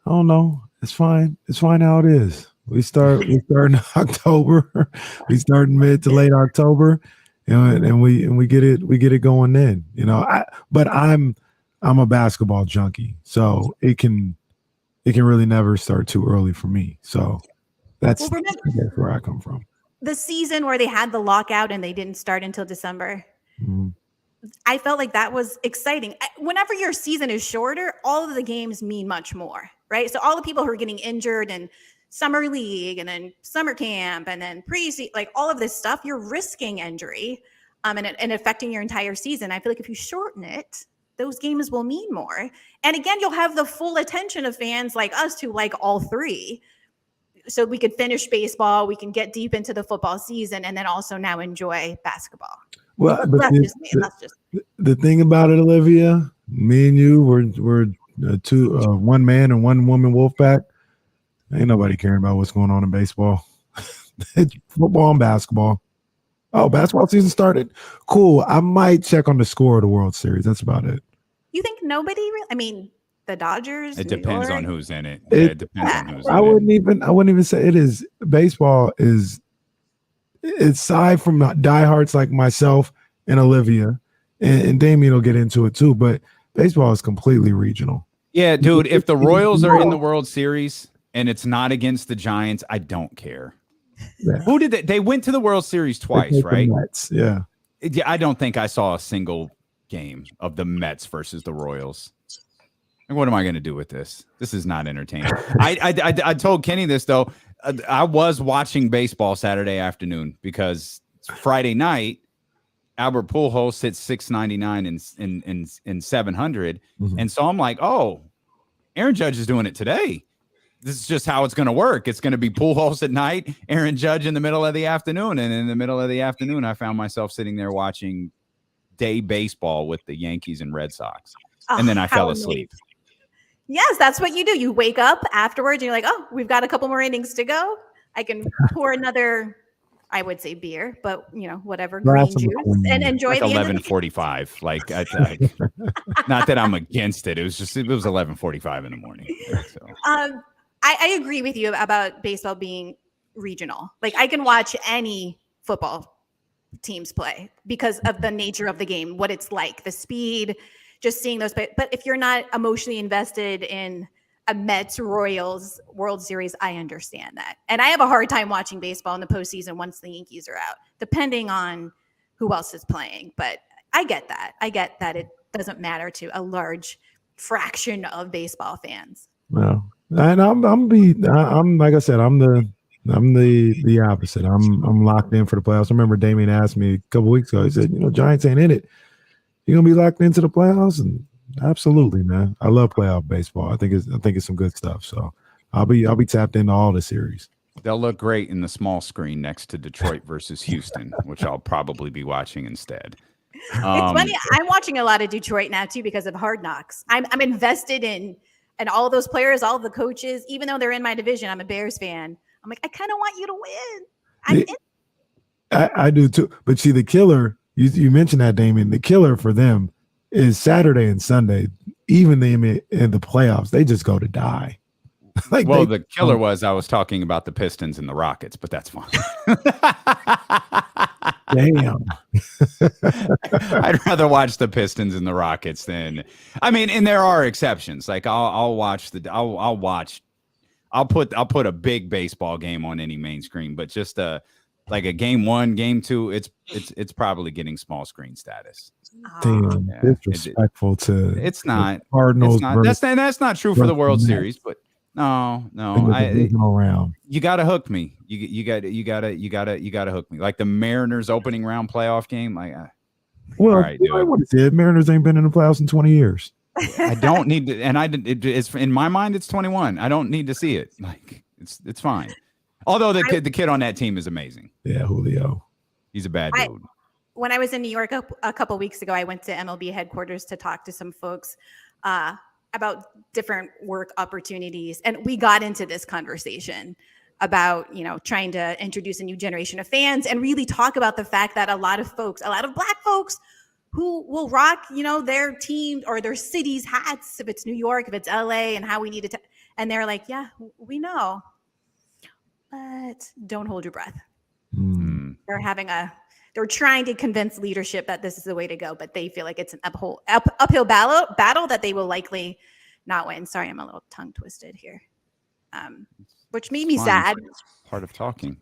I don't know. It's fine. It's fine how it is. We start in October. We start in mid to late October, and we get it going then. But I'm a basketball junkie, so it can really never start too early for me. So that's where I come from. The season where they had the lockout and they didn't start until December. Mm-hmm. I felt like that was exciting. Whenever your season is shorter, all of the games mean much more, right? So all the people who are getting injured and summer league and then summer camp and then pre-season, like all of this stuff, you're risking injury and affecting your entire season. I feel like if you shorten it, those games will mean more. And again, you'll have the full attention of fans like us who like all 3. So we could finish baseball, we can get deep into the football season, and then also now enjoy basketball. Well, the thing about it, Olivia, me and you, we're one man and one woman wolf pack. Ain't nobody caring about what's going on in baseball. It's football and basketball. Oh, basketball season started? Cool. I might check on the score of the World Series. That's about it. You think nobody really? I mean, the Dodgers. It depends on who's in it. It depends on who's in I wouldn't even say it is. Baseball is, aside from diehards like myself and Olivia, and Damien will get into it too, but baseball is completely regional. Yeah, dude, if the Royals are in the World Series and it's not against the Giants, I don't care. Yeah. Who did they went to the World Series twice, right? Mets, yeah. I don't think I saw a single game of the Mets versus the Royals. And what am I going to do with this? This is not entertaining. I told Kenny this, though. I was watching baseball Saturday afternoon because Friday night, Albert Pujols hit 699 and 700. Mm-hmm. And so I'm like, oh, Aaron Judge is doing it today. This is just how it's going to work. It's going to be Pujols at night, Aaron Judge in the middle of the afternoon. And in the middle of the afternoon, I found myself sitting there watching day baseball with the Yankees and Red Sox. And then I fell asleep. Yes, that's what you do. You wake up afterwards and you're like, oh, we've got a couple more innings to go. I can pour another, I would say beer, but whatever, green juice and enjoy like the 11:45. Like not that I'm against it. It was 11:45 in the morning. So. I agree with you about baseball being regional. Like I can watch any football teams play because of the nature of the game, what it's like, the speed, just seeing those. But if you're not emotionally invested in a Mets Royals World Series, I understand that. And I have a hard time watching baseball in the postseason once the Yankees are out, depending on who else is playing. But I get that. I get that it doesn't matter to a large fraction of baseball fans. Well, and I'm like I said, I'm the opposite. I'm locked in for the playoffs. I remember Damien asked me a couple weeks ago. He said, Giants ain't in it. You gonna be locked into the playoffs? And absolutely, man. I love playoff baseball. I think it's some good stuff. So I'll be tapped into all the series. They'll look great in the small screen next to Detroit versus Houston, which I'll probably be watching instead. It's funny. I'm watching a lot of Detroit now too because of Hard Knocks. I'm invested in all those players, all the coaches. Even though they're in my division, I'm a Bears fan. I'm like, I kind of want you to win. I do too. But see, the killer. You mentioned that, Damien. The killer for them is Saturday and Sunday. Even them in the playoffs, they just go to die. The killer was I was talking about the Pistons and the Rockets, but that's fine. Damn. I'd rather watch the Pistons and the Rockets than. I mean, and there are exceptions. Like I'll put a big baseball game on any main screen, but just like a game 1, game 2, it's probably getting small screen status. Damn, disrespectful to. It's not Cardinals. That's not true for the World Series, but no. You got to hook me. You got to hook me. Like the Mariners opening round playoff game. Like, well, all right, Mariners ain't been in the playoffs in 20 years. I don't need to, and it's in my mind. It's 21. I don't need to see it. Like it's fine. Although the kid on that team is amazing. Yeah, Julio. He's a bad dude. When I was in New York a couple weeks ago, I went to MLB headquarters to talk to some folks. about different work opportunities, and we got into this conversation about, trying to introduce a new generation of fans and really talk about the fact that a lot of Black folks who will rock, their team or their city's hats, if it's New York, if it's LA, and how we need to, and they're like, yeah, we know, but don't hold your breath. They're trying to convince leadership that this is the way to go, but they feel like it's an uphill battle that they will likely not win. Sorry, I'm a little tongue twisted here, which made me sad. It's part of talking.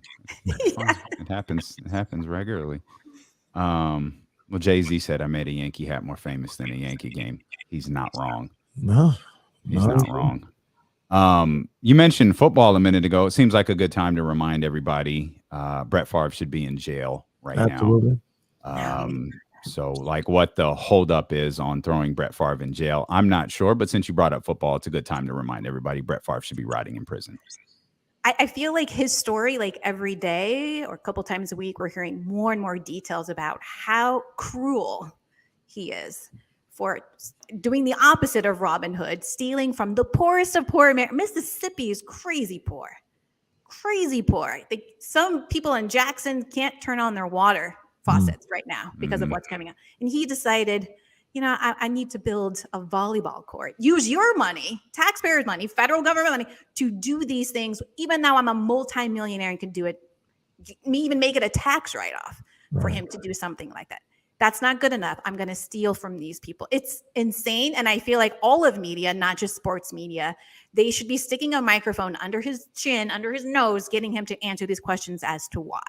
It happens regularly. Well, Jay-Z said, I made a Yankee hat more famous than a Yankee game. He's not wrong. No, he's not wrong. You mentioned football a minute ago. It seems like a good time to remind everybody Brett Favre should be in jail Absolutely. now. So like what the holdup is on throwing Brett Favre in jail, I'm not sure. But since you brought up football, it's a good time to remind everybody Brett Favre should be rotting in prison. I feel like his story, like every day or a couple times a week, we're hearing more and more details about how cruel he is for doing the opposite of Robin Hood, stealing from the poorest of poor. Mississippi is crazy poor. Some people in Jackson can't turn on their water faucets right now because of what's coming up. And he decided, I need to build a volleyball court. Use your money, taxpayers' money, federal government money to do these things, even though I'm a multimillionaire and can do it, even make it a tax write-off for him to do something like that. That's not good enough. I'm going to steal from these people. It's insane. And I feel like all of media, not just sports media, they should be sticking a microphone under his chin, under his nose, getting him to answer these questions as to why.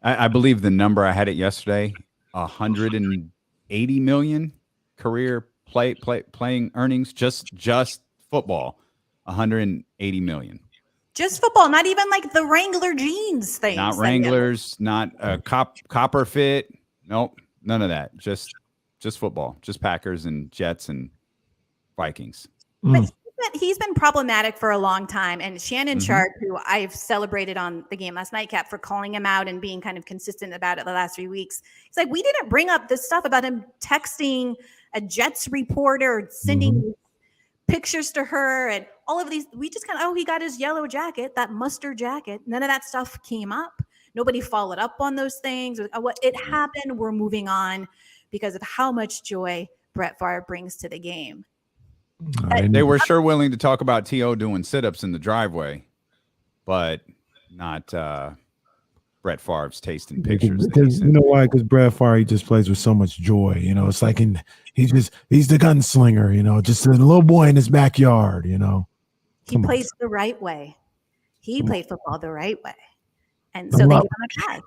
I believe the number, I had it yesterday, 180 million career playing earnings, just football, 180 million. Just football, not even like the Wrangler jeans thing. Not Wranglers, not Copper Fit. Nope, none of that. Just football, just Packers and Jets and Vikings. But he's been problematic for a long time. And Shannon Sharp, who I've celebrated on the Game Last Night Cap for calling him out and being kind of consistent about it the last 3 weeks. He's like, we didn't bring up this stuff about him texting a Jets reporter, sending pictures to her and all of these. We just he got his yellow jacket, that mustard jacket. None of that stuff came up. Nobody followed up on those things. What it happened, we're moving on because of how much joy Brett Favre brings to the game. They were sure willing to talk about T.O. doing sit-ups in the driveway, but not Brett Favre's tasting pictures. Because you know why? Because Brett Favre, he just plays with so much joy. It's like he's the gunslinger. Just a little boy in his backyard. He plays the right way. He played football the right way, and so they give him a pass.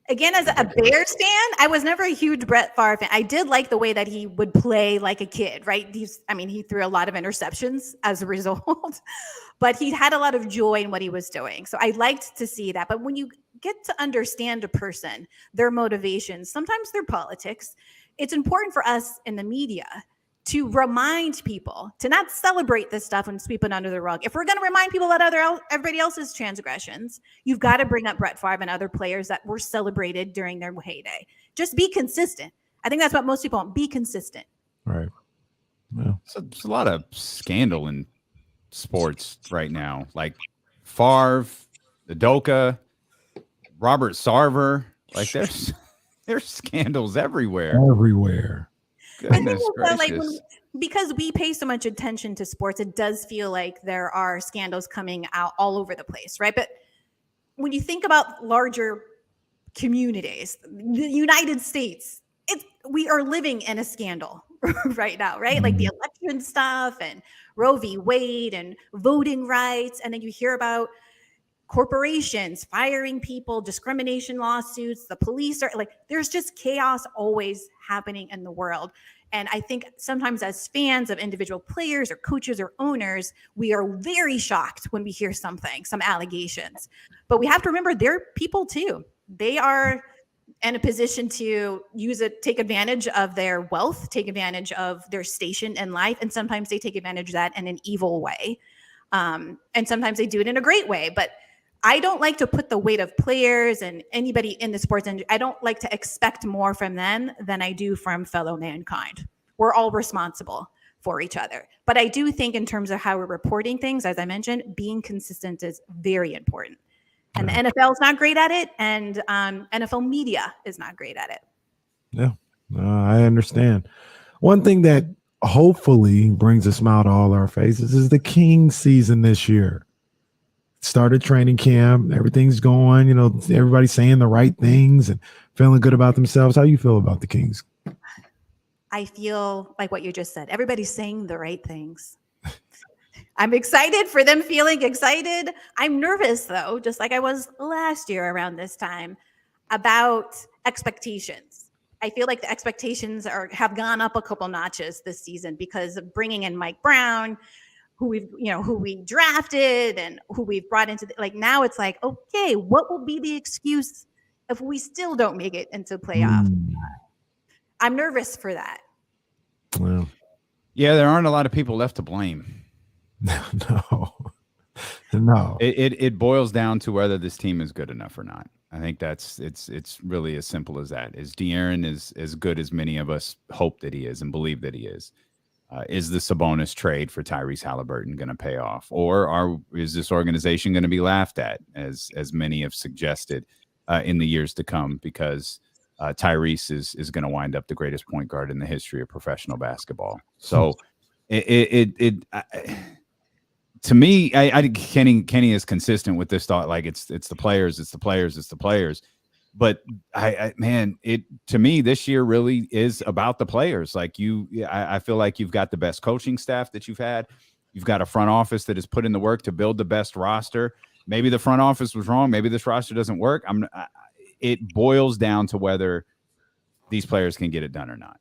Again, as a Bears fan, I was never a huge Brett Favre fan. I did like the way that he would play like a kid, right? He threw a lot of interceptions as a result, but he had a lot of joy in what he was doing. So I liked to see that. But when you get to understand a person, their motivations, sometimes their politics, it's important for us in the media to remind people to not celebrate this stuff and sweep it under the rug. If we're going to remind people about everybody else's transgressions, you've got to bring up Brett Favre and other players that were celebrated during their heyday. Just be consistent. I think that's what most people want. Be consistent. Right. Yeah. There's a lot of scandal in sports right now, like Favre, Udoka, Robert Sarver. Like there's scandals everywhere. Goodness gracious. Because we pay so much attention to sports, it does feel like there are scandals coming out all over the place, right? But when you think about larger communities, the United States, we are living in a scandal right now, right? Like the election stuff and Roe v. Wade and voting rights. And then you hear about corporations firing people, discrimination lawsuits, the police are like, there's just chaos always happening in the world. And I think sometimes as fans of individual players or coaches or owners, we are very shocked when we hear some allegations. But we have to remember they're people too. They are in a position to take advantage of their wealth, take advantage of their station in life. And sometimes they take advantage of that in an evil way. And sometimes they do it in a great way. But I don't like to put the weight of players and anybody in the sports industry. I don't like to expect more from them than I do from fellow mankind we're all responsible for each other. But I do think in terms of how we're reporting things, as I mentioned, being consistent is very important. And the NFL is not great at it, and NFL media is not great at it. Yeah, I understand. One thing that hopefully brings a smile to all our faces is the Kings season this year. Started training camp, everything's going, everybody's saying the right things and feeling good about themselves. How you feel about the Kings? I feel like what you just said. Everybody's saying the right things. I'm excited for them feeling excited. I'm nervous, though, just like I was last year around this time, about expectations. I feel like the expectations have gone up a couple notches this season because of bringing in Mike Brown, who we drafted and who we've brought into now it's like, okay, what will be the excuse if we still don't make it into playoff? I'm nervous for that. Well, yeah, there aren't a lot of people left to blame. No. It boils down to whether this team is good enough or not. I think it's really as simple as that. Is De'Aaron as good as many of us hope that he is and believe that he is? Is the Sabonis trade for Tyrese Halliburton going to pay off, or is this organization going to be laughed at, as many have suggested in the years to come, because Tyrese is going to wind up the greatest point guard in the history of professional basketball? So to me, Kenny is consistent with this thought. Like it's the players. But to me, this year really is about the players. Like I feel like you've got the best coaching staff that you've had. You've got a front office that has put in the work to build the best roster. Maybe the front office was wrong. Maybe this roster doesn't work. It boils down to whether these players can get it done or not.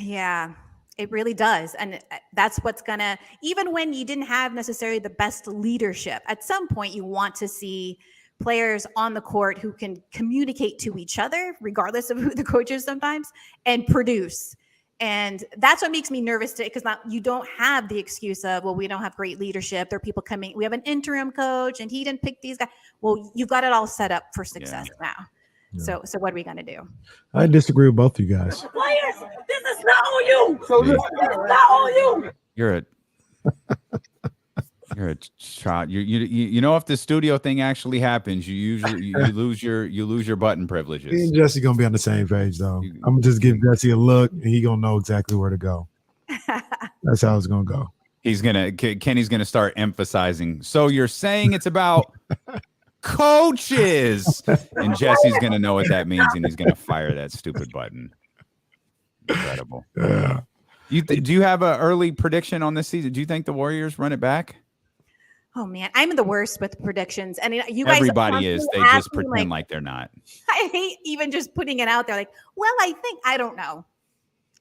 Yeah. It really does. And that's what's going to, even when you didn't have necessarily the best leadership, at some point you want to see players on the court who can communicate to each other, regardless of who the coach is sometimes, and produce. And that's what makes me nervous because you don't have the excuse of, well, we don't have great leadership. There are people coming. We have an interim coach and he didn't pick these guys. Well, you've got it all set up for success now. Yeah. So what are we going to do? I disagree with both of you guys. Players, this is not on you. So this is not on you. You're a shot. You if the studio thing actually happens, you lose your button privileges. Me and Jesse gonna be on the same page though. I'm gonna just give Jesse a look and he gonna know exactly where to go. That's how it's gonna go. Kenny's gonna start emphasizing. So you're saying it's about coaches, and Jesse's gonna know what that means, and he's gonna fire that stupid button. Incredible. Yeah. Do you have an early prediction on this season? Do you think the Warriors run it back? Oh man, I'm the worst with predictions, and you guys. Everybody is. They just pretend like they're not. I hate even just putting it out there. Like, well, I don't know.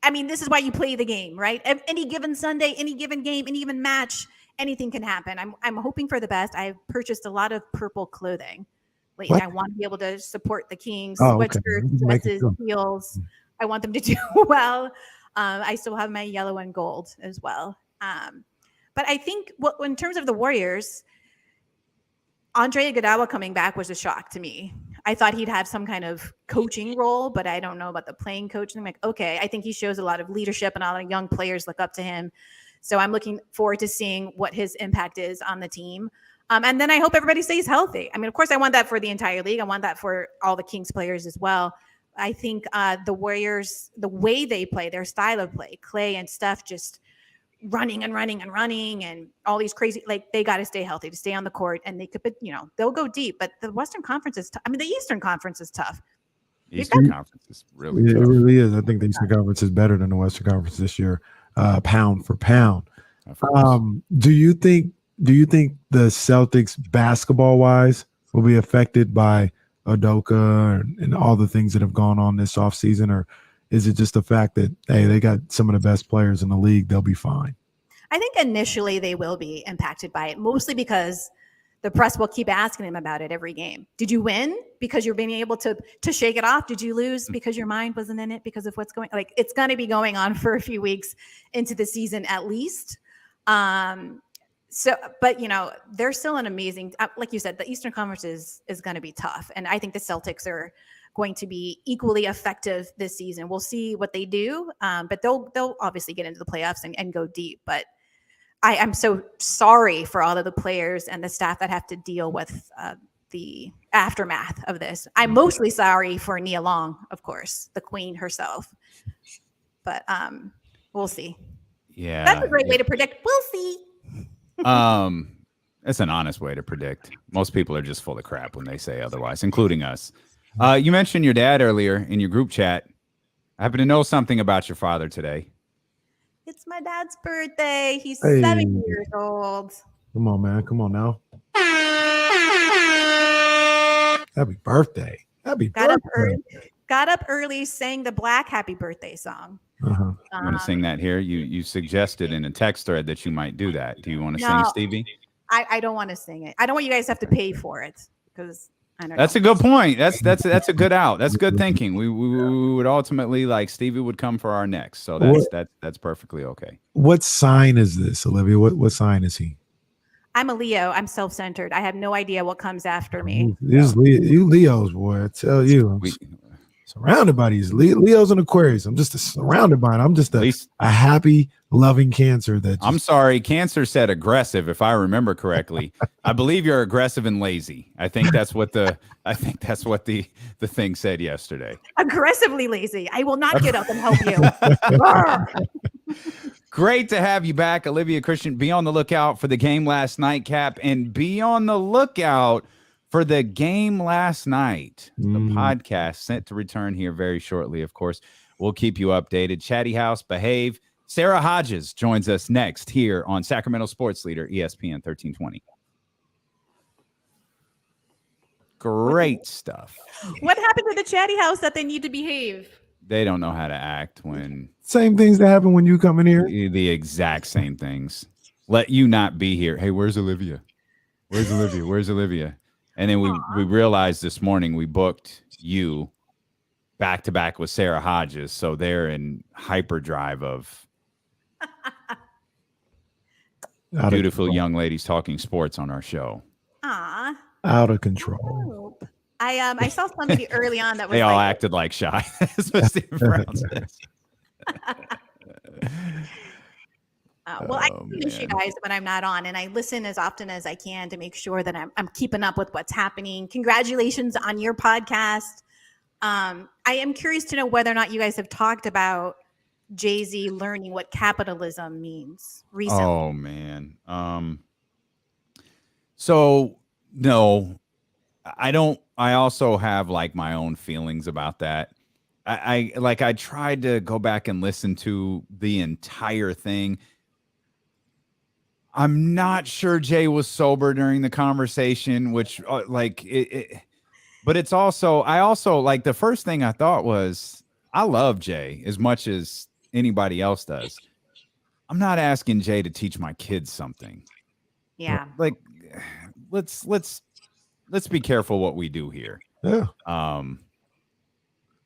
I mean, this is why you play the game, right? Any given Sunday, any given game, any given match, anything can happen. I'm hoping for the best. I've purchased a lot of purple clothing lately. What? I want to be able to support the Kings, sweatshirts, dresses, heels. I want them to do well. I still have my yellow and gold as well. But I think in terms of the Warriors, Andre Iguodala coming back was a shock to me. I thought he'd have some kind of coaching role, but I don't know about the playing coach. I'm like, okay, I think he shows a lot of leadership and a lot of young players look up to him. So I'm looking forward to seeing what his impact is on the team. And then I hope everybody stays healthy. I mean, of course, I want that for the entire league. I want that for all the Kings players as well. I think the Warriors, the way they play, their style of play, Clay and Steph just running and all these crazy, like they got to stay healthy to stay on the court, and they could, they'll go deep. But the Western Conference is tough. I mean, the Eastern Conference is tough. Eastern Conference is really tough. It really is. I think the Eastern Conference is better than the Western Conference this year, pound for pound. Do you think the Celtics basketball wise will be affected by Udoka and all the things that have gone on this offseason, or is it just the fact that, hey, they got some of the best players in the league, they'll be fine? I think initially they will be impacted by it, mostly because the press will keep asking them about it every game. Did you win because you're being able to shake it off? Did you lose because your mind wasn't in it because of what's going on? Like, it's going to be going on for a few weeks into the season at least. But they're still an amazing, like you said, the Eastern Conference is going to be tough. And I think the Celtics are going to be equally effective this season. We'll see what they do, but they'll obviously get into the playoffs and go deep. But I'm so sorry for all of the players and the staff that have to deal with the aftermath of this. I'm mostly sorry for Nia Long, of course, the queen herself. But we'll see. Yeah, that's a great way to predict. We'll see. That's an honest way to predict. Most people are just full of crap when they say otherwise, including us. You mentioned your dad earlier in your group chat. I happen to know something about your father today. It's my dad's birthday. He's 7 years old. Come on, man. Come on now. Happy birthday. Happy birthday. Got up early, sang the Black happy birthday song. You want to sing that here? You suggested in a text thread that you might do that. Do you want to sing, Stevie? I don't want to sing it. I don't want you guys to have to pay for it because I don't know. That's a good point. That's a good out. That's good thinking. We would ultimately Stevie would come for our next. So that's perfectly okay. What sign is this, Olivia? What sign is he? I'm a Leo. I'm self-centered. I have no idea what comes after me. You Leos, boy. I tell you. Surrounded by these Leos and Aquarius. I'm just surrounded by it. I'm just a happy, loving Cancer. I'm sorry. Cancer said aggressive, if I remember correctly. I believe you're aggressive and lazy. I think that's what the thing said yesterday. Aggressively lazy. I will not get up and help you. Great to have you back, Olivia Christian. Be on the lookout for the game last night, Cap, and be on the lookout for the game last night. The podcast set to return here very shortly, of course. We'll keep you updated. Chatty House, behave. Sara Hodges joins us next here on Sacramento Sports Leader, ESPN 1320. Great stuff. What happened to the Chatty House that they need to behave? They don't know how to act when... Same things that happen when you come in here. The exact same things. Let you not be here. Hey, where's Olivia? Where's Olivia? Where's Olivia? And then we realized this morning we booked you back to back with Sara Hodges. So they're in hyperdrive of beautiful young ladies talking sports on our show. Aw. Out of control. I saw somebody early on that was they all acted like shy. That's what Steve Brown says. Well, I miss you guys when I'm not on, and I listen as often as I can to make sure that I'm keeping up with what's happening. Congratulations on your podcast. I am curious to know whether or not you guys have talked about Jay-Z learning what capitalism means recently. Oh, man. So, no, I don't. I also have my own feelings about that. I tried to go back and listen to the entire thing. I'm not sure Jay was sober during the conversation, which but it's also, the first thing I thought was, I love Jay as much as anybody else does. I'm not asking Jay to teach my kids something. Yeah. Let's be careful what we do here. Yeah.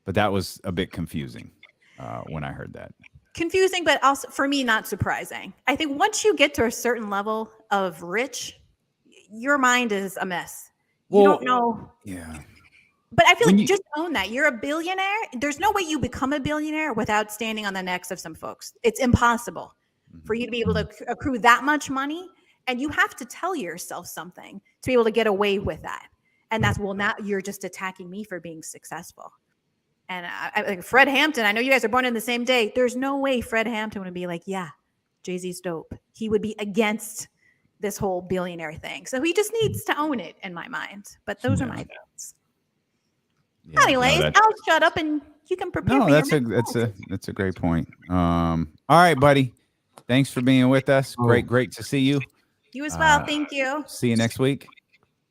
But that was a bit confusing when I heard that. Confusing, but also for me, not surprising. I think once you get to a certain level of rich, your mind is a mess. You don't know. Yeah. But I feel like you just own that. You're a billionaire. There's no way you become a billionaire without standing on the necks of some folks. It's impossible for you to be able to accrue that much money. And you have to tell yourself something to be able to get away with that. And that's, well, now you're just attacking me for being successful. And like Fred Hampton, I know you guys are born in the same day. There's no way Fred Hampton would be like, yeah, Jay-Z's dope. He would be against this whole billionaire thing. So he just needs to own it in my mind. But those are my thoughts. Yeah, anyways, I'll shut up and you can prepare. No, that's a great point. All right, buddy. Thanks for being with us. Great to see you. You as well. Thank you. See you next week.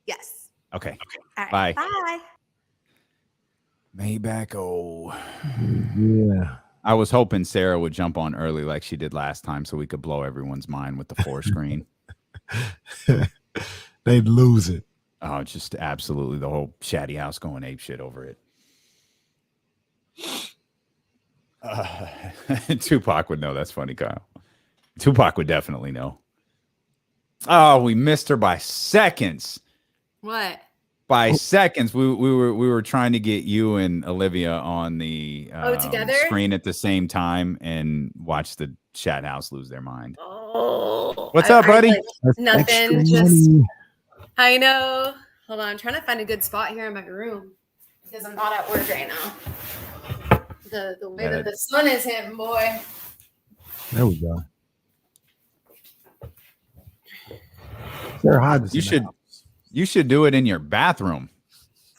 Yes. Okay. All right. Bye. Bye. Maybach. Oh, yeah. I was hoping Sara would jump on early like she did last time so we could blow everyone's mind with the 4 screen. They'd lose it. Oh, just absolutely the whole Chatty House going apeshit over it. Tupac would know. That's funny, Kyle. Tupac would definitely know. Oh, we missed her by seconds. What? by seconds. We were trying to get you and Olivia on the together screen at the same time and watch the chat house lose their mind. Oh, What's up, buddy? Nothing. Just I know. Hold on, I'm trying to find a good spot here in my room because I'm not at work right now. The way that the sun is hitting, boy. There we go. Sara Hodges. You should do it in your bathroom.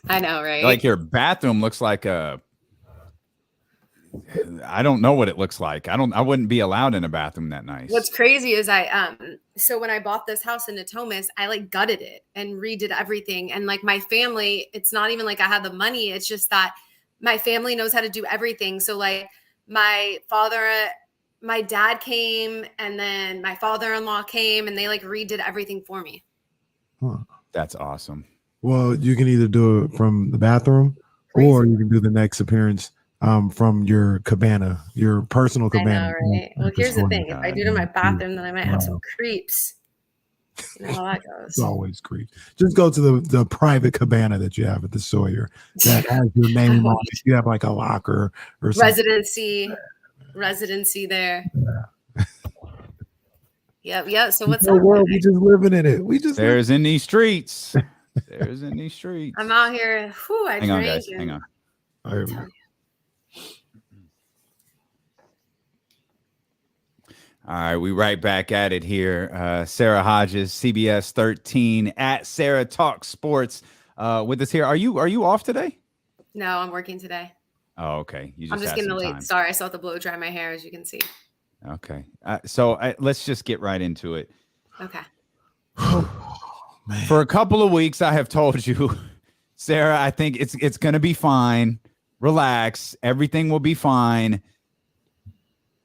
I know, right? Like your bathroom looks like a. I don't know what it looks like. I wouldn't be allowed in a bathroom that nice. What's crazy is so when I bought this house in Natomas, I like gutted it and redid everything. And like my family, it's not even like I had the money. It's just that my family knows how to do everything. So like my dad came and then my father-in-law came and they like redid everything for me. Huh. That's awesome. Well, you can either do it from the bathroom or you can do the next appearance from your cabana, your personal cabana. I know, right? Well, here's the thing. If I do it in my bathroom, then I might have some creeps. You know how that goes. It's always creeps. Just go to the private cabana that you have at the Sawyer that has your name on it. You have like a locker or something. Residency there. Yep. So what's the up? world? We just living in it. There's in these streets. There's in these streets. I'm out here. Whew, Hang on, guys. Hang on. All right, we right back at it here. Sara Hodges, CBS 13 at Sara Talk Sports with us here. Are you off today? No, I'm working today. Oh, okay. I'm just getting a late start. I still have to blow dry my hair, as you can see. Okay. So let's just get right into it. Okay. For a couple of weeks, I have told you, Sara, I think it's going to be fine. Relax. Everything will be fine.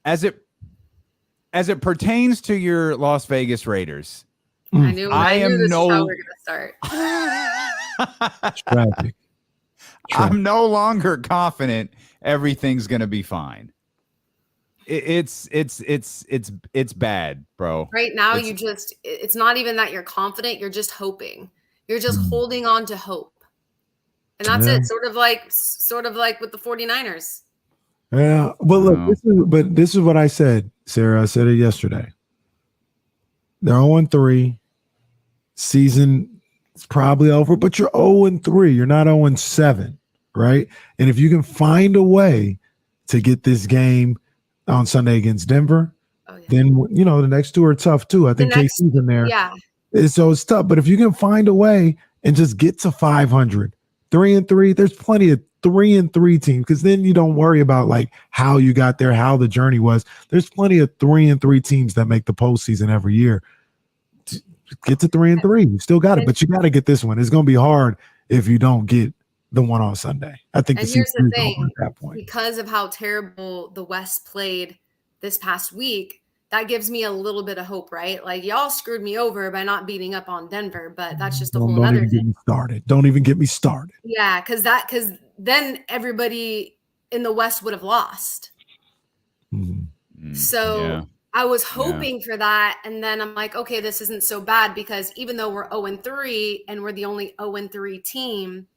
As it pertains to your Las Vegas Raiders, I knew this is how we're going to start. Tragic. I'm no longer confident everything's going to be fine. It's bad, bro. Right now, it's not even that you're confident. You're just hoping. You're just holding on to hope. And that's it. Sort of like with the 49ers. Yeah. Well, look, this is what I said, Sara. I said it yesterday. They're 0-3. Season is probably over, but you're 0-3. You're not 0-7, right? And if you can find a way to get this game on Sunday against Denver, then the next two are tough too. I think KC's in there. Yeah. So it's tough. But if you can find a way and just get to 500, 3-3, there's plenty of 3-3 teams, because then you don't worry about like how you got there, how the journey was. There's plenty of 3-3 teams that make the postseason every year. Get to 3-3. You still got it, but you got to get this one. It's going to be hard if you don't get the one on Sunday. I think here's the thing, at that point, because of how terrible the West played this past week, that gives me a little bit of hope, right? Like y'all screwed me over by not beating up on Denver, but that's just a whole other thing. Don't even get me started. Yeah, because then everybody in the West would have lost. So I was hoping for that, and then I'm like, okay, this isn't so bad, because even though we're 0-3 and we're the only 0-3 team,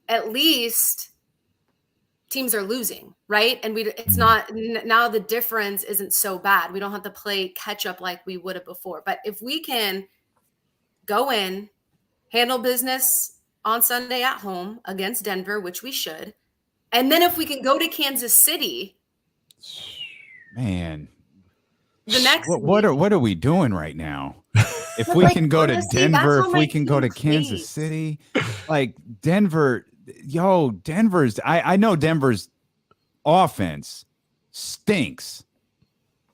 at least teams are losing, right? And it's not, now the difference isn't so bad. We don't have to play catch up like we would have before. But if we can go in, handle business on Sunday at home against Denver, which we should, and then if we can go to Kansas City, man, the next what are we doing right now? If we can go to Denver, if we can go to Kansas City, like Denver's, I know Denver's offense stinks,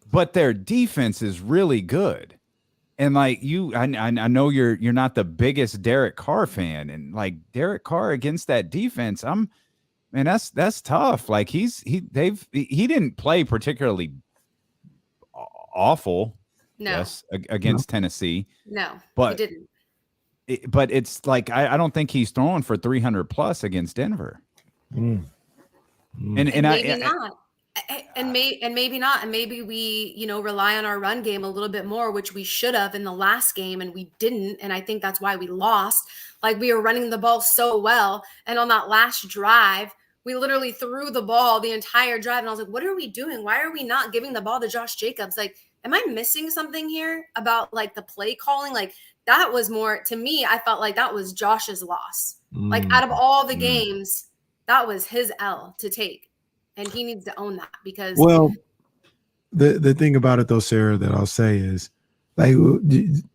but their defense is really good. And like I know you're not the biggest Derek Carr fan, and like Derek Carr against that defense, that's tough. Like he didn't play particularly awful. No. Yes, against Tennessee. No, but he didn't. But it's like I don't think he's throwing for 300 plus against Denver. And maybe not. And maybe not. And maybe we, rely on our run game a little bit more, which we should have in the last game, and we didn't. And I think that's why we lost. Like, we were running the ball so well. And on that last drive, we literally threw the ball the entire drive. And I was like, what are we doing? Why are we not giving the ball to Josh Jacobs? Like, am I missing something here about like the play calling? Like, that was more, to me, I felt like that was Josh's loss. Like, out of all the games, that was his L to take. And he needs to own that, because the thing about it though, Sarah, that I'll say is, like,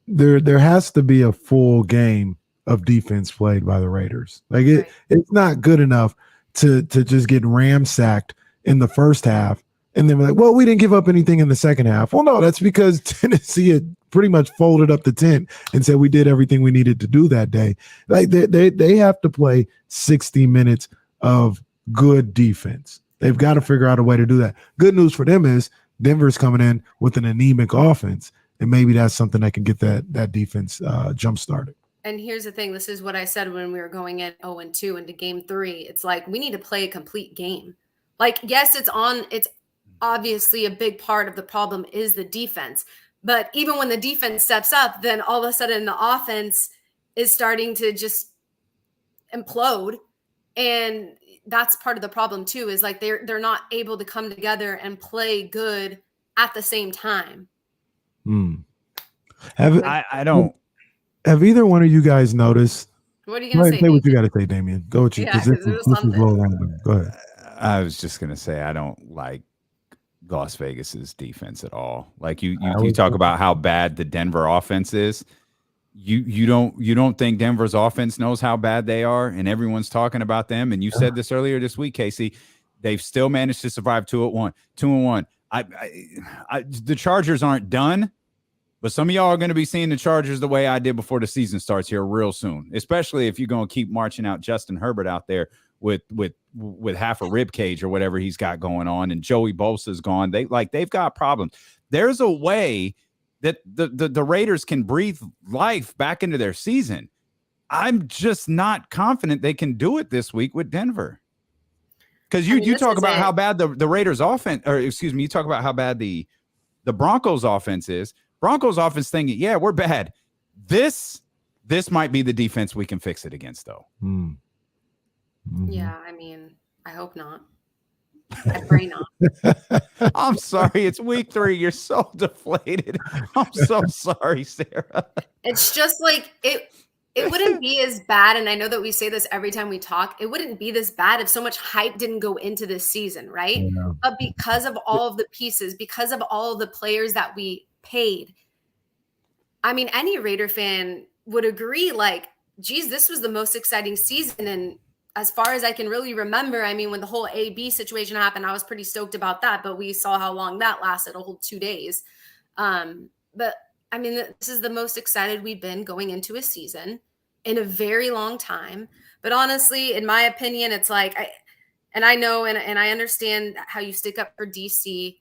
there has to be a full game of defense played by the Raiders. Like, it's not good enough to just get ramsacked in the first half and then be like, well, we didn't give up anything in the second half. Well, no, that's because Tennessee had pretty much folded up the tent and said we did everything we needed to do that day. Like, they have to play 60 minutes of good defense. They've got to figure out a way to do that. Good news for them is Denver's coming in with an anemic offense, and maybe that's something that can get that defense jump started. And here's the thing. This is what I said when we were going in 0-2 into game 3. It's like, we need to play a complete game. Like, yes, it's obviously a big part of the problem is the defense. But even when the defense steps up, then all of a sudden the offense is starting to just implode. And that's part of the problem too, is like they're not able to come together and play good at the same time. I don't. Have either one of you guys noticed? What are you going to say? Say what you got to say, Damien. Go with you. Yeah, This is low random. Go ahead. I was just going to say, I don't like Las Vegas's defense at all. Like, you talk about how bad the Denver offense is. You don't think Denver's offense knows how bad they are, and everyone's talking about them. And you said this earlier this week, Casey. They've still managed to survive 2-1. The Chargers aren't done, but some of y'all are going to be seeing the Chargers the way I did before the season starts here real soon. Especially if you're going to keep marching out Justin Herbert out there with half a rib cage or whatever he's got going on, and Joey Bosa's gone. They've got problems. There's a way that the Raiders can breathe life back into their season. I'm just not confident they can do it this week with Denver. Because you talk about how bad the Raiders offense, or excuse me, you talk about how bad the Broncos offense is. Broncos offense thinking, yeah, we're bad. This might be the defense we can fix it against, though. Yeah, I mean, I hope not. I pray not. I'm sorry. It's week 3. You're so deflated. I'm so sorry, Sarah. It's just like it wouldn't be as bad. And I know that we say this every time we talk. It wouldn't be this bad if so much hype didn't go into this season, right? Yeah. But because of all of the pieces, because of all of the players that we paid, I mean, any Raider fan would agree, like, geez, this was the most exciting season. And as far as I can really remember, I mean, when the whole AB situation happened, I was pretty stoked about that, but we saw how long that lasted, a whole 2 days. But I mean, this is the most excited we've been going into a season in a very long time. But honestly, in my opinion, it's like, I know, and I understand how you stick up for DC.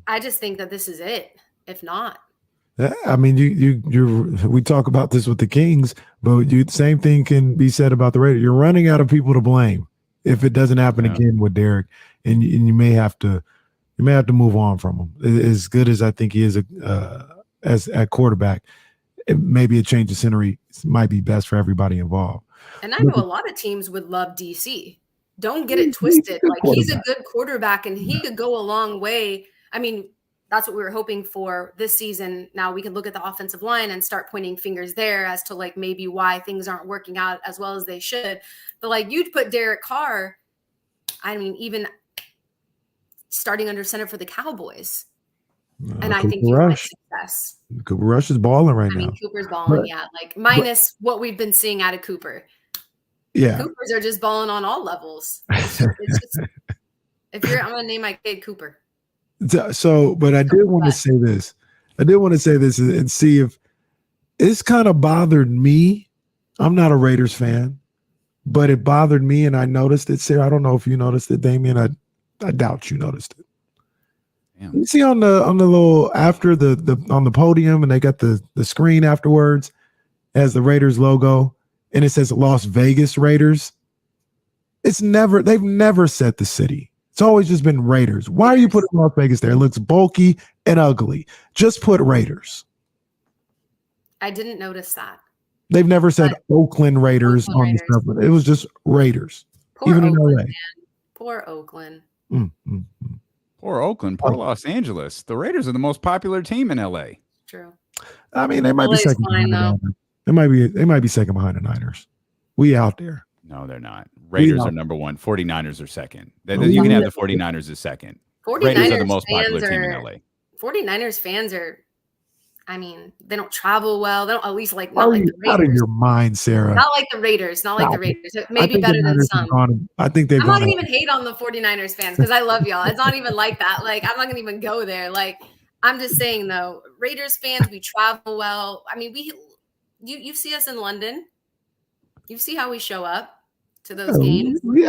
I just think that this is it, if not. Yeah, I mean, we talk about this with the Kings, but same thing can be said about the Raiders. You're running out of people to blame if it doesn't happen again with Derek, and you may have to move on from him. As good as I think he is as at quarterback, maybe a change of scenery might be best for everybody involved. And I know a lot of teams would love DC. Don't get it twisted. Like, he's a good quarterback, and he could go a long way. I mean, that's what we were hoping for this season. Now we can look at the offensive line and start pointing fingers there as to like maybe why things aren't working out as well as they should. But like, you'd put Derek Carr, I mean, even starting under center for the Cowboys. And I think you have success. Cooper Rush is balling right now. I mean, Cooper's balling, like minus what we've been seeing out of Cooper. Yeah. Coopers are just balling on all levels. It's just, I'm going to name my kid Cooper. So, but I did want to say this. And see if it's kind of bothered me. I'm not a Raiders fan, but it bothered me, and I noticed it. Sarah, I don't know if you noticed it, Damien. I doubt you noticed it. Damn. You see on the little after the on the podium, and they got the screen afterwards as the Raiders logo, and it says Las Vegas Raiders. They've never said the city. It's always just been Raiders. Why are you putting Las Vegas there? It looks bulky and ugly. Just put Raiders. I didn't notice that. They've never said Oakland Raiders Oakland on Raiders. the stuff. It was just Raiders. Poor even Oakland, in LA. man. Poor Oakland. Poor Oakland, poor Los Angeles. The Raiders are the most popular team in LA. True. I mean, they might be LA's second fine, behind the though. Niners. They might be second behind the Niners. We out there. No, they're not. Raiders are number one. 49ers are second. You can have the 49ers as second. 49ers Raiders are the most fans popular team in LA. 49ers fans are, I mean, they don't travel well. They don't, at least like, Are not like you the out of Raiders. your mind, Sarah? Not like the Raiders. Not like the Raiders. Maybe better than some. I think they've I'm not gone. gonna even hate on the 49ers fans because I love y'all. It's not even like that. Like, I'm not gonna even go there. Like, I'm just saying though, Raiders fans, we travel well. I mean, you see us in London. You see how we show up to those games. We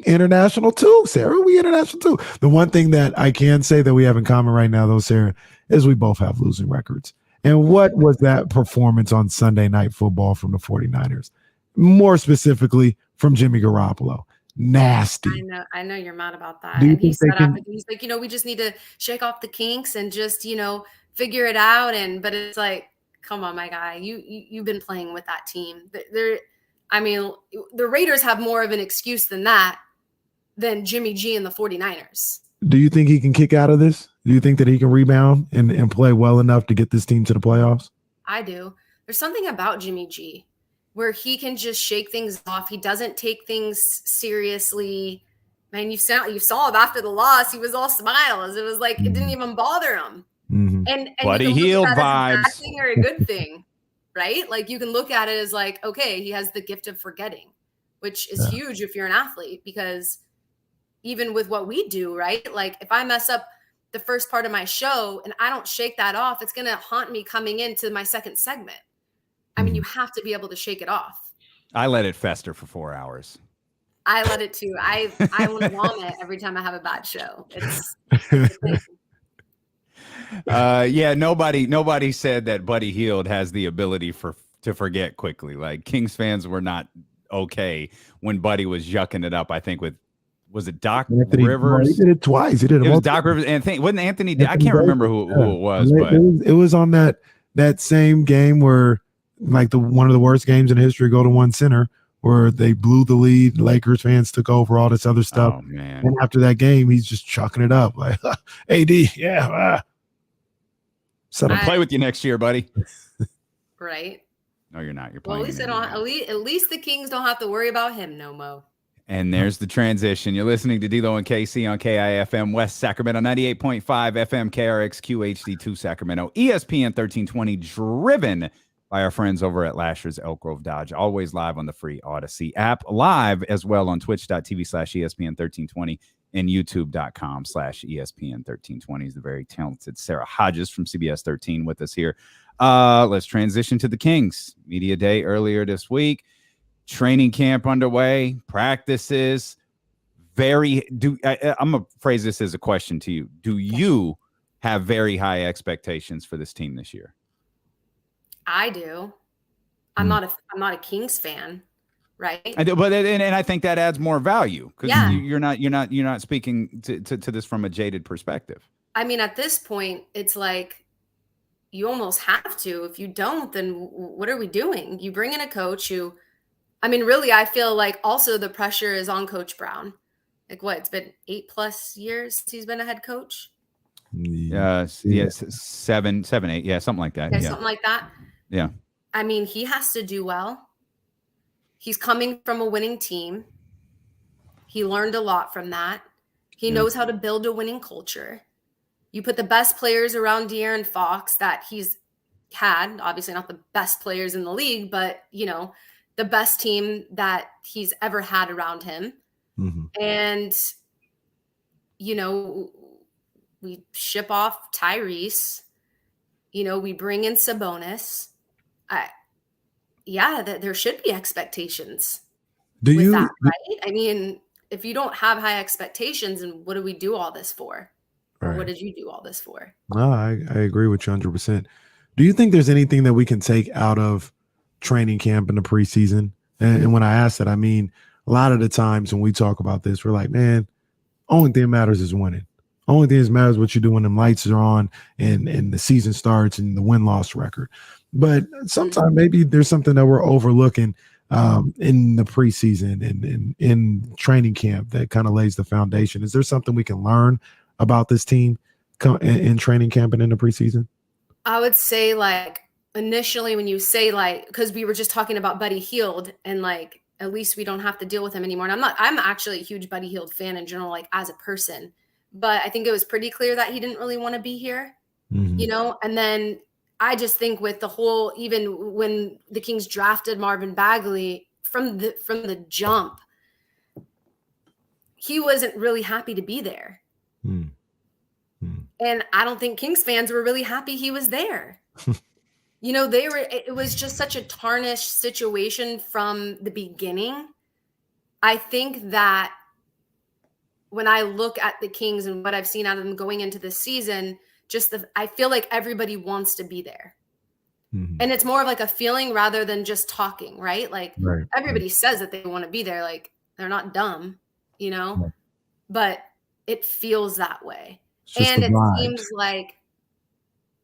international too, Sarah. We international too. The one thing that I can say that we have in common right now, though, Sarah, is we both have losing records. And what was that performance on Sunday Night Football from the 49ers? More specifically, from Jimmy Garoppolo. Nasty. I know you're mad about that. Do you And he think they said can- after, he's like, we just need to shake off the kinks and just, figure it out. But it's like, come on, my guy, you've been playing with that team. The Raiders have more of an excuse than Jimmy G and the 49ers. Do you think he can kick out of this? Do you think that he can rebound and play well enough to get this team to the playoffs? I do. There's something about Jimmy G where he can just shake things off. He doesn't take things seriously. Man, you saw him after the loss. He was all smiles. It was like it didn't even bother him. And Buddy you can look Hield at that as a bad vibes. thing or a good thing, right? Like you can look at it as like, okay, he has the gift of forgetting, which is huge if you're an athlete, because even with what we do, right? Like if I mess up the first part of my show and I don't shake that off, it's going to haunt me coming into my second segment. I mean, you have to be able to shake it off. I let it fester for 4 hours. I let it too. I want to vomit every time I have a bad show. Nobody said that Buddy Hield has the ability to forget quickly. Like Kings fans were not okay when Buddy was yucking it up. I think was it Doc Rivers? He did it twice. It was Doc Rivers and wasn't Anthony. I can't remember who it was, but it was on that same game where like one of the worst games in history, go to one center, where they blew the lead. Lakers fans took over, all this other stuff. Oh man! And after that game, he's just chucking it up like, AD, yeah. I'll play with you next year, buddy. Right. No, you're not. You're Well, playing. at least the Kings don't have to worry about him no more. And there's the transition. You're listening to D'Lo and KC on KIFM West Sacramento, 98.5 FM KRX QHD2 Sacramento, ESPN 1320, driven by our friends over at Lasher's Elk Grove Dodge. Always live on the free Odyssey app, live as well on twitch.tv/ESPN 1320 and youtube.com/ESPN 1320. Is the very talented Sara Hodges from CBS 13 with us here. Let's transition to the Kings. Media day earlier this week. Training camp underway, practices. I'm gonna phrase this as a question to you. Do you have very high expectations for this team this year? I do. I'm not a Kings fan, right? And I think that adds more value because you're not speaking to this from a jaded perspective. I mean, at this point, it's like you almost have to. If you don't, then what are we doing? You bring in a coach who, I mean, really, I feel like also the pressure is on Coach Brown. Like what? It's been 8+ years since he's been a head coach. Yes, 7, 8, yeah, something like that. Yeah, something like that. Yeah. I mean, he has to do well. He's coming from a winning team. He learned a lot from that. He knows how to build a winning culture. You put the best players around De'Aaron Fox that he's had, obviously not the best players in the league, but the best team that he's ever had around him. Mm-hmm. And, we ship off Tyrese, we bring in Sabonis. There should be expectations with that, right? I mean, if you don't have high expectations, and what do we do all this for? Or what did you do all this for? No, I agree with you 100%. Do you think there's anything that we can take out of training camp in the preseason? And when I ask that, I mean, a lot of the times when we talk about this, we're like, man, only thing that matters is winning. Only thing that matters is what you do when the lights are on and the season starts and the win-loss record. But sometimes maybe there's something that we're overlooking in the preseason and in training camp that kind of lays the foundation. Is there something we can learn about this team in training camp and in the preseason? I would say, like, initially when you say, like, because we were just talking about Buddy Hield and, like, at least we don't have to deal with him anymore. And I'm actually a huge Buddy Hield fan in general, like, as a person. But I think it was pretty clear that he didn't really want to be here, you know? And then I just think with the whole, even when the Kings drafted Marvin Bagley from the jump, he wasn't really happy to be there. And I don't think Kings fans were really happy he was there. You know, it was just such a tarnished situation from the beginning. I think that when I look at the Kings and what I've seen out of them going into this season, I feel like everybody wants to be there. And it's more of like a feeling rather than just talking, right? Like everybody says that they want to be there. Like they're not dumb, you know, but it feels that way. And it seems like,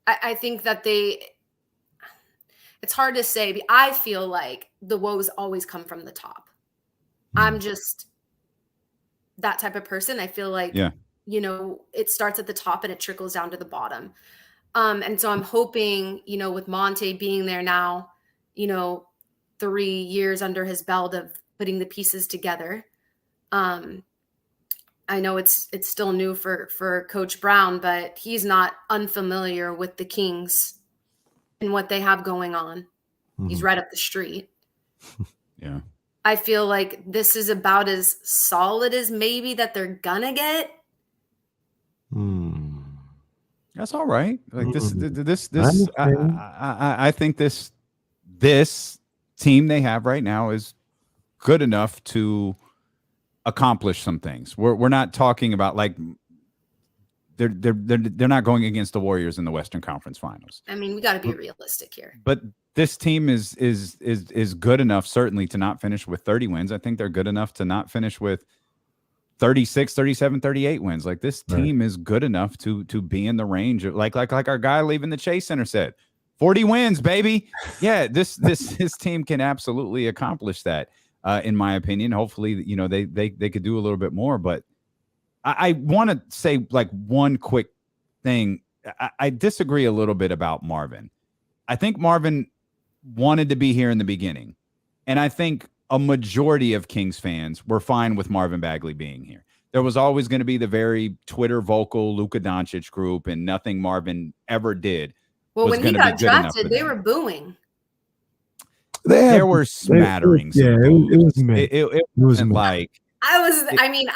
I think that it's hard to say, but I feel like the woes always come from the top. I'm just that type of person. I feel like, you know, it starts at the top and it trickles down to the bottom. And so I'm hoping, you know, with Monte being there now, you know, 3 years under his belt of putting the pieces together. I know it's still new for Coach Brown, but he's not unfamiliar with the Kings and what they have going on. He's right up the street. Yeah. I feel like this is about as solid as maybe that they're gonna get. That's all right. Like I think this team they have right now is good enough to accomplish some things. We're not talking about like they're not going against the Warriors in the Western Conference Finals. I mean, we got to be realistic here. But this team is good enough certainly to not finish with 30 wins. I think they're good enough to not finish with 36, 37, 38 wins. Like this team is good enough to be in the range of like our guy leaving the Chase Center said, 40 wins, baby. Yeah, this team can absolutely accomplish that. In my opinion, hopefully, you know, they could do a little bit more. But I want to say like one quick thing. I disagree a little bit about Marvin. I think Marvin wanted to be here in the beginning, and I think a majority of Kings fans were fine with Marvin Bagley being here. There was always going to be the very Twitter vocal Luka Doncic group, and nothing Marvin ever did. Well, when he got drafted, they were booing. There were smatterings. It wasn't like I mean,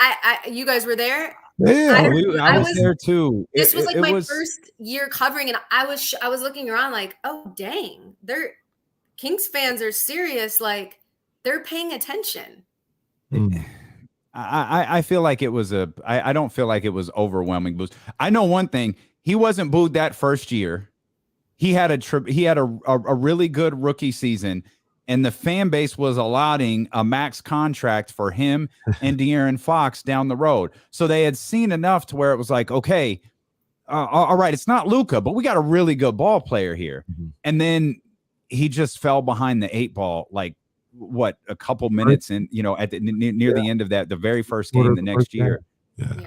you guys were there. Yeah, I was there too. This was like my first year covering, and I was looking around like, oh dang, Kings fans are serious. Like they're paying attention. I feel like it was I don't feel like it was overwhelming boost. I know one thing: he wasn't booed that first year. He had a really good rookie season. And the fan base was allotting a max contract for him and De'Aaron Fox down the road. So they had seen enough to where it was like, okay, all right, it's not Luka, but we got a really good ball player here. And then he just fell behind the 8 ball, like what, a couple minutes and, you know, at the near the end of the very first game the next year.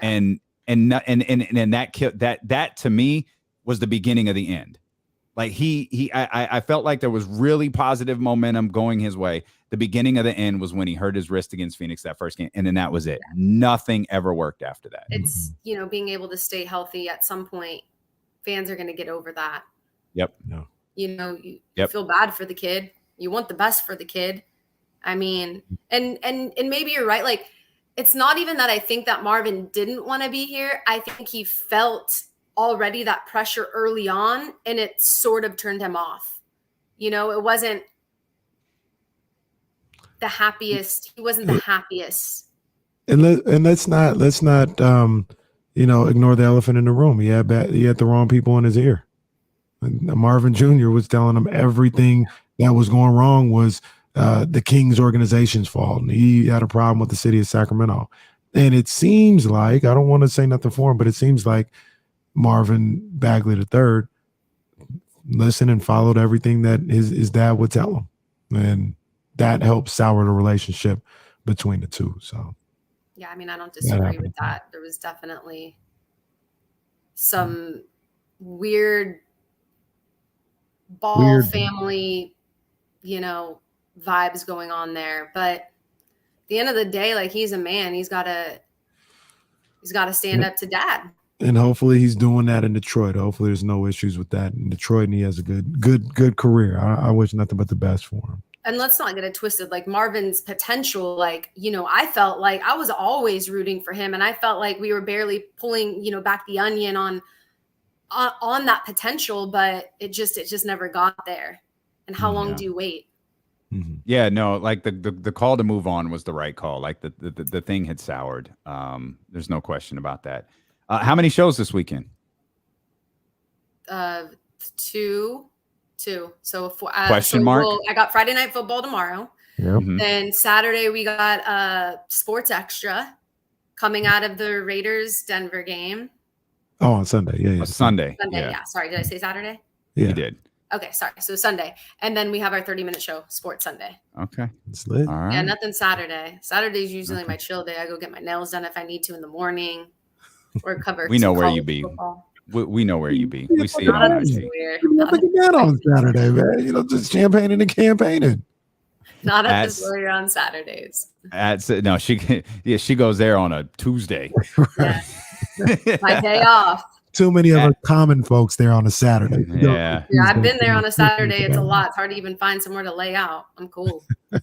And that to me was the beginning of the end. Like I felt like there was really positive momentum going his way. The beginning of the end was when he hurt his wrist against Phoenix that first game. And then that was it. Nothing ever worked after that. It's, you know, being able to stay healthy at some point, fans are going to get over that. Yep. No. You know, you feel bad for the kid. You want the best for the kid. I mean, and maybe you're right. Like, it's not even that I think that Marvin didn't want to be here. I think he felt already that pressure early on, and it sort of turned him off. You know, it wasn't the happiest. He wasn't the happiest. And let's not you know, ignore the elephant in the room. He had the wrong people in his ear. And Marvin Jr. was telling him everything that was going wrong was the Kings organization's fault. And he had a problem with the city of Sacramento. And it seems like, I don't want to say nothing for him, but it seems like Marvin Bagley III listened and followed everything that his dad would tell him. And that helps sour the relationship between the two. So, yeah, I mean, I don't disagree with that. There was definitely some weird Ball family, vibes going on there. But at the end of the day, like, he's a man. He's got to stand up to dad. And hopefully he's doing that in Detroit. Hopefully there's no issues with that in Detroit, and he has a good career. I wish nothing but the best for him. And let's not get it twisted. Like, Marvin's potential, I felt like I was always rooting for him, and I felt like we were barely pulling, back the onion on that potential, but it just never got there. And how long do you wait? Mm-hmm. Yeah, no, like the call to move on was the right call. Like the thing had soured. There's no question about that. How many shows this weekend? Two. So question mark. I got Friday Night Football tomorrow. Yep. Mm-hmm. Then Saturday we got Sports Extra coming out of the Raiders Denver game. Oh, on Sunday. Yeah. Sunday. Yeah. Sorry, did I say Saturday? Yeah. You did. Okay, sorry. So Sunday. And then we have our 30-minute show, Sports Sunday. Okay. It's lit. All right. Yeah, nothing Saturday. Saturday's usually my chill day. I go get my nails done if I need to in the morning or cover. We know where you be. We know where you be. We see it on IG. Look at that on Saturday, man. Just champagning and campaigning. Not at this lawyer on Saturdays. No, she goes there on a Tuesday. Yeah. My day off. Too many of us common folks there on a Saturday. Yeah. I've been there on a Saturday. It's a lot. It's hard to even find somewhere to lay out. I'm cool. I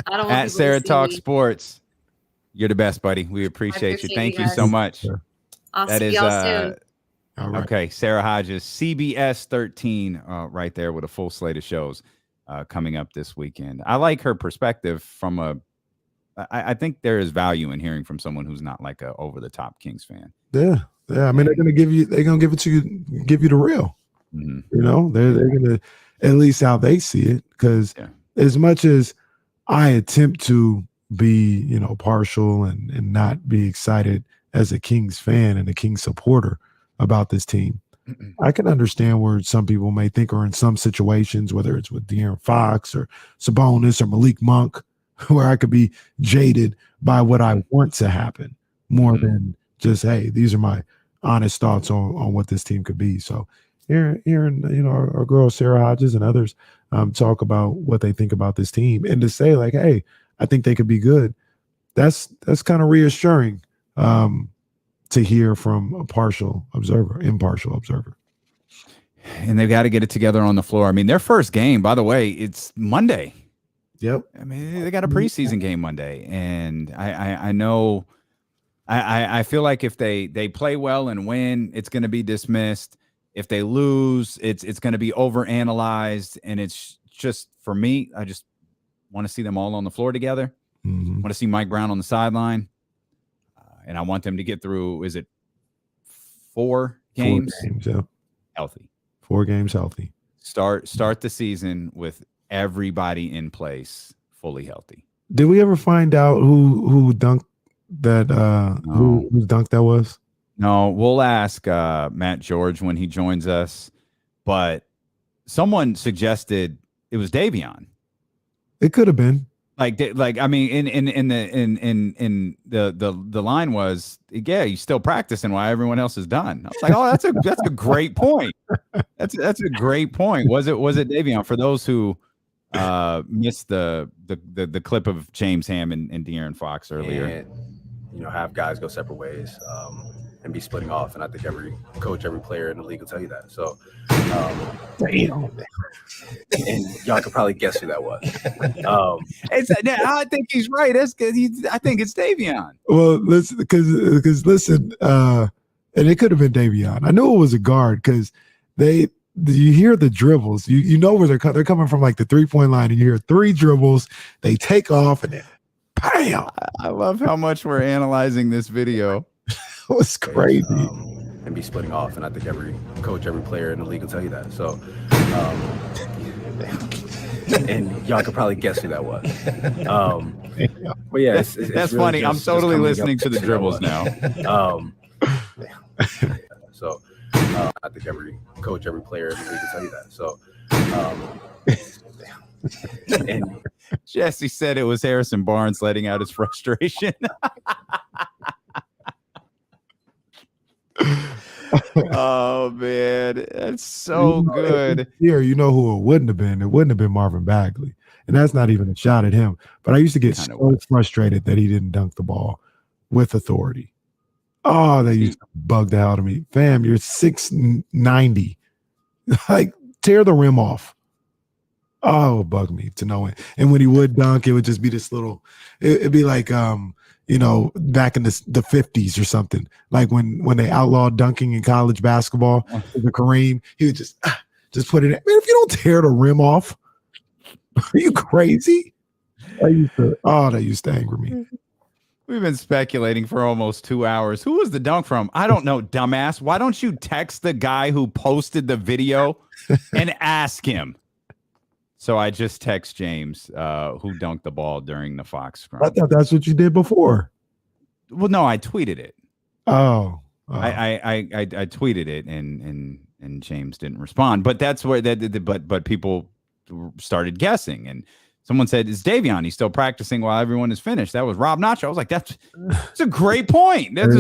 don't want at Sarah Talk me. Sports. You're the best, buddy. We appreciate you. Thank you so much. I'll see y'all soon. All right. Okay, Sara Hodges, CBS 13, right there with a full slate of shows coming up this weekend. I like her perspective from I think there is value in hearing from someone who's not like a over the top Kings fan. Yeah. I mean, they're gonna give it to you, give you the real. Mm-hmm. They're gonna, at least how they see it, because as much as I attempt to be, partial and not be excited as a Kings fan and a Kings supporter about this team, I can understand where some people may think, or in some situations, whether it's with De'Aaron Fox or Sabonis or Malik Monk, where I could be jaded by what I want to happen more than just, hey, these are my honest thoughts on what this team could be. So hearing our girl Sara Hodges and others talk about what they think about this team, and to say like, hey, I think they could be good. That's kind of reassuring to hear from a impartial observer. And they've got to get it together on the floor. I mean, their first game, by the way, it's Monday. Yep. I mean, they got a preseason game Monday, and I know. I feel like if they play well and win, it's going to be dismissed. If they lose, it's going to be overanalyzed. And it's just, for me, I just want to see them all on the floor together. Mm-hmm. Want to see Mike Brown on the sideline. And I want them to get through, is it 4 games? 4 games, yeah. Healthy. 4 games healthy. Start the season with everybody in place, fully healthy. Did we ever find out who dunked that whose dunk that was? No, we'll ask Matt George when he joins us, but someone suggested it was Davion. It could have been. Like I mean, in the line was, yeah, he's still practicing while everyone else is done. I was like, oh, that's a great point. That's a great point. Was it Davion? For those who missed the clip of James Ham and De'Aaron Fox earlier. And, have guys go separate ways and be splitting off. And I think every coach, every player in the league will tell you that. So, and y'all could probably guess who that was. I think he's right. That's because I think it's Davion. Well, listen, because listen, and it could have been Davion. I knew it was a guard because you hear the dribbles. You know where they're coming from, like the 3-point line, and you hear 3 dribbles. They take off and then bam. I love how much we're analyzing this video. It was crazy. And be splitting off, and I think every coach, every player in the league will tell you that. So, and y'all could probably guess who that was. But yeah, it's that's really funny. I'm just totally coming listening up to the who that dribbles was. now. So I think every coach, every player in the league can tell you that. So and Jesse said it was Harrison Barnes letting out his frustration. Oh man, that's so good. Here, you know who it wouldn't have been? It wouldn't have been Marvin Bagley, and that's not even a shot at him. But I used to get so frustrated that he didn't dunk the ball with authority. Oh, they used to bug the hell out of me. Fam, you're 6'90". Like, tear the rim off. Oh, it bugged me to no end. And when he would dunk, it would just be this little, it'd be like, back in the 50s or something. Like when they outlawed dunking in college basketball, the Kareem, he would just put it in. Man, if you don't tear the rim off, are you crazy? That used to anger me. We've been speculating for almost 2 hours. Who was the dunk from? I don't know, dumbass. Why don't you text the guy who posted the video and ask him? So I just text James, who dunked the ball during the Fox scrum. I thought that's what you did before. Well, no, I tweeted it. Oh. I tweeted it and James didn't respond. But that's where but people started guessing, and someone said, "Is Davion? He's still practicing while everyone is finished." That was Rob Nacho. I was like, "That's a great point. It's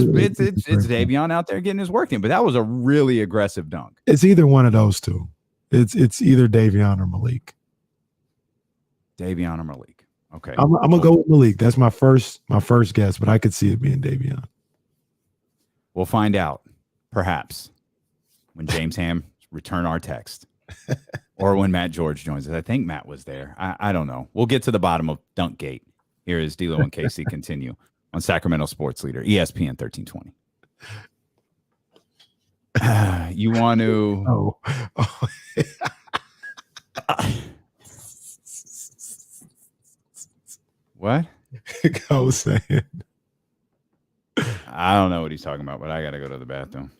Davion out there getting his work in." But that was a really aggressive dunk. It's either one of those two. It's either Davion or Malik. Davion or Malik. Okay, I'm gonna go with Malik. That's my first guess, but I could see it being Davion. We'll find out, perhaps, when James Ham return our text. Or when Matt George joins us. I think Matt was there. I don't know. We'll get to the bottom of Dunkgate. Here is D'Lo and Casey continue on Sacramento Sports Leader, ESPN 1320. You want to... What? I was saying. I don't know what he's talking about, but I got to go to the bathroom.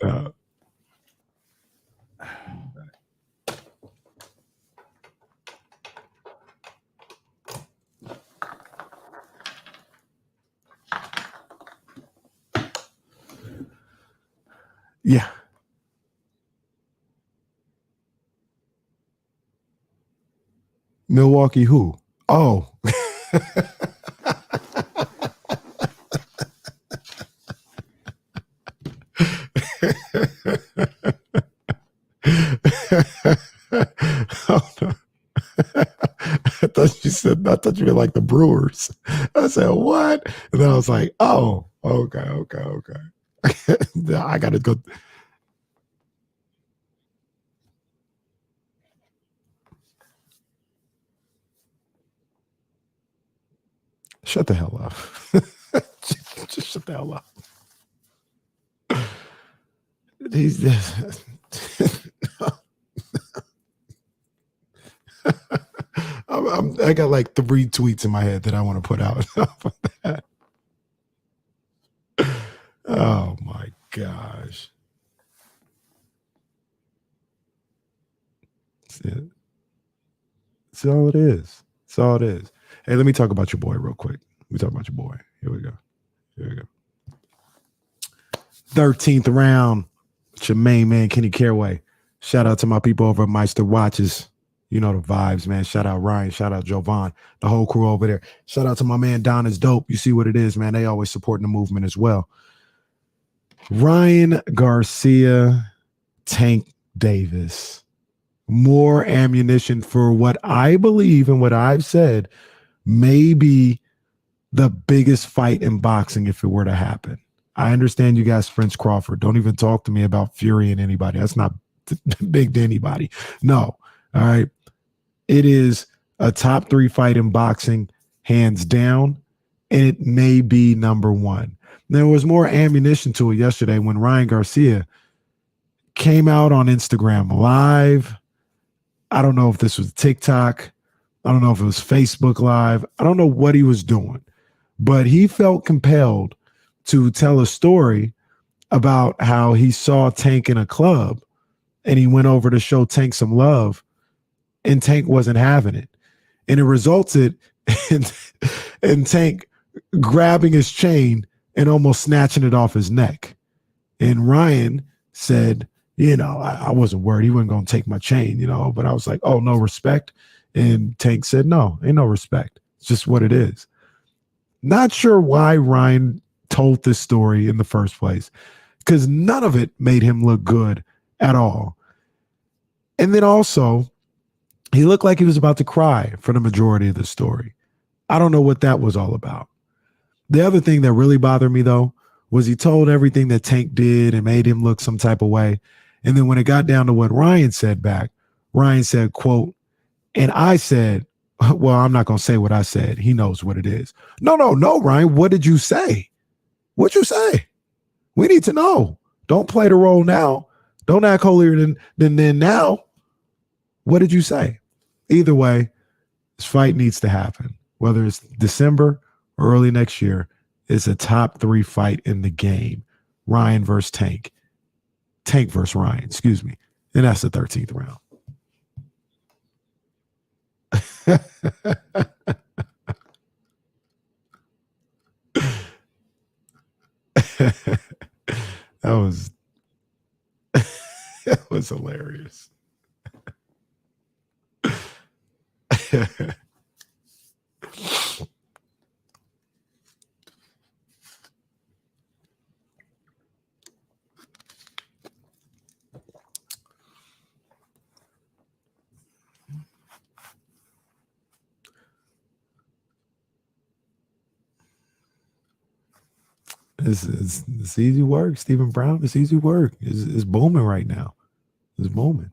Yeah. Milwaukee who? Oh. I thought you were like the Brewers. I said, what? And then I was like, oh, okay. I gotta go. Shut the hell up. Just shut the hell up. I got like 3 tweets in my head that I want to put out. Oh my gosh. That's all it is. That's all it is. Hey, let me talk about your boy real quick. Let me talk about your boy. Here we go. 13th round. It's your main man, Kenny Caraway. Shout out to my people over at Meister Watches. You know the vibes, man. Shout out Ryan. Shout out Jovan. The whole crew over there. Shout out to my man Don is dope. You see what it is, man. They always supporting the movement as well. Ryan Garcia, Tank Davis. More ammunition for what I believe and what I've said may be the biggest fight in boxing if it were to happen. I understand you guys French Crawford. Don't even talk to me about Fury and anybody. That's not big to anybody. No. All right. It is a top 3 fight in boxing, hands down, and it may be number 1. There was more ammunition to it yesterday when Ryan Garcia came out on Instagram Live. I don't know if this was TikTok. I don't know if it was Facebook Live. I don't know what he was doing, but he felt compelled to tell a story about how he saw Tank in a club and he went over to show Tank some love and Tank wasn't having it. And it resulted in Tank grabbing his chain and almost snatching it off his neck. And Ryan said, I wasn't worried. He wasn't going to take my chain, but I was like, oh, no respect. And Tank said, no, ain't no respect. It's just what it is. Not sure why Ryan told this story in the first place, because none of it made him look good at all. And then also, he looked like he was about to cry for the majority of the story. I don't know what that was all about. The other thing that really bothered me, though, was he told everything that Tank did and made him look some type of way. And then when it got down to what Ryan said back, Ryan said, quote, and I said, well, I'm not going to say what I said. He knows what it is. No, Ryan, what did you say? What'd you say? We need to know. Don't play the role now. Don't act holier than now. What did you say? Either way, this fight needs to happen. Whether it's December or early next year, it's a top 3 fight in the game. Ryan versus Tank. Tank versus Ryan, excuse me. And that's the 13th round. That was hilarious. It's easy work, Stephen Brown. It's easy work. It's booming right now. It's booming.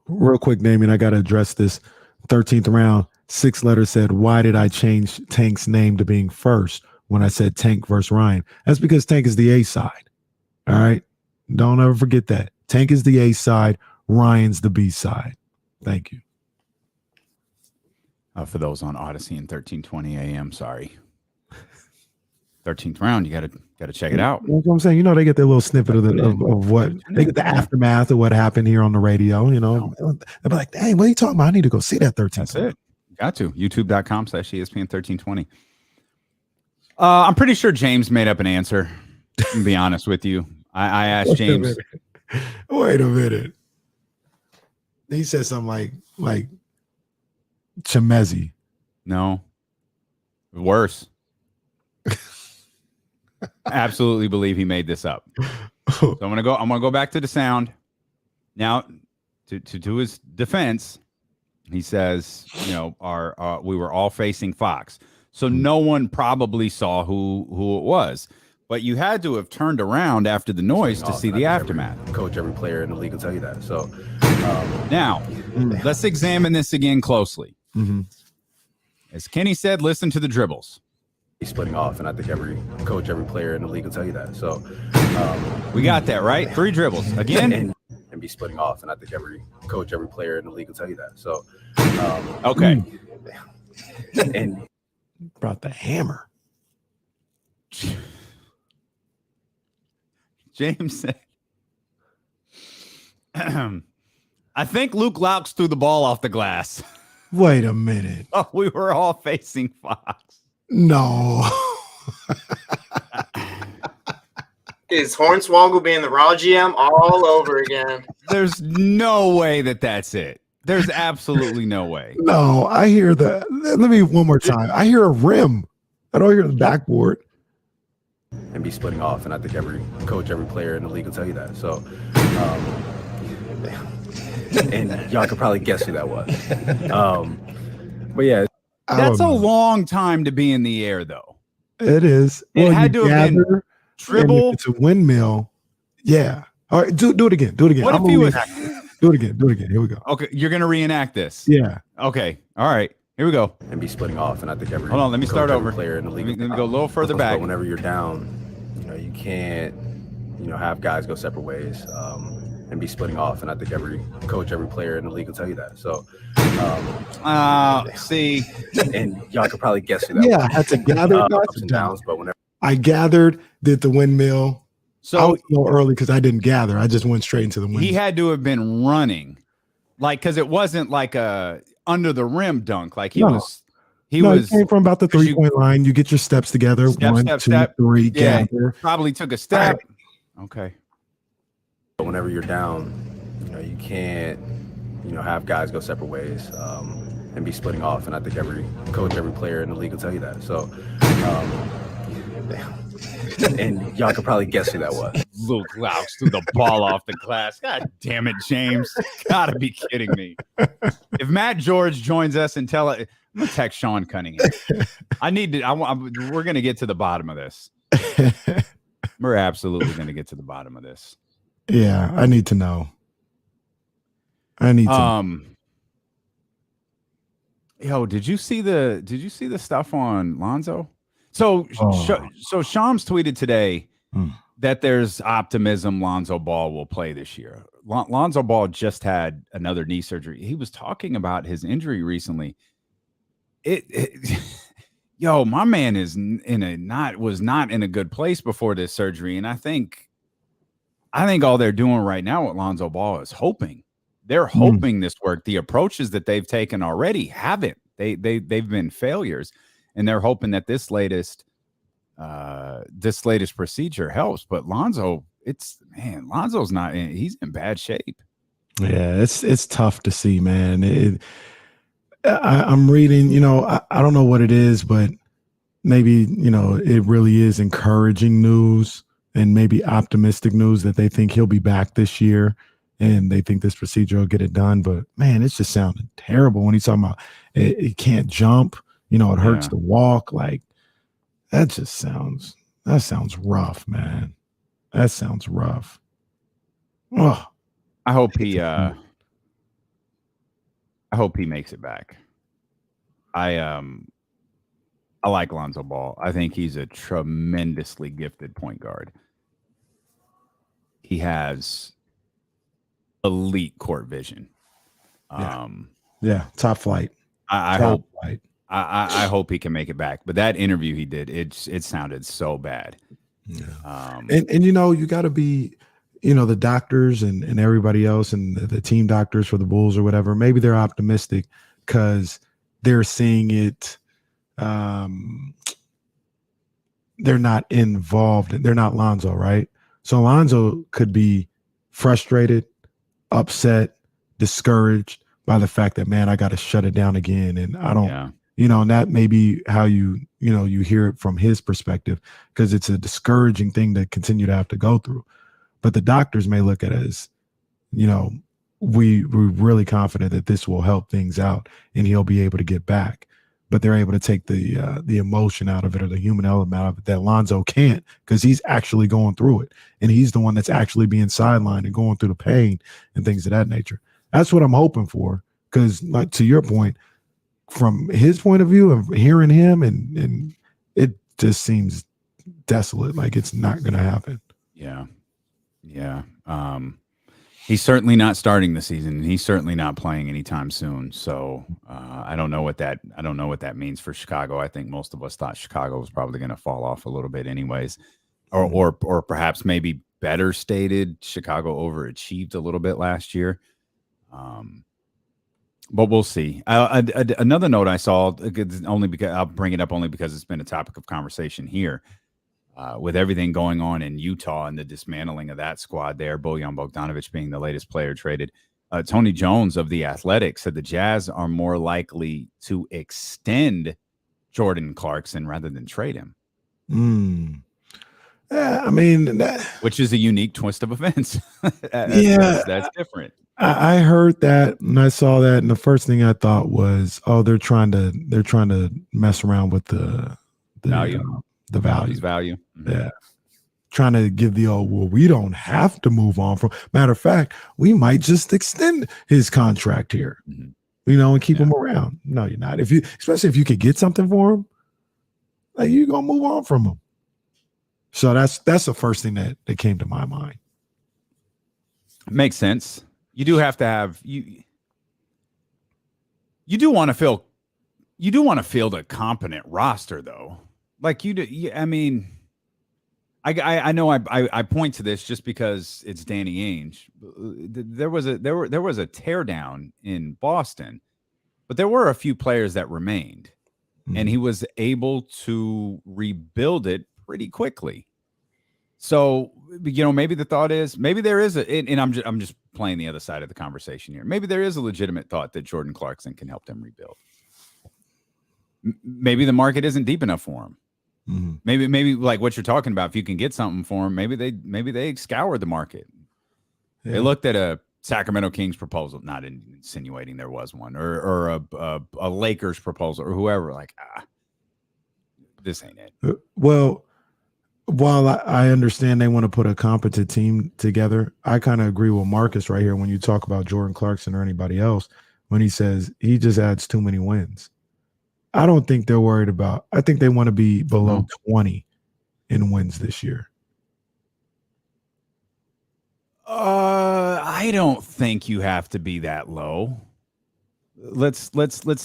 Real quick, Damien, I got to address this. 13th round, 6 letters said, why did I change Tank's name to being first when I said Tank versus Ryan? That's because Tank is the A side. All right? Don't ever forget that. Tank is the A side. Ryan's the B side. Thank you. For those on Odyssey and 1320 AM, sorry. 13th round, you gotta check it out. That's what I'm saying. They get their little snippet of what they get, the aftermath of what happened here on the radio. They'll be like, "Hey, what are you talking about? I need to go see that 13th." That's it. Got to YouTube.com/ESPN 1320. I'm pretty sure James made up an answer. To be honest with you, I asked James. Wait a minute. He said something like Chemezi. No. Worse. Absolutely believe he made this up. So I'm gonna go back to the sound. Now, to his defense, he says, we were all facing Fox. So no one probably saw who it was. But you had to have turned around after the noise to see the aftermath. Every player in the league will tell you that. So now, let's examine this again closely. Mm-hmm. As Kenny said, listen to the dribbles. He's splitting off, and I think every player in the league will tell you that. So we got that, right? 3 dribbles. Again? and be splitting off, and I think every player in the league will tell you that. So okay. And brought the hammer. James said, I think Luke Laux threw the ball off the glass. Wait a minute. Oh, we were all facing Fox. No. Is Hornswoggle being the raw GM all over again? There's no way that's it. There's absolutely no way. No, I hear that. Let me one more time. I hear a rim. I don't hear the backboard. And be splitting off, and I think every player in the league will tell you that. So and y'all could probably guess who that was. But yeah. That's a long time to be in the air, though. It is. It had to have been dribble. It's a windmill. Yeah. All right. Do it again. Do it again. What if he was? Do it again. Do it again. Here we go. Okay. You're going to reenact this. Yeah. Okay. All right. Here we go. And be splitting off. And I think every. Hold on. Let me start over. Player in the league. Let me go a little further back. Whenever you're down, you can't, have guys go separate ways. And be splitting off, and I think every player in the league will tell you that. So, see, and y'all could probably guess who that. Yeah, I had to gather ups and downs, but whenever I gathered that the windmill. So I was a little early because I didn't gather. I just went straight into the windmill. He had to have been running, like, because it wasn't like a under the rim dunk. Like he was. He came from about the 3-point line. You get your steps together. Step, 2, 3, gather. Probably took a step. Right. Okay. Whenever you're down, you can't, have guys go separate ways and be splitting off. And I think every coach, every player in the league will tell you that. So, and y'all could probably guess who that was. Luke Laux threw the ball off the glass. God damn it, James. Gotta be kidding me. If Matt George joins us and I'm gonna text Sean Cunningham. We're gonna get to the bottom of this. We're absolutely gonna get to the bottom of this. Yeah, I need to know. Yo, did you see the stuff on Lonzo? So Shams tweeted today that there's optimism Lonzo Ball will play this year. Lonzo Ball just had another knee surgery. He was talking about his injury recently. Yo, my man was not in a good place before this surgery, and I think all they're doing right now with Lonzo Ball is hoping. They're hoping this work. The approaches that they've taken already haven't. They've been failures, and they're hoping that this latest procedure helps. But Lonzo's not. He's in bad shape. Yeah, it's tough to see, man. I'm reading. I don't know what it is, but maybe it really is encouraging news and maybe optimistic news that they think he'll be back this year. And they think this procedure will get it done. But, man, it's just sounding terrible when he's talking about it can't jump. It hurts to walk. Like, that sounds rough, man. That sounds rough. Oh, I hope he makes it back. I like Lonzo Ball. I think he's a tremendously gifted point guard. He has elite court vision. Top flight. I hope he can make it back. But that interview he did, it sounded so bad. Yeah. And you got to be, the doctors and everybody else and the team doctors for the Bulls or whatever. Maybe they're optimistic because they're seeing it. They're not involved. They're not Lonzo, right? So Lonzo could be frustrated, upset, discouraged by the fact that, man, I got to shut it down again. And I don't, and that may be how you hear it from his perspective, because it's a discouraging thing to continue to have to go through. But the doctors may look at it as, we're really confident that this will help things out and he'll be able to get back. But they're able to take the emotion out of it or the human element out of it that Lonzo can't, because he's actually going through it. And he's the one that's actually being sidelined and going through the pain and things of that nature. That's what I'm hoping for. Because, like, to your point, from his point of view of hearing him, and it just seems desolate, like it's not going to happen. Yeah. He's certainly not starting the season. He's certainly not playing anytime soon. So I don't know what that means for Chicago. I think most of us thought Chicago was probably going to fall off a little bit, anyways, or perhaps maybe better stated, Chicago overachieved a little bit last year. But we'll see. Another note I saw, only because I'll bring it up only because it's been a topic of conversation here. With everything going on in Utah and the dismantling of that squad there, Bojan Bogdanovic being the latest player traded, Tony Jones of The Athletic said the Jazz are more likely to extend Jordan Clarkson rather than trade him. Yeah, I mean, which is a unique twist of events. That's different. I heard that and I saw that, and the first thing I thought was, they're trying to mess around with the value. The value. His value. Mm-hmm. Yeah. Trying to give the we don't have to move on from. Matter of fact, we might just extend his contract here, and keep him around. No, you're not. Especially if you could get something for him, like, you're going to move on from him. So that's the first thing that came to my mind. Makes sense. You do have to have you do want to field a competent roster, though. Like, I mean, I know I point to this just because it's Danny Ainge. There was a teardown in Boston, but there were a few players that remained, and he was able to rebuild it pretty quickly. So, maybe the thought is maybe there is and I'm just playing the other side of the conversation here. Maybe there is a legitimate thought that Jordan Clarkson can help them rebuild. Maybe the market isn't deep enough for him. Mm-hmm. Maybe like what you're talking about, if you can get something for him, maybe they scoured the market. Yeah. They looked at a Sacramento Kings proposal, not insinuating there was one, or a Lakers proposal, or whoever. Like, this ain't it. Well, while I understand they want to put a competent team together, I kind of agree with Marcus right here when you talk about Jordan Clarkson or anybody else when he says he just adds too many wins. I don't think they're worried about. I think they want to be below 20 in wins this year. I don't think you have to be that low. Let's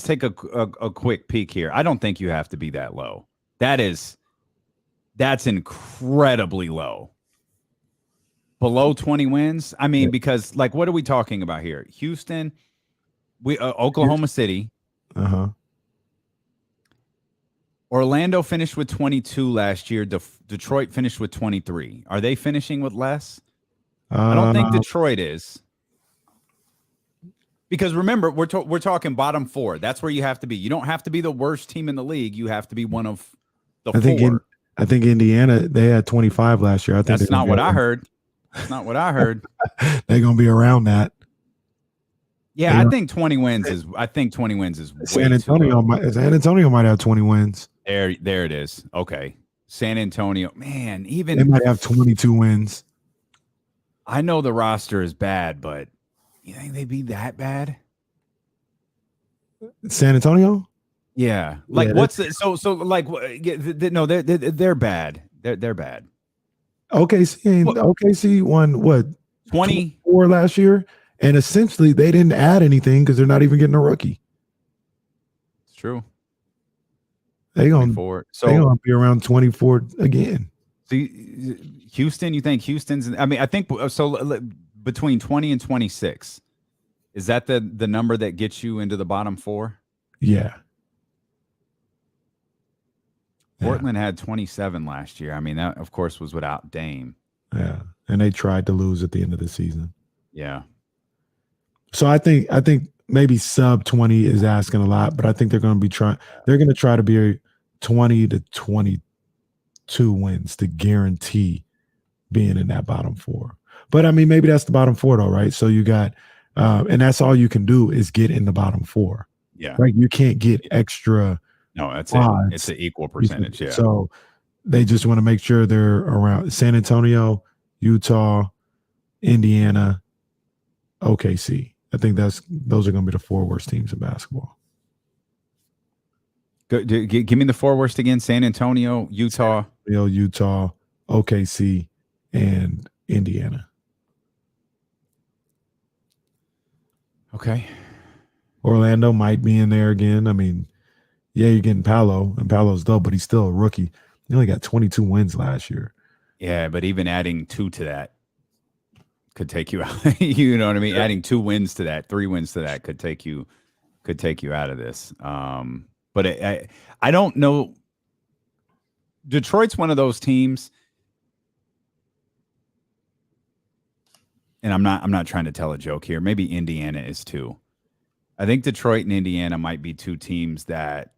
take a quick peek here. I don't think you have to be that low. That's incredibly low. Below 20 wins. I mean, because like, what are we talking about here? Houston, Oklahoma City. Uh-huh. Orlando finished with 22 last year. Detroit finished with 23. Are they finishing with less? I don't think Detroit is. Because remember, we're talking bottom four. That's where you have to be. You don't have to be the worst team in the league. You have to be one of the four. I think Indiana, they had 25 last year. I think that's not what I heard. That's not what I heard. They're going to be around that. Yeah, I think 20 wins is. I think 20 wins is. San Antonio might have 20 wins. There it is. Okay, San Antonio, man, even they might have 22 wins. I know the roster is bad, but you think they'd be that bad? San Antonio? Yeah. Like, yeah, what's the, so like? No, they're bad. They're bad. OKC won what 24 last year, and essentially they didn't add anything because they're not even getting a rookie. It's true. They're gonna be around 24 again. See, Houston, you think Houston's? I mean, I think so. Between 20 and 26, is that the number that gets you into the bottom four? Yeah. Portland had 27 last year. I mean, that of course was without Dame. Yeah, and they tried to lose at the end of the season. Yeah. So I think maybe sub 20 is asking a lot, but I think they're going to be trying. They're going to try to be 20 to 22 wins to guarantee being in that bottom four. But I mean, maybe that's the bottom four though, right? So you got, and that's all you can do is get in the bottom four. Yeah. Right. You can't get extra. No, that's it. It's an equal percentage. Yeah. So they just want to make sure they're around San Antonio, Utah, Indiana, OKC. I think those are going to be the four worst teams in basketball. Give me the four worst again: San Antonio, Utah, OKC, and Indiana. Okay. Orlando might be in there again. I mean, yeah, you're getting Paolo, and Paolo's dope, but he's still a rookie. He only got 22 wins last year. Yeah, but even adding 2 to that could take you out. You know what I mean? Adding 2 wins to that, 3 wins to that could take you out of this. But I don't know. Detroit's one of those teams, and I'm not trying to tell a joke here. Maybe Indiana is too. I think Detroit and Indiana might be 2 teams that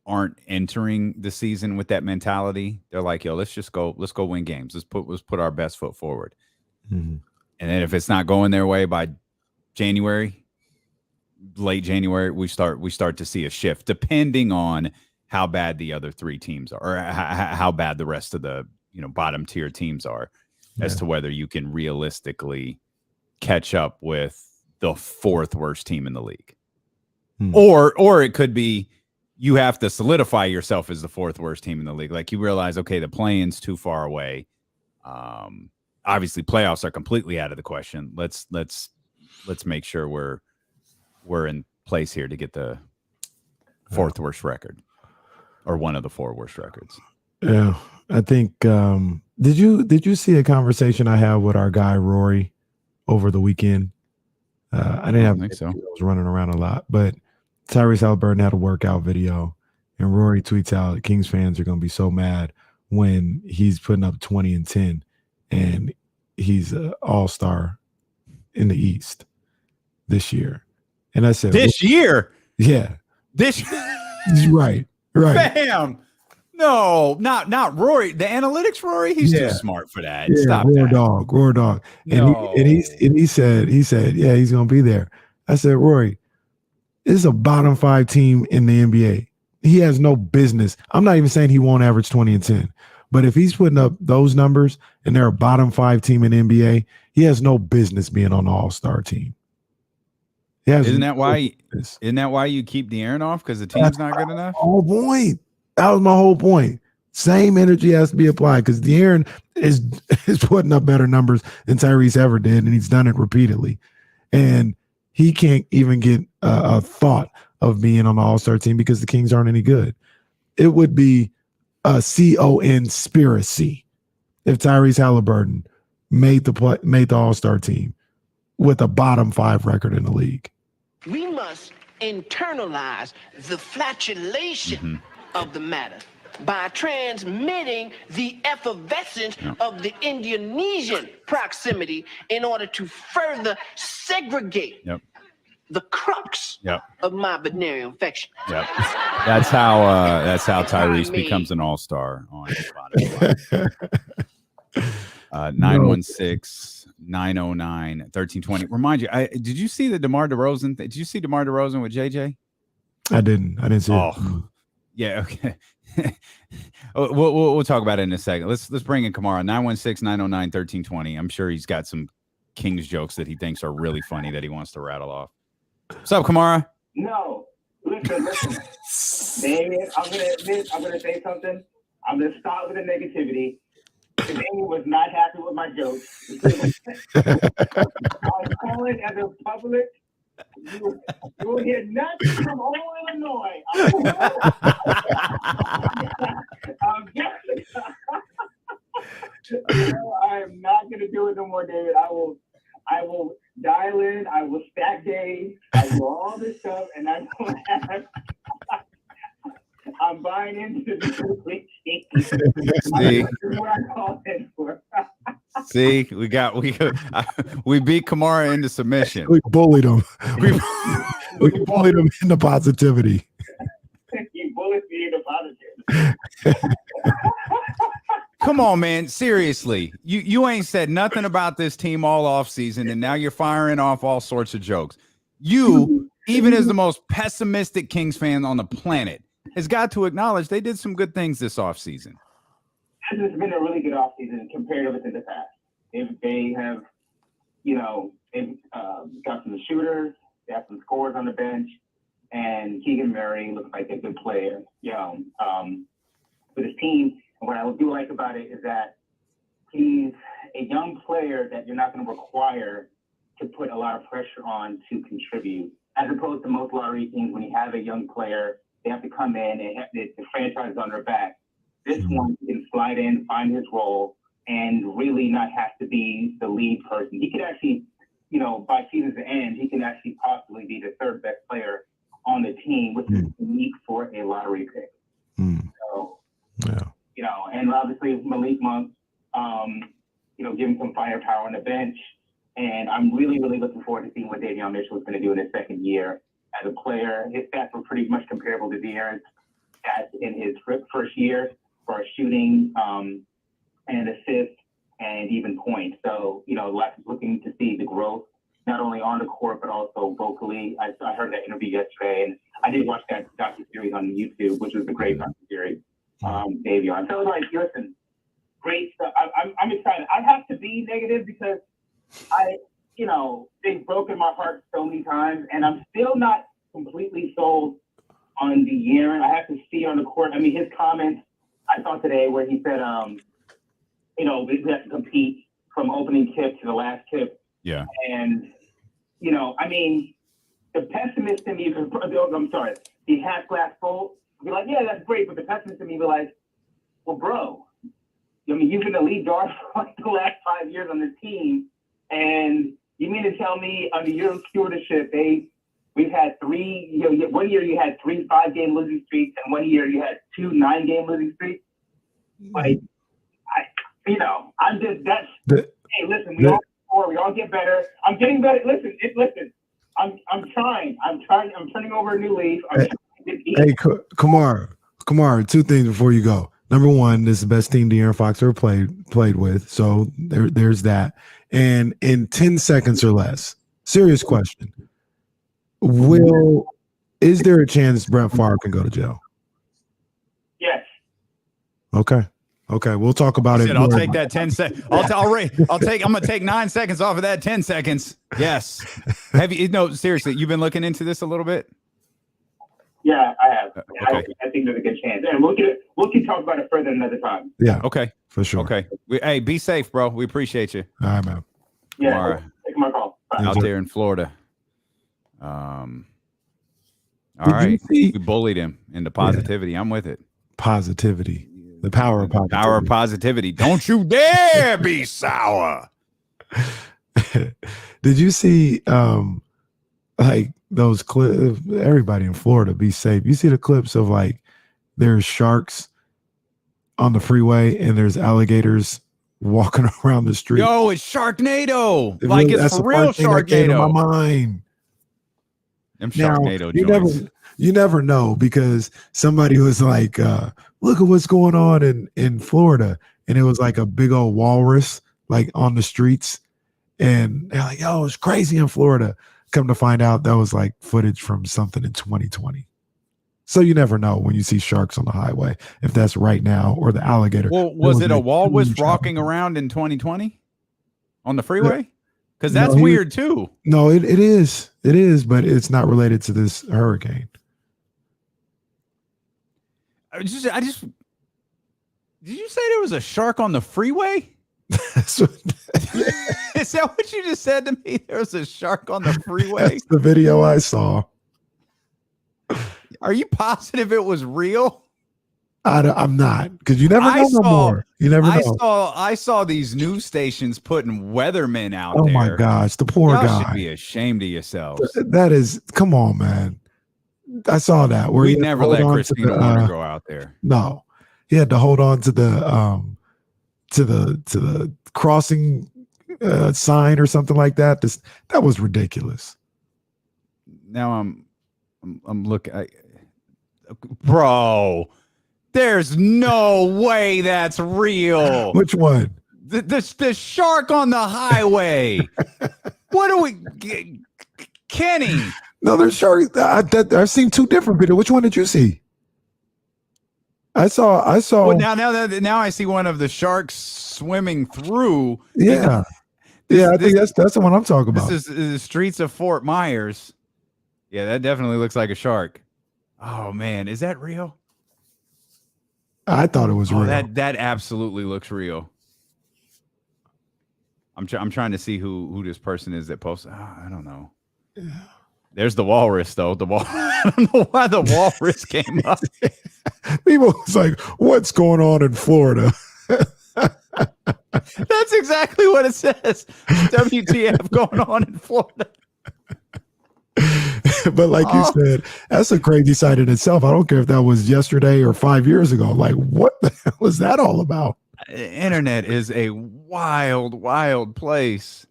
aren't entering the season with that mentality. They're like, yo, let's go win games. Let's put our best foot forward. Mm-hmm. And then if it's not going their way by January, late January, we start to see a shift, depending on how bad the other 3 teams are, or how bad the rest of the bottom tier teams are, as to whether you can realistically catch up with the 4th worst team in the league. Or it could be you have to solidify yourself as the 4th worst team in the league. Like you realize, okay, the play-in's too far away. Obviously playoffs are completely out of the question. Let's make sure we're in place here to get the 4th worst record, or one of the 4 worst records. Yeah, I think. Did you see a conversation I had with our guy Rory over the weekend? I didn't think so. I was running around a lot, but Tyrese Halliburton had a workout video, and Rory tweets out, "Kings fans are going to be so mad when he's putting up 20 and 10, and he's an all-star in the East this year." And I said, This year, yeah, this right. Bam. No, not Rory. The analytics, Rory. He's too smart for that. Stop raw that. dog. No. And he said, yeah, he's gonna be there. I said, Rory, this is a bottom 5 team in the NBA. He has no business. I'm not even saying he won't average 20 and 10, but if he's putting up those numbers and they're a bottom 5 team in the NBA, he has no business being on the All-Star team. Isn't that why you keep De'Aaron off? Because the team's not good enough? Whole point. That was my whole point. Same energy has to be applied because De'Aaron is putting up better numbers than Tyrese ever did, and he's done it repeatedly. And he can't even get a thought of being on the All-Star team because the Kings aren't any good. It would be a conspiracy if Tyrese Halliburton made the All-Star team with a bottom 5 record in the league. We must internalize the flatulation of the matter by transmitting the effervescence of the Indonesian proximity in order to further segregate the crux of my venereal infection. Yep. That's how Tyrese becomes an all-star on Spotify. 916-909-1320. Remind you, did you see the DeMar DeRozan? Did you see DeMar DeRozan with JJ? I didn't see it. Yeah, okay. we'll talk about it in a second. Let's bring in Kamara. 916-909-1320. I'm sure he's got some Kings jokes that he thinks are really funny that he wants to rattle off. What's up, Kamara? No, listen. Damien, I'm gonna say something. I'm gonna start with the negativity. Damien was not happy with my jokes. I was calling as a public. You will hear nothing from all Illinois. I am not going to do it no more, David. I will dial in. I will stack days. I will do all this stuff, and I don't have. I'm buying into the complete team. See, what I call it for. See, we beat Kamara into submission. We bullied him. We bullied him into positivity. You bullied me into positivity. Come on, man. Seriously. You ain't said nothing about this team all offseason, and now you're firing off all sorts of jokes. You, even as the most pessimistic Kings fan on the planet, has got to acknowledge they did some good things this offseason. It's been a really good offseason comparative to the past. If they have, they've got some shooters, they have some scorers on the bench, and Keegan Murray looks like a good player. For this team, and what I do like about it is that he's a young player that you're not going to require to put a lot of pressure on to contribute, as opposed to most lottery teams when you have a young player, they have to come in and have the franchise on their back. This one can slide in, find his role, and really not have to be the lead person. He could actually, by season's end, he can actually possibly be the third best player on the team, which is unique for a lottery pick. So, and obviously Malik Monk, give him some firepower on the bench. And I'm really, really looking forward to seeing what Davion Mitchell is going to do in his second year as a player. His stats were pretty much comparable to De'Aaron's stats in his first year for shooting and assists and even points. So, looking to see the growth, not only on the court, but also vocally. I heard that interview yesterday, and I did watch that docuseries on YouTube, which was a great docuseries, Davion. So, listen, great stuff. I'm excited. I have to be negative because they've broken my heart so many times, and I'm still not completely sold on De'Aaron. I have to see on the court. I mean, his comments I saw today where he said, we have to compete from opening tip to the last tip. Yeah. And, the pessimist in me, the half glass full, be like, yeah, that's great. But the pessimist in me be like, well, bro, I mean, you've been the lead guard for like the last 5 years on this team, and you mean to tell me under your stewardship, we've had three, you know, 1 year you had 3 5-game losing streaks, and 1 year you had 2 9-game losing streaks? Like, I'm just, hey, listen, we all get better. I'm getting better. Listen, I'm trying. I'm turning over a new leaf. Hey, Kamar, 2 things before you go. Number 1, this is the best team De'Aaron Fox ever played with. So there's that. And in 10 seconds or less, serious question. Is there a chance Brett Favre can go to jail? Yes. Okay. We'll talk about it. I'll take that 10 seconds. I'm going to take 9 seconds off of that 10 seconds. Yes. Have you, no, seriously, you've been looking into this a little bit? Yeah, I have. Okay. I think there's a good chance. And we'll keep talking about it further another time. Yeah. Okay. For sure. Okay. Hey, be safe, bro. We appreciate you. All right, man. Yeah. Take my call. Bye. Out there in Florida. All right. We bullied him into positivity. I'm with it. Positivity. The power of positivity. Power of positivity. Don't you dare be sour. Did you see like those clips? Everybody in Florida, be safe. You see the clips of like there's sharks on the freeway and there's alligators walking around the street. Yo, it's Sharknado. It's for real Sharknado. In my mind. Them Sharknado joints. You never know, because somebody was like, look at what's going on in Florida. And it was like a big old walrus like on the streets. And they're like, yo, it's crazy in Florida. Come to find out that was like footage from something in 2020. So you never know when you see sharks on the highway, if that's right now or the alligator. Well, was it a walrus rocking around in 2020 on the freeway? Because that's weird too. No, it is. It is, but it's not related to this hurricane. Did you say there was a shark on the freeway? Is that what you just said to me? There was a shark on the freeway? That's the video I saw. Are you positive it was real? I'm not, because you never know no more. You never know. I saw these news stations putting weathermen out there. Oh my gosh, the poor Y'all guy. should be ashamed of yourselves. That is, come on, man. I saw that. Where we never let Christina Warner go out there. No, he had to hold on to the crossing sign or something like that. That was ridiculous. Now I'm looking, bro. There's no way that's real. Which one? The shark on the highway. What are we, Kenny? No, there's sharks. I've seen 2 different videos. Which one did you see? I saw. Well, now I see one of the sharks swimming through. Yeah, I think that's the one I'm talking about. This is the streets of Fort Myers. Yeah, that definitely looks like a shark. Oh man, is that real? I thought it was real. That absolutely looks real. I'm trying to see who this person is that posted. I don't know. Yeah. There's the walrus though. I don't know why the walrus came up. People was like, "What's going on in Florida?" That's exactly what it says. WTF going on in Florida? But like you said, that's a crazy sight in itself. I don't care if that was yesterday or 5 years ago. Like, what the hell is that all about? Internet is a wild, wild place.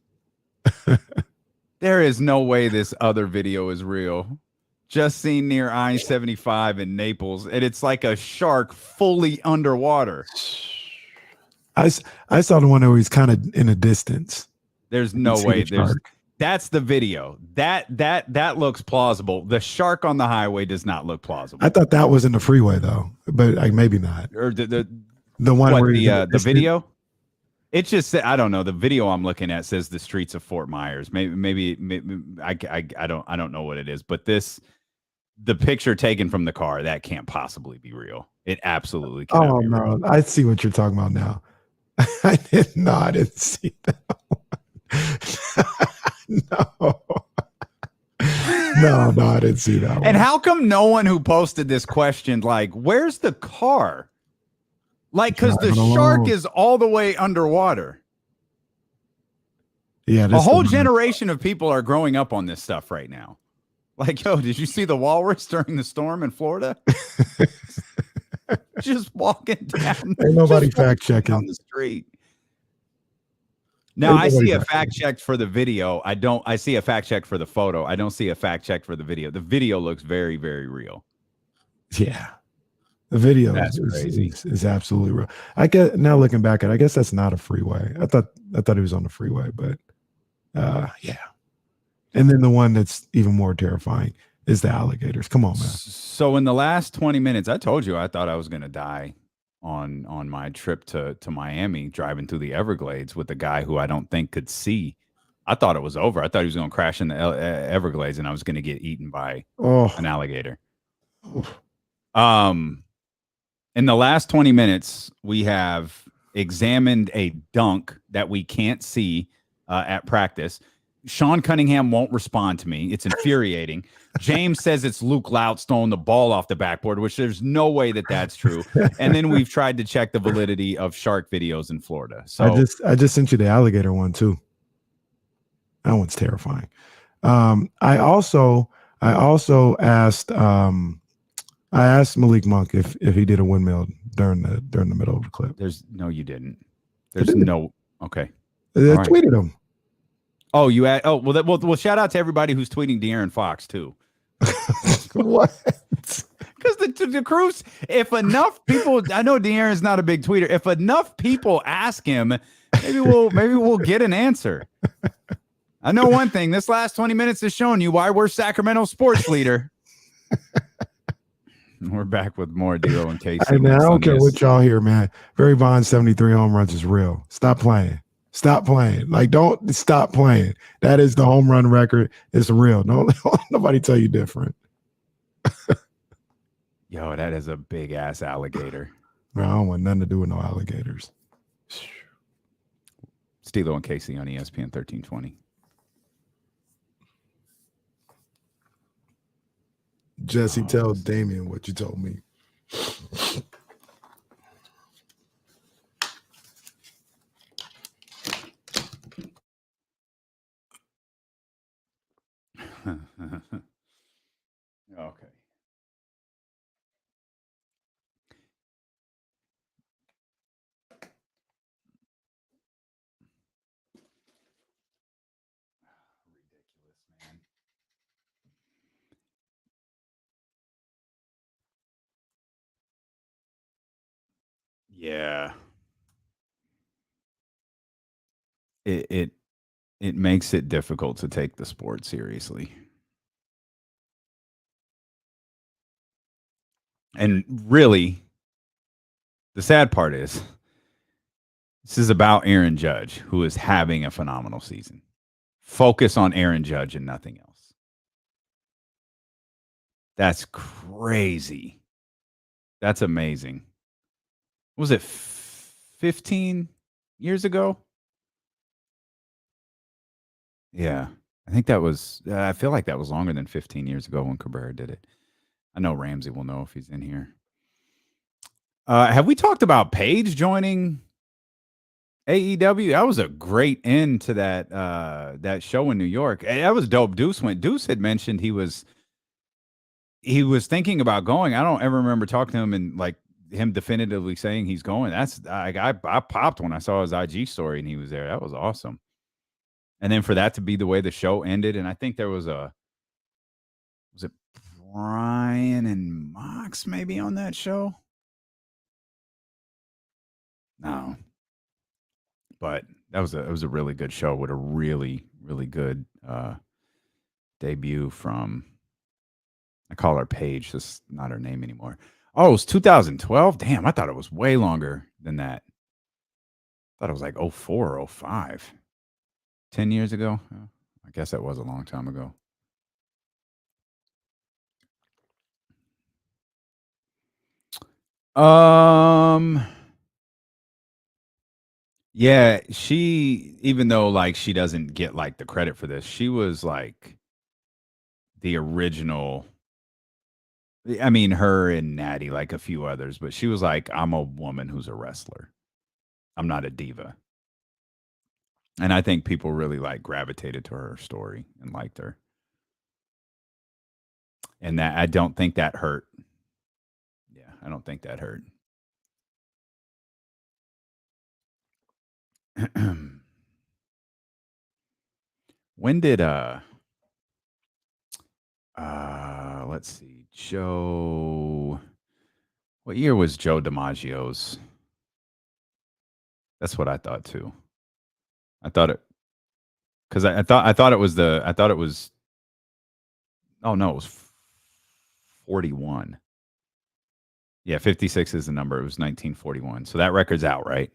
There is no way this other video is real. Just seen near I-75 in Naples, and it's like a shark fully underwater. I saw the one where he's kind of in a distance. There's no way. That's the video. That looks plausible. The shark on the highway does not look plausible. I thought that was in the freeway though, but like maybe not. Or the one what, where the video. It just said, I don't know. The video I'm looking at says the streets of Fort Myers. Maybe I don't know what it is, but the picture taken from the car, that can't possibly be real. It absolutely cannot be real. I see what you're talking about now. I didn't see that one. No, I didn't see that one. And how come no one who posted this questioned, like, where's the car? Like, because the shark is all the way underwater. Yeah, a whole generation of people are growing up on this stuff right now. Like, yo, did you see the walrus during the storm in Florida? Just walking down. Ain't nobody fact checking on the street. Now, I see a fact check for the video. I see a fact check for the photo. I don't see a fact check for the video. The video looks very, very real. Yeah. The video is absolutely real. I guess now looking back at it, I guess that's not a freeway. I thought he was on the freeway, but yeah. And then the one that's even more terrifying is the alligators. Come on, man. So in the last 20 minutes, I told you I thought I was going to die on my trip to Miami, driving through the Everglades with a guy who I don't think could see. I thought it was over. I thought he was going to crash in the Everglades and I was going to get eaten by an alligator. In the last 20 minutes, we have examined a dunk that we can't see at practice. Sean Cunningham won't respond to me. It's infuriating. James says it's Luke Lout throwing the ball off the backboard, which there's no way that that's true. And then we've tried to check the validity of shark videos in Florida. So I just sent you the alligator one too. That one's terrifying. I also asked I asked Malik Monk if he did a windmill during the middle of the clip. You didn't. There's no. Okay. I tweeted him. Oh, you had. Oh, well, shout out to everybody who's tweeting De'Aaron Fox too. What? Because the Cruz, if enough people, I know De'Aaron's not a big tweeter. If enough people ask him, maybe we'll get an answer. I know one thing. This last 20 minutes has shown you why we're Sacramento sports leader. We're back with more D'Lo and Casey. Hey, man, I don't care what y'all hear, man. Barry Bonds 73 home runs is real. Stop playing. Stop playing. Like, don't stop playing. That is the home run record. It's real. Don't nobody tell you different. Yo, that is a big ass alligator. Bro, I don't want nothing to do with no alligators. D'Lo and Casey on ESPN 1320. Jesse, tell Damien what you told me. Okay. Yeah. It makes it difficult to take the sport seriously. And really, the sad part is this is about Aaron Judge, who is having a phenomenal season. Focus on Aaron Judge and nothing else. That's crazy. That's amazing. Was it 15 years ago? Yeah. I think that was, I feel like that was longer than 15 years ago when Cabrera did it. I know Ramsey will know if he's in here. Have we talked about Paige joining AEW? That was a great end to that show in New York. That was dope. Deuce had mentioned he was thinking about going. I don't ever remember talking to him and like him definitively saying he's going. That's I popped when I saw his IG story and he was there. That was awesome. And then for that to be the way the show ended, and I think there was it Brian and Mox maybe on that show? No. But it was a really good show with a really, really good debut from, I call her Paige. That's not her name anymore. Oh, it was 2012? Damn, I thought it was way longer than that. I thought it was like 04 or 05. 10 years ago? I guess that was a long time ago. Yeah, she, even though like she doesn't get like the credit for this, she was like the original I mean, her and Natty, like a few others, but she was like, I'm a woman who's a wrestler. I'm not a diva. And I think people really like gravitated to her story and liked her. And that I don't think that hurt. Yeah, I don't think that hurt. When did let's see, Joe, what year was Joe DiMaggio's? That's what I thought too. I thought it because I thought it was oh no, it was 41. Yeah, 56 is the number. It was 1941. So that record's out, right?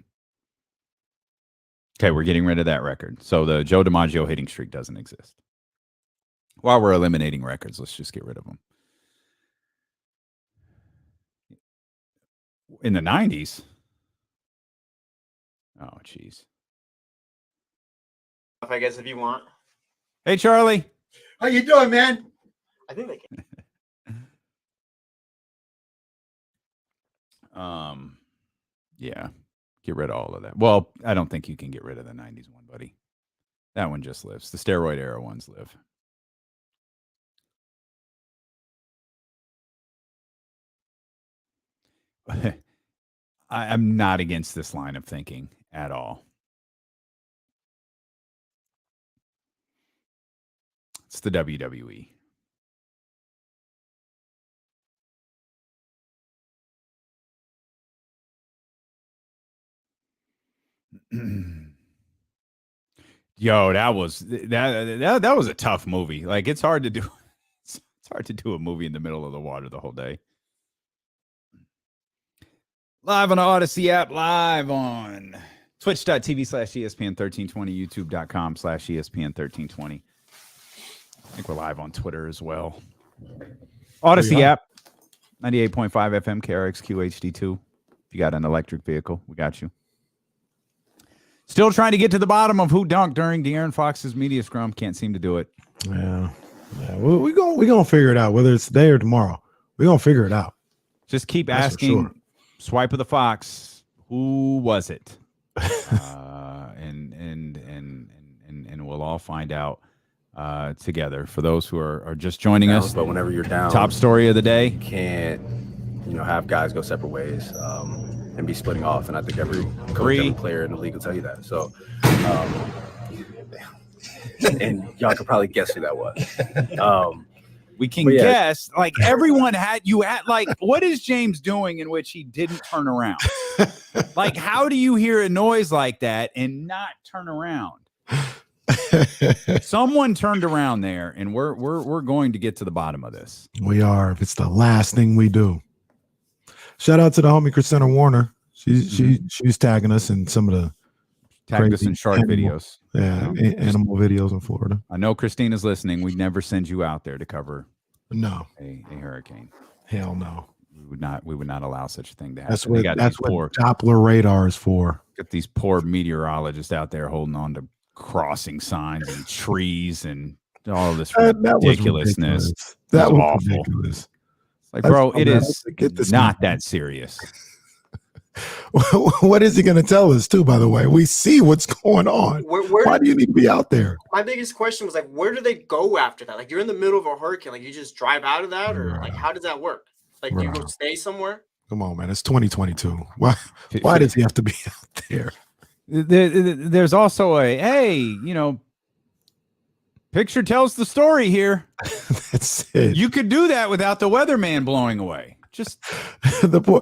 Okay, we're getting rid of that record. So the Joe DiMaggio hitting streak doesn't exist. While we're eliminating records, let's just get rid of them. In the 90s? Oh, jeez. I guess if you want. Hey, Charlie. How you doing, man? I think they can. Yeah. Get rid of all of that. Well, I don't think you can get rid of the 90s one, buddy. That one just lives. The steroid era ones live. I'm not against this line of thinking at all. It's the WWE. Yo, that was a tough movie. Like it's hard to do. It's hard to do a movie in the middle of the water the whole day. Live on the Odyssey app, live on twitch.tv/ESPN1320, youtube.com/ESPN1320. I think we're live on Twitter as well. Odyssey app, 98.5 FM, KRXQ HD2. If you got an electric vehicle, we got you. Still trying to get to the bottom of who dunked during De'Aaron Fox's media scrum. Can't seem to do it. Yeah. We're gonna figure it out, whether it's today or tomorrow. We're gonna figure it out. Just keep asking. Sure. Swipe of the Fox. Who was it? And we'll all find out together. For those who are just joining us, but whenever you're down, top story of the day. You can't, have guys go separate ways and be splitting off. And I think every coach, every player in the league will tell you that. So, and y'all could probably guess who that was. We can guess. Like everyone had like, what is James doing in which he didn't turn around? Like, how do you hear a noise like that and not turn around? Someone turned around there, and we're going to get to the bottom of this. We are. If it's the last thing we do. Shout out to the homie Christina Warner. She's tagging us in some of the tagged us in shark videos. Yeah, animal videos in Florida. I know Christina's listening. We'd never send you out there to cover a hurricane. Hell no. We would not allow such a thing to happen. That's what Doppler radar is for. Got these poor meteorologists out there holding on to crossing signs and trees and all of this ridiculousness. That was awful. Ridiculous. Like, bro, it is not that serious. What is he going to tell us too, by the way? We see what's going on. Why do you need to be out there? My biggest question was like, where do they go after that? Like, you're in the middle of a hurricane. Like, you just drive out of that, or like, how does that work? Like, do you go stay somewhere? Come on, man. It's 2022. Why does he have to be out there? There's also picture tells the story here. That's it. You could do that without the weatherman blowing away. Just the poor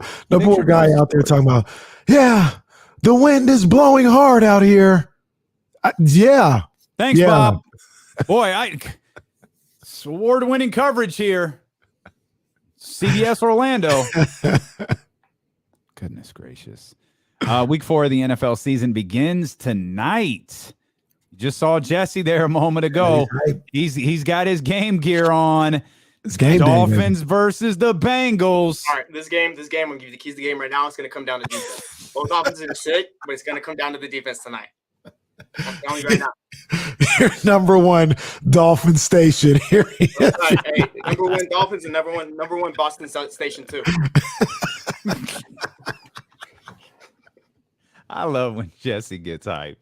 guy out there talking about, yeah, the wind is blowing hard out here. Yeah. Thanks, Bob. Boy, it's award-winning coverage here. CBS Orlando. Goodness gracious. Week 4 of the NFL season begins tonight. You just saw Jesse there a moment ago. He's got his game gear on. It's game Dolphins day, versus the Bengals. All right, this game, I'm going to give you the keys to the game right now. It's going to come down to defense. Both offenses are sick, but it's going to come down to the defense tonight. I'm telling you right now. Your number one Dolphin station. Here he is. Hey, number one Dolphins and number one Boston station too. I love when Jesse gets hyped.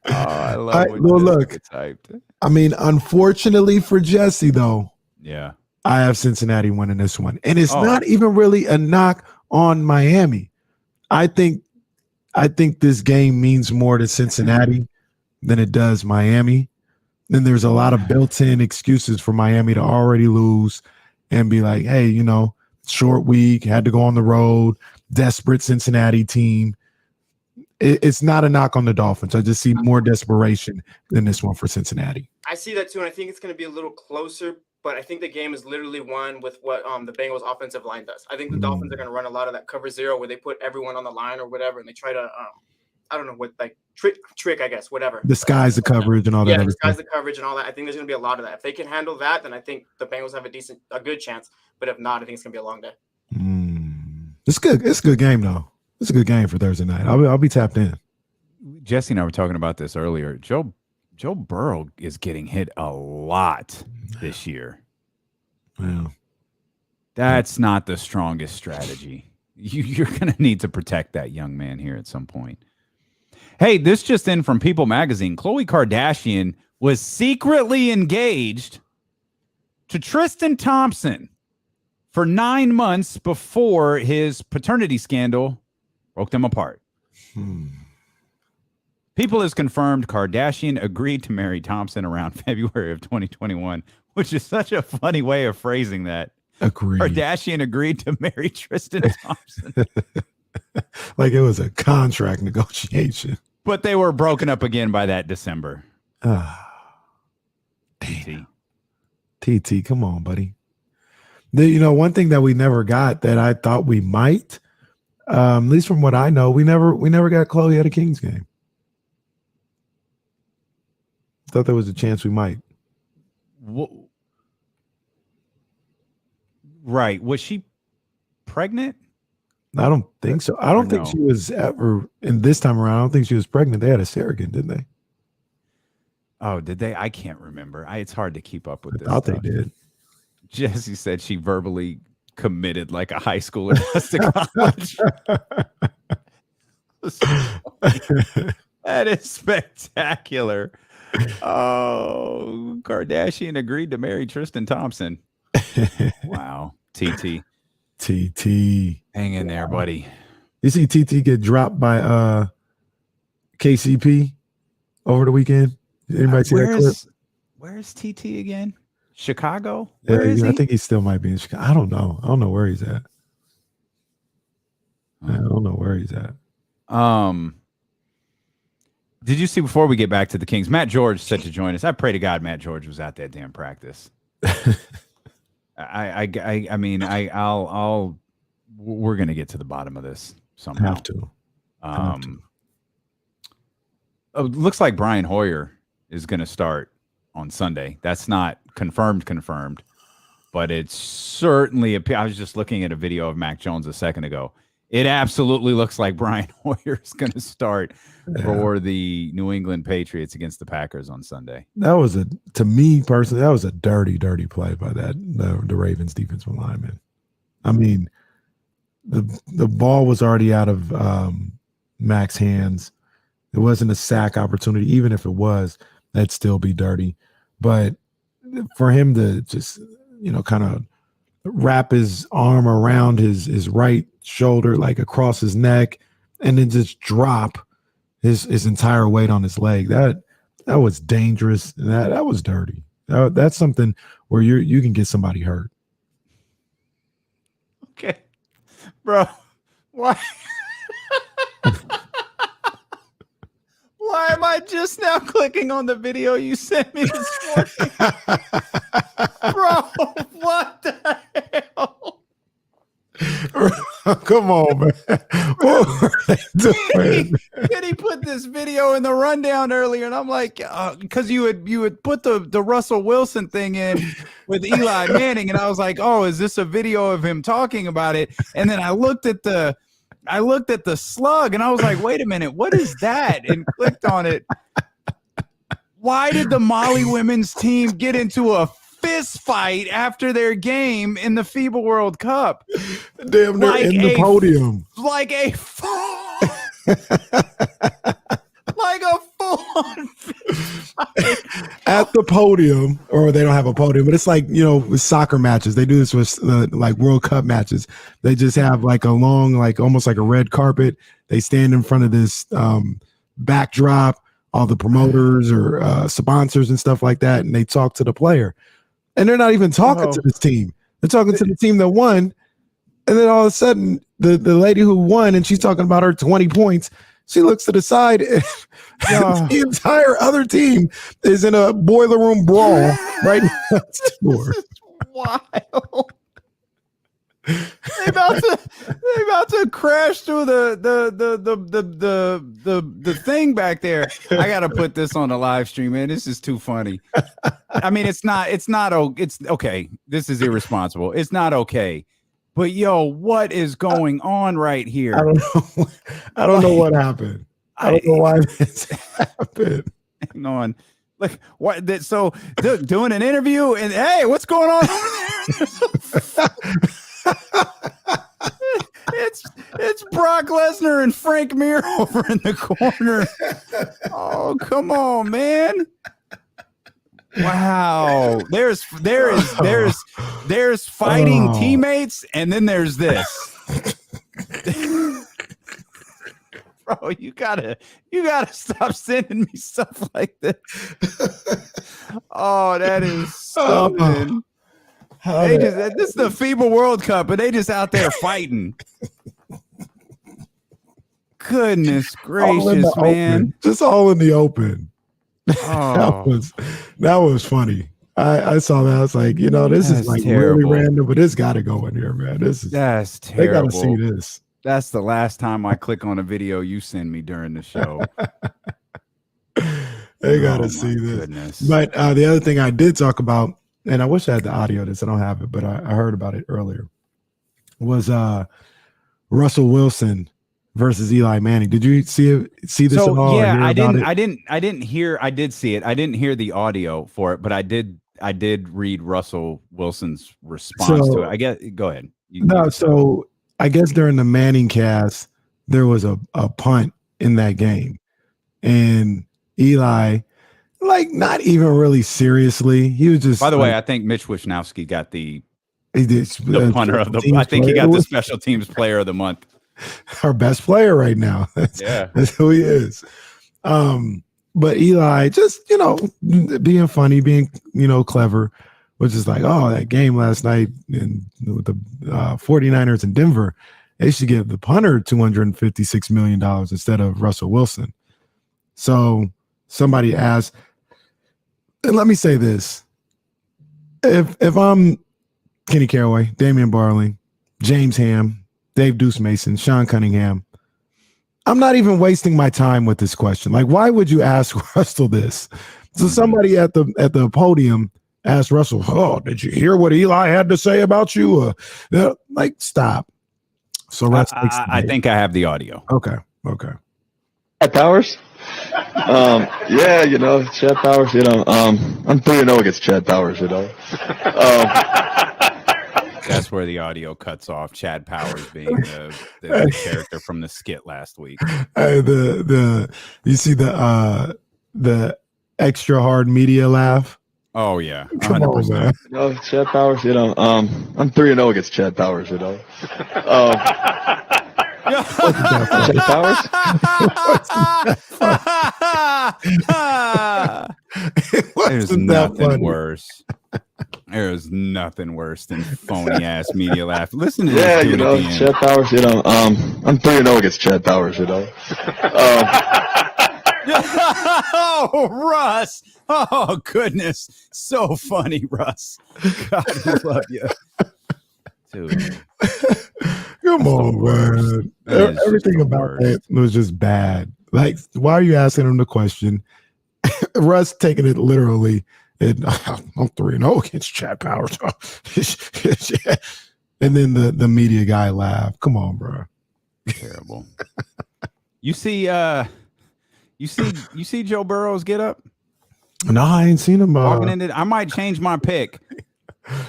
I love when Jesse gets hyped. I mean, unfortunately for Jesse, though, yeah, I have Cincinnati winning this one. And it's not even really a knock on Miami. I think this game means more to Cincinnati than it does Miami. Then there's a lot of built-in excuses for Miami to already lose and be like, hey, you know, short week, had to go on the road, desperate Cincinnati team. It's not a knock on the Dolphins. I just see more desperation than this one for Cincinnati. I see that too, and I think it's going to be a little closer, but I think the game is literally won with what the Bengals offensive line does. I think the Dolphins are going to run a lot of that cover zero where they put everyone on the line or whatever, and they try to, I don't know, what like trick, I guess, whatever. Disguise the coverage and all that. Yeah, disguise the coverage and all that. I think there's going to be a lot of that. If they can handle that, then I think the Bengals have a good chance. But if not, I think it's going to be a long day. It's good. It's a good game, though. It's a good game for Thursday night. I'll be tapped in. Jesse and I were talking about this earlier. Joe Burrow is getting hit a lot this year. Yeah. That's not the strongest strategy. You're going to need to protect that young man here at some point. Hey, this just in from People Magazine. Khloe Kardashian was secretly engaged to Tristan Thompson for 9 months before his paternity scandal broke them apart. People has confirmed Kardashian agreed to marry Thompson around February of 2021, which is such a funny way of phrasing that. Agreed. Kardashian agreed to marry Tristan Thompson. Like it was a contract negotiation. But they were broken up again by that December. TT, come on, buddy. You know, one thing that we never got that I thought we might, at least from what I know, we never got Chloe at a Kings game. Thought there was a chance we might. Right. Was she pregnant? I don't think so. I don't think she was ever, in this time around, I don't think she was pregnant. They had a surrogate, didn't they? Oh, did they? I can't remember. It's hard to keep up with this. I thought they did. Jesse said she verbally committed like a high schooler does to college. That is spectacular. Oh, Kardashian agreed to marry Tristan Thompson. Wow. TT. Hang in there, buddy. You see TT get dropped by KCP over the weekend? Anybody see that clip? Where's TT again? Chicago? Yeah, I think he still might be in Chicago. I don't know where he's at. I don't know where he's at. Did you see, before we get back to the Kings, Matt George said to join us. I pray to God Matt George was at that damn practice. I mean, we're going to get to the bottom of this somehow. Have to. Looks like Brian Hoyer is going to start on Sunday. That's not confirmed, but it's certainly I was just looking at a video of Mac Jones a second ago. It absolutely looks like Brian Hoyer is going to start for the New England Patriots against the Packers on Sunday. That was to me personally, that was a dirty play by the Ravens defensive lineman. I mean, the ball was already out of Mac's hands. It wasn't a sack opportunity. Even if it was, that'd still be dirty. But for him to just, kind of wrap his arm around his right shoulder, like across his neck, and then just drop his entire weight on his leg, that was dangerous. And that was dirty. That's something where you can get somebody hurt. Okay, bro, why? Why am I just now clicking on the video you sent me this morning? Bro, what the hell? Come on, man. What were they doing? He put this video in the rundown earlier, and I'm like, because you had put the Russell Wilson thing in with Eli Manning, and I was like, oh, is this a video of him talking about it? And then I looked at the slug, and I was like, wait a minute, what is that? And clicked on it. Why did the Mali women's team get into a fist fight after their game in the FIBA World Cup? Damn, they're in the podium. Like a like a full-on at the podium, or they don't have a podium, but it's like, with soccer matches. They do this with like World Cup matches. They just have like a long, like almost like a red carpet. They stand in front of this backdrop, all the promoters or sponsors and stuff like that, and they talk to the player. And they're not even talking to this team. They're talking to the team that won. And then all of a sudden, the lady who won, and she's talking about her 20 points, she looks to the side, and the entire other team is in a boiler room brawl right next to her. Wild. They about to crash through the thing back there. I gotta put this on the live stream, man. This is too funny. I mean, it's okay. This is irresponsible. It's not okay. But yo, what is going on right here? I don't know. I don't know what happened. I don't know why this happened. Hang on. Like what? So doing an interview, and hey, what's going on? It's Brock Lesnar and Frank Mir over in the corner. Oh, come on, man. Wow. There's fighting teammates, and then there's this. Bro, you gotta stop sending me stuff like this. Oh, that is something. This is the FIBA World Cup, and they just out there fighting. Goodness gracious, man. Just all in the open. Oh. that was funny. I saw that. I was like, this is like terrible. Really random, but it's got to go in here, man. That's terrible. They got to see this. That's the last time I click on a video you send me during the show. They got to see this. Goodness. But the other thing I did talk about, and I wish I had the audio of this. I don't have it, but I heard about it earlier, was Russell Wilson versus Eli Manning. Did you see this at all? Yeah, I didn't hear. I did see it. I didn't hear the audio for it, but I did read Russell Wilson's response to it. I guess go ahead. So I guess during the Manning cast, there was a punt in that game, and Eli, like, not even really seriously. He was just. By the way, I think Mitch Wishnowsky got the punter of the. I think he got the special teams player of the month. Our best player right now. That's who he is. But Eli just, being funny, being, clever, was just like, oh, that game last night with the 49ers in Denver, they should give the punter $256 million instead of Russell Wilson. So somebody asked, and let me say this. If I'm Kenny Caraway, Damian Barling, James Ham, Dave Deuce Mason, Sean Cunningham, I'm not even wasting my time with this question. Like, why would you ask Russell this? So somebody at the podium asked Russell, "Oh, did you hear what Eli had to say about you?" Like, stop. So I think I have the audio. Okay. Chad Powers? Yeah, Chad Powers, I'm 3-0 against Chad Powers, That's where the audio cuts off. Chad Powers being the character from the skit last week. You see the extra hard media laugh? Oh yeah, 100%. Come on, man. Chad Powers, I'm 3-0 against Chad Powers, Chad Powers? There's nothing worse. There's nothing worse than phony ass media laugh. Listen to this. Chad Powers, I'm 3-0 against Chad Powers, Oh, Russ. Oh, goodness. So funny, Russ. God, I love you. Dude. Come on, man. Everything about it was just bad. Like, why are you asking him the question? Russ taking it literally. I'm 3-0 against Chad Powers. And then the media guy laughed. Come on, bro. Terrible. You see Joe Burrow's get up? No, I ain't seen him. Walking into, I might change my pick.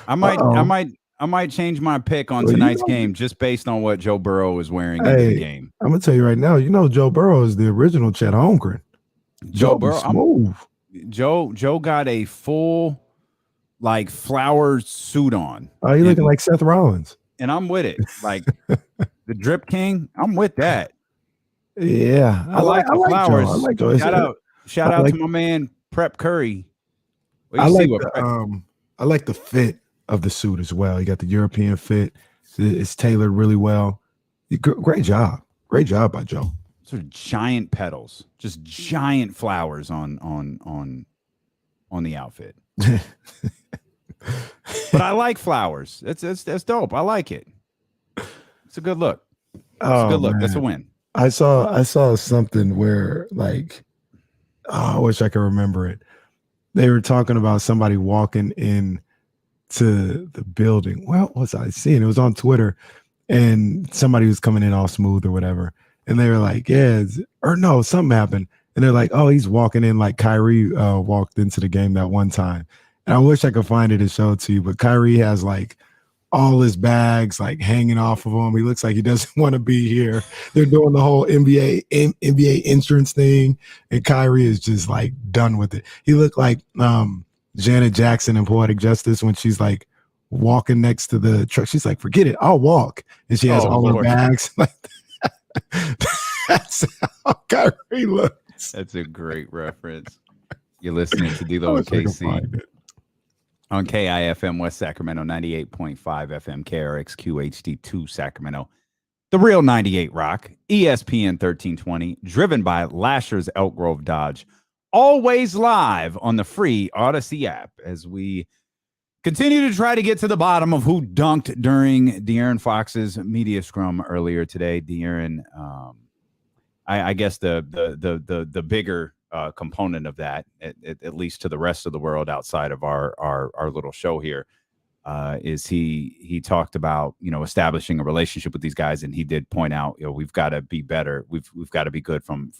I might change my pick on tonight's game just based on what Joe Burrow is wearing into the game. I'm gonna tell you right now. Joe Burrow is the original Chet Holmgren. Joe Burrow, smooth. Joe got a full like flower suit on. Oh, you looking like Seth Rollins. And I'm with it. Like the Drip King, I'm with that. Yeah, I like the flowers. Joe. I like Joe. Shout out to my man Prep Curry. I like the fit of the suit as well. You got the European fit. It's tailored really well. Great job by Joe. Sort of giant petals, just giant flowers on the outfit. But I like flowers. That's dope. I like it. It's a good look. It's a good look. Man. That's a win. I saw something where like, I wish I could remember it. They were talking about somebody walking in to the building. Well, what was I seeing? It was on Twitter, and somebody was coming in all smooth or whatever. And they were like, something happened. And they're like, oh, he's walking in like Kyrie walked into the game that one time. And I wish I could find it and show it to you, but Kyrie has like all his bags like hanging off of him. He looks like he doesn't want to be here. They're doing the whole NBA entrance thing, and Kyrie is just like done with it. He looked like Janet Jackson in Poetic Justice when she's like walking next to the truck. She's like, forget it, I'll walk. And she has all her bags. That's how Kyrie looks. That's a great reference. You're listening to D-Lo and KC on KIFM West Sacramento, 98.5 FM, KRXQ HD2 Sacramento, The Real 98 Rock, ESPN 1320, driven by Lasher's Elk Grove Dodge, always live on the free Odyssey app as we continue to try to get to the bottom of who dunked during De'Aaron Fox's media scrum earlier today. De'Aaron, I guess the bigger component of that, at least to the rest of the world outside of our little show here, is he talked about establishing a relationship with these guys, and he did point out we've got to be better, we've got to be good from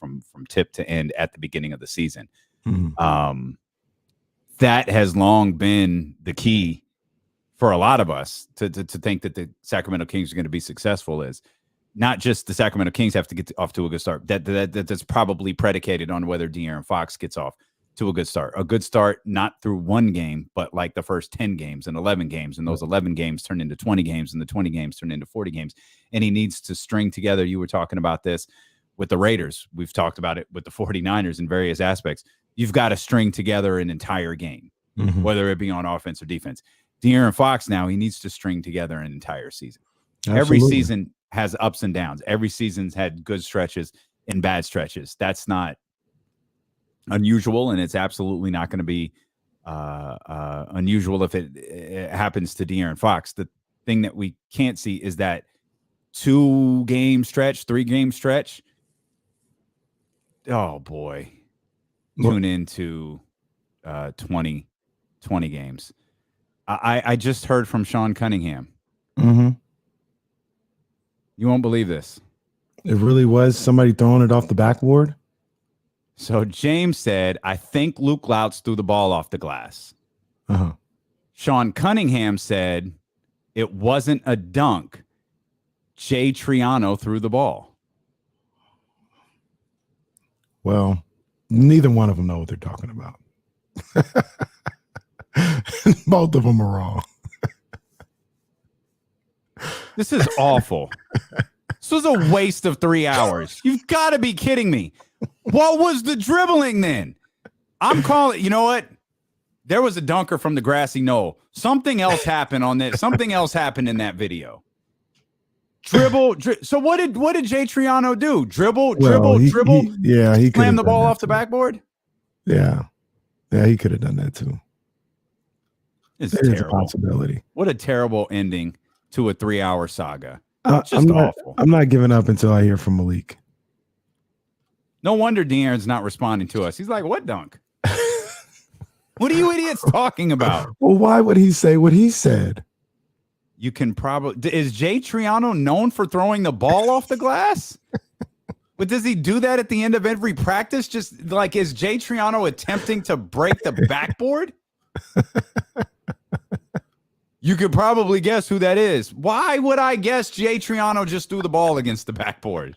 tip to end at the beginning of the season. Mm-hmm. That has long been the key for a lot of us to think that the Sacramento Kings are going to be successful. Is not just the Sacramento Kings have to get off to a good start. That's probably predicated on whether De'Aaron Fox gets off to a good start. A good start, not through one game, but like the first 10 games and 11 games, and those 11 games turn into 20 games, and the 20 games turn into 40 games. And he needs to string together. You were talking about this with the Raiders. We've talked about it with the 49ers in various aspects. You've got to string together an entire game, mm-hmm. whether it be on offense or defense. De'Aaron Fox now, he needs to string together an entire season. Absolutely. Every season has ups and downs. Every season's had good stretches and bad stretches. That's not unusual, and it's absolutely not going to be unusual if it happens to De'Aaron Fox. The thing that we can't see is that 2-game stretch, 3-game stretch. Oh boy. Tune into 20 games. I just heard from Sean Cunningham. Mm-hmm. You won't believe this. It really was somebody throwing it off the backboard. So James said, I think Luke Loutz threw the ball off the glass. Uh-huh. Sean Cunningham said it wasn't a dunk. Jay Triano threw the ball. Well, neither one of them know what they're talking about. Both of them are wrong. This is awful. This was a waste of 3 hours. You've got to be kidding me. What was the dribbling then? I'm calling, you know what? There was a dunker from the grassy knoll. Something else happened on that. Something else happened in that video. Dribble. So what did Jay Triano do? Dribble. He slam the ball off the backboard. Yeah, he could have done that too. It's There's terrible. a possibility. What a terrible ending to a 3-hour saga. Awful. I'm not giving up until I hear from Malik. No wonder De'Aaron's not responding to us. He's like, what dunk? What are you idiots talking about? Well, why would he say what he said? You can probably... Is Jay Triano known for throwing the ball off the glass? But does he do that at the end of every practice? Just like, is Jay Triano attempting to break the backboard? You could probably guess who that is. Why would I guess Jay Triano just threw the ball against the backboard?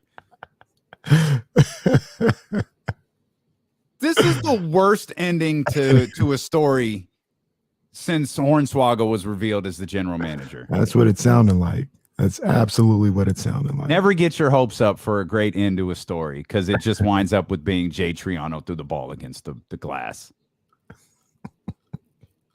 This is the worst ending to a story since Hornswoggle was revealed as the general manager. That's what it sounded like. That's absolutely what it sounded like. Never get your hopes up for a great end to a story, because it just winds up with being Jay Triano threw the ball against the glass.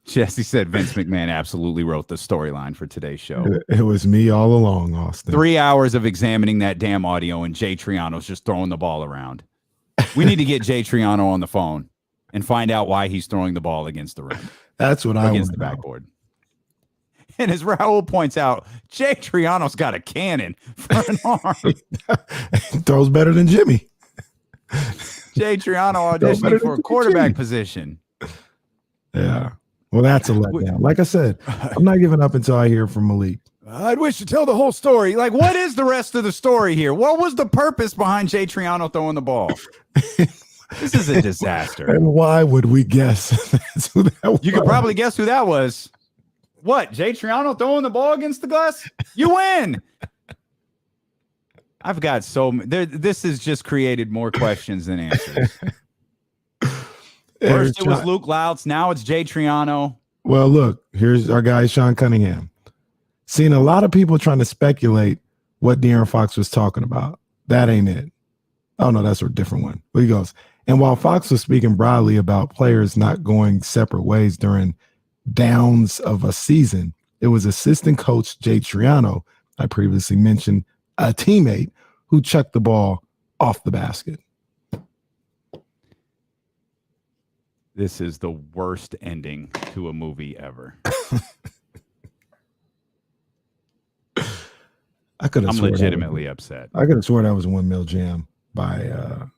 Jesse said Vince McMahon absolutely wrote the storyline for today's show. It was me all along, Austin. 3 hours of examining that damn audio, and Jay Triano's just throwing the ball around. We need to get Jay Triano on the phone and find out why he's throwing the ball against the rim. That's what I against the backboard. And as Raul points out, Jay Triano's got a cannon for an arm. Throws better than Jimmy. Jay Triano auditioning for a quarterback position. Yeah. Well, that's a letdown. Like I said, I'm not giving up until I hear from Malik. I'd wish to tell the whole story. Like, what is the rest of the story here? What was the purpose behind Jay Triano throwing the ball? This is a disaster. And why would we guess that's who that was? You could probably guess who that was. What? Jay Triano throwing the ball against the glass? You win. I've got so many. This has just created more questions than answers. First it was Luke Louts. Now it's Jay Triano. Well, look, here's our guy, Sean Cunningham. Seen a lot of people trying to speculate what De'Aaron Fox was talking about. That ain't it. Oh, no, that's a different one. But he goes, and while Fox was speaking broadly about players not going separate ways during downs of a season, it was assistant coach Jay Triano, I previously mentioned, a teammate who chucked the ball off the basket. This is the worst ending to a movie ever. I'm legitimately upset. I could have sworn that was a 1 mil jam by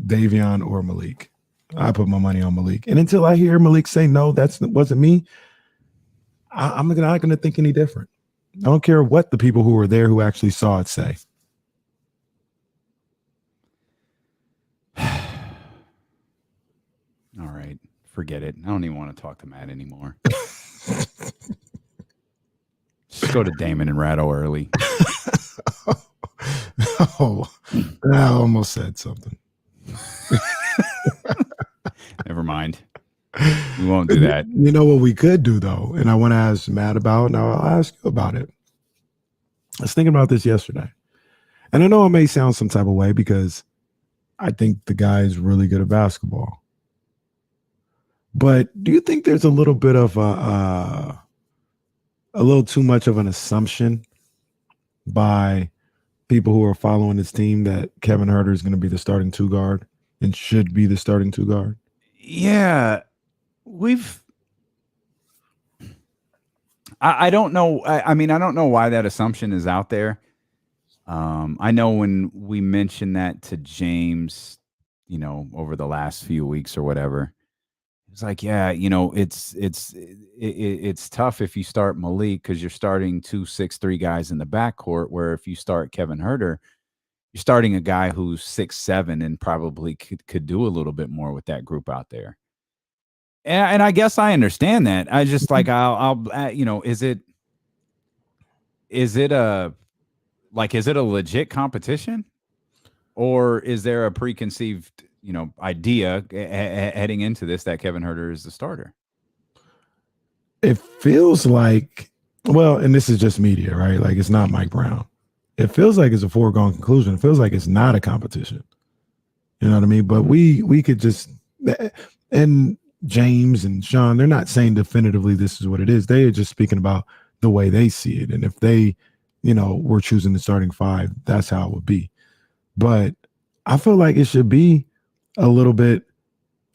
Davion or Malik. I put my money on Malik. And until I hear Malik say, no, that wasn't me, I'm not going to think any different. I don't care what the people who were there who actually saw it say. All right. Forget it. I don't even want to talk to Matt anymore. Just go to Damon and Ratto early. Oh, I almost said something. Never mind. We won't do that. You know what we could do, though, and I want to ask Matt about, and I'll ask you about it. I was thinking about this yesterday, and I know it may sound some type of way because I think the guy is really good at basketball. But do you think there's a little bit of a little too much of an assumption by people who are following this team that Kevin Huerter is going to be the starting 2 guard and should be the starting 2 guard? Yeah, I don't know. I mean, I don't know why that assumption is out there. I know when we mentioned that to James, over the last few weeks or whatever, it's like, yeah, it's tough if you start Malik because you're starting 2 6'3" guys in the backcourt, where if you start Kevin Huerter, you're starting a guy who's 6'7" and probably could do a little bit more with that group out there. And I guess I understand that. I just like, is it a legit competition, or is there a preconceived, idea heading into this that Kevin Huerter is the starter? It feels like, well, and this is just media, right? Like, it's not Mike Brown. It feels like it's a foregone conclusion. It feels like it's not a competition. You know what I mean? But we could just, and James and Sean, they're not saying definitively this is what it is. They are just speaking about the way they see it. And if they, were choosing the starting 5, that's how it would be. But I feel like it should be a little bit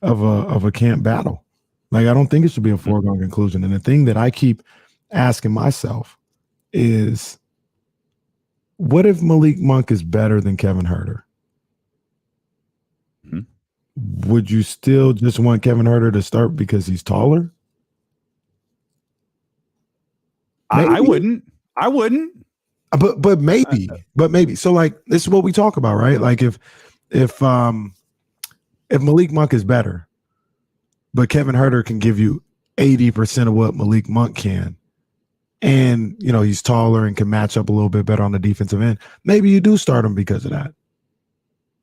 of a camp battle. Like, I don't think it should be a foregone conclusion. And the thing that I keep asking myself is, what if Malik Monk is better than Kevin Huerter? Mm-hmm. Would you still just want Kevin Huerter to start because he's taller? I wouldn't. But maybe. So like this is what we talk about, right? Like if Malik Monk is better, but Kevin Huerter can give you 80% of what Malik Monk can, and he's taller and can match up a little bit better on the defensive end, maybe you do start him because of that.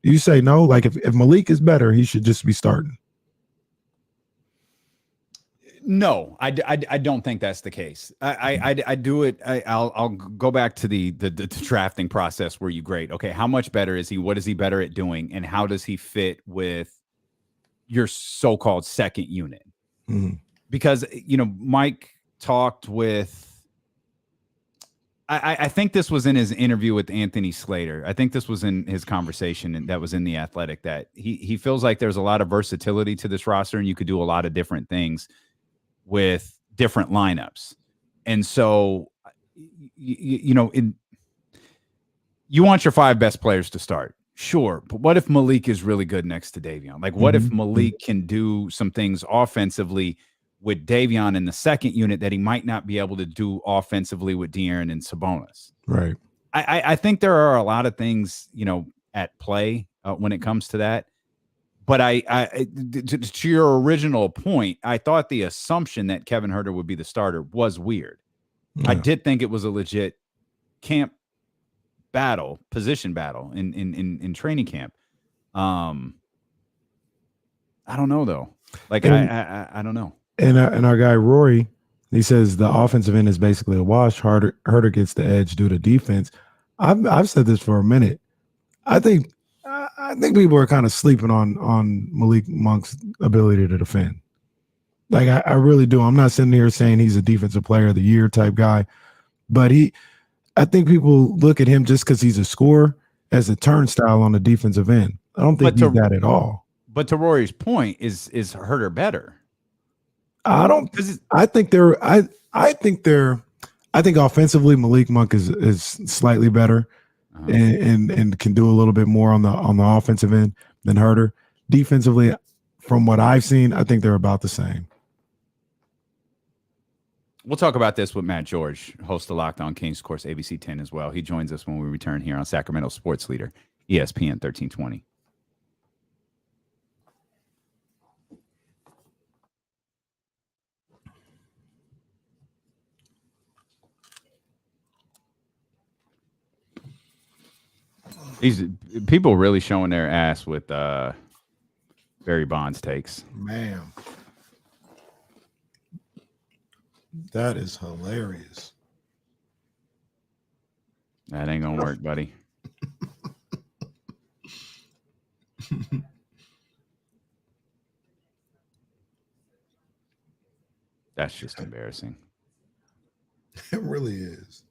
You say no, like if Malik is better, he should just be starting. No, I don't think that's the case. I do it. I'll go back to the drafting process where you grade. Okay, how much better is he? What is he better at doing? And how does he fit with your so-called second unit? Mm-hmm. Because, Mike talked with, I think this was in his interview with Anthony Slater. I think this was in his conversation and that was in The Athletic, that he feels like there's a lot of versatility to this roster and you could do a lot of different things with different lineups. And so, you want your 5 best players to start. Sure. But what if Malik is really good next to Davion? Like, what if Malik can do some things offensively with Davion in the second unit that he might not be able to do offensively with De'Aaron and Sabonis? Right. I think there are a lot of things, at play when it comes to that. But to your original point, I thought the assumption that Kevin Huerter would be the starter was weird. Yeah. I did think it was a legit position battle in training camp. I don't know though. Like I don't know. And our guy Rory, he says the offensive end is basically a wash. Huerter gets the edge due to defense. I've said this for a minute. I think people are kind of sleeping on Malik Monk's ability to defend. Like I really do. I'm not sitting here saying he's a defensive player of the year type guy, but I think people look at him just because he's a scorer as a turnstile on the defensive end. I don't think he's that at all. But to Rory's point, is Huerter better? I think offensively Malik Monk is slightly better. And can do a little bit more on the offensive end than Huerter. Defensively, from what I've seen, I think they're about the same. We'll talk about this with Matt George, host of Locked On Kings, of course, ABC 10 as well. He joins us when we return here on Sacramento Sports Leader, ESPN 1320. These people really showing their ass with Barry Bonds takes. Man, that is hilarious. That ain't gonna work, buddy. That's just embarrassing. It really is.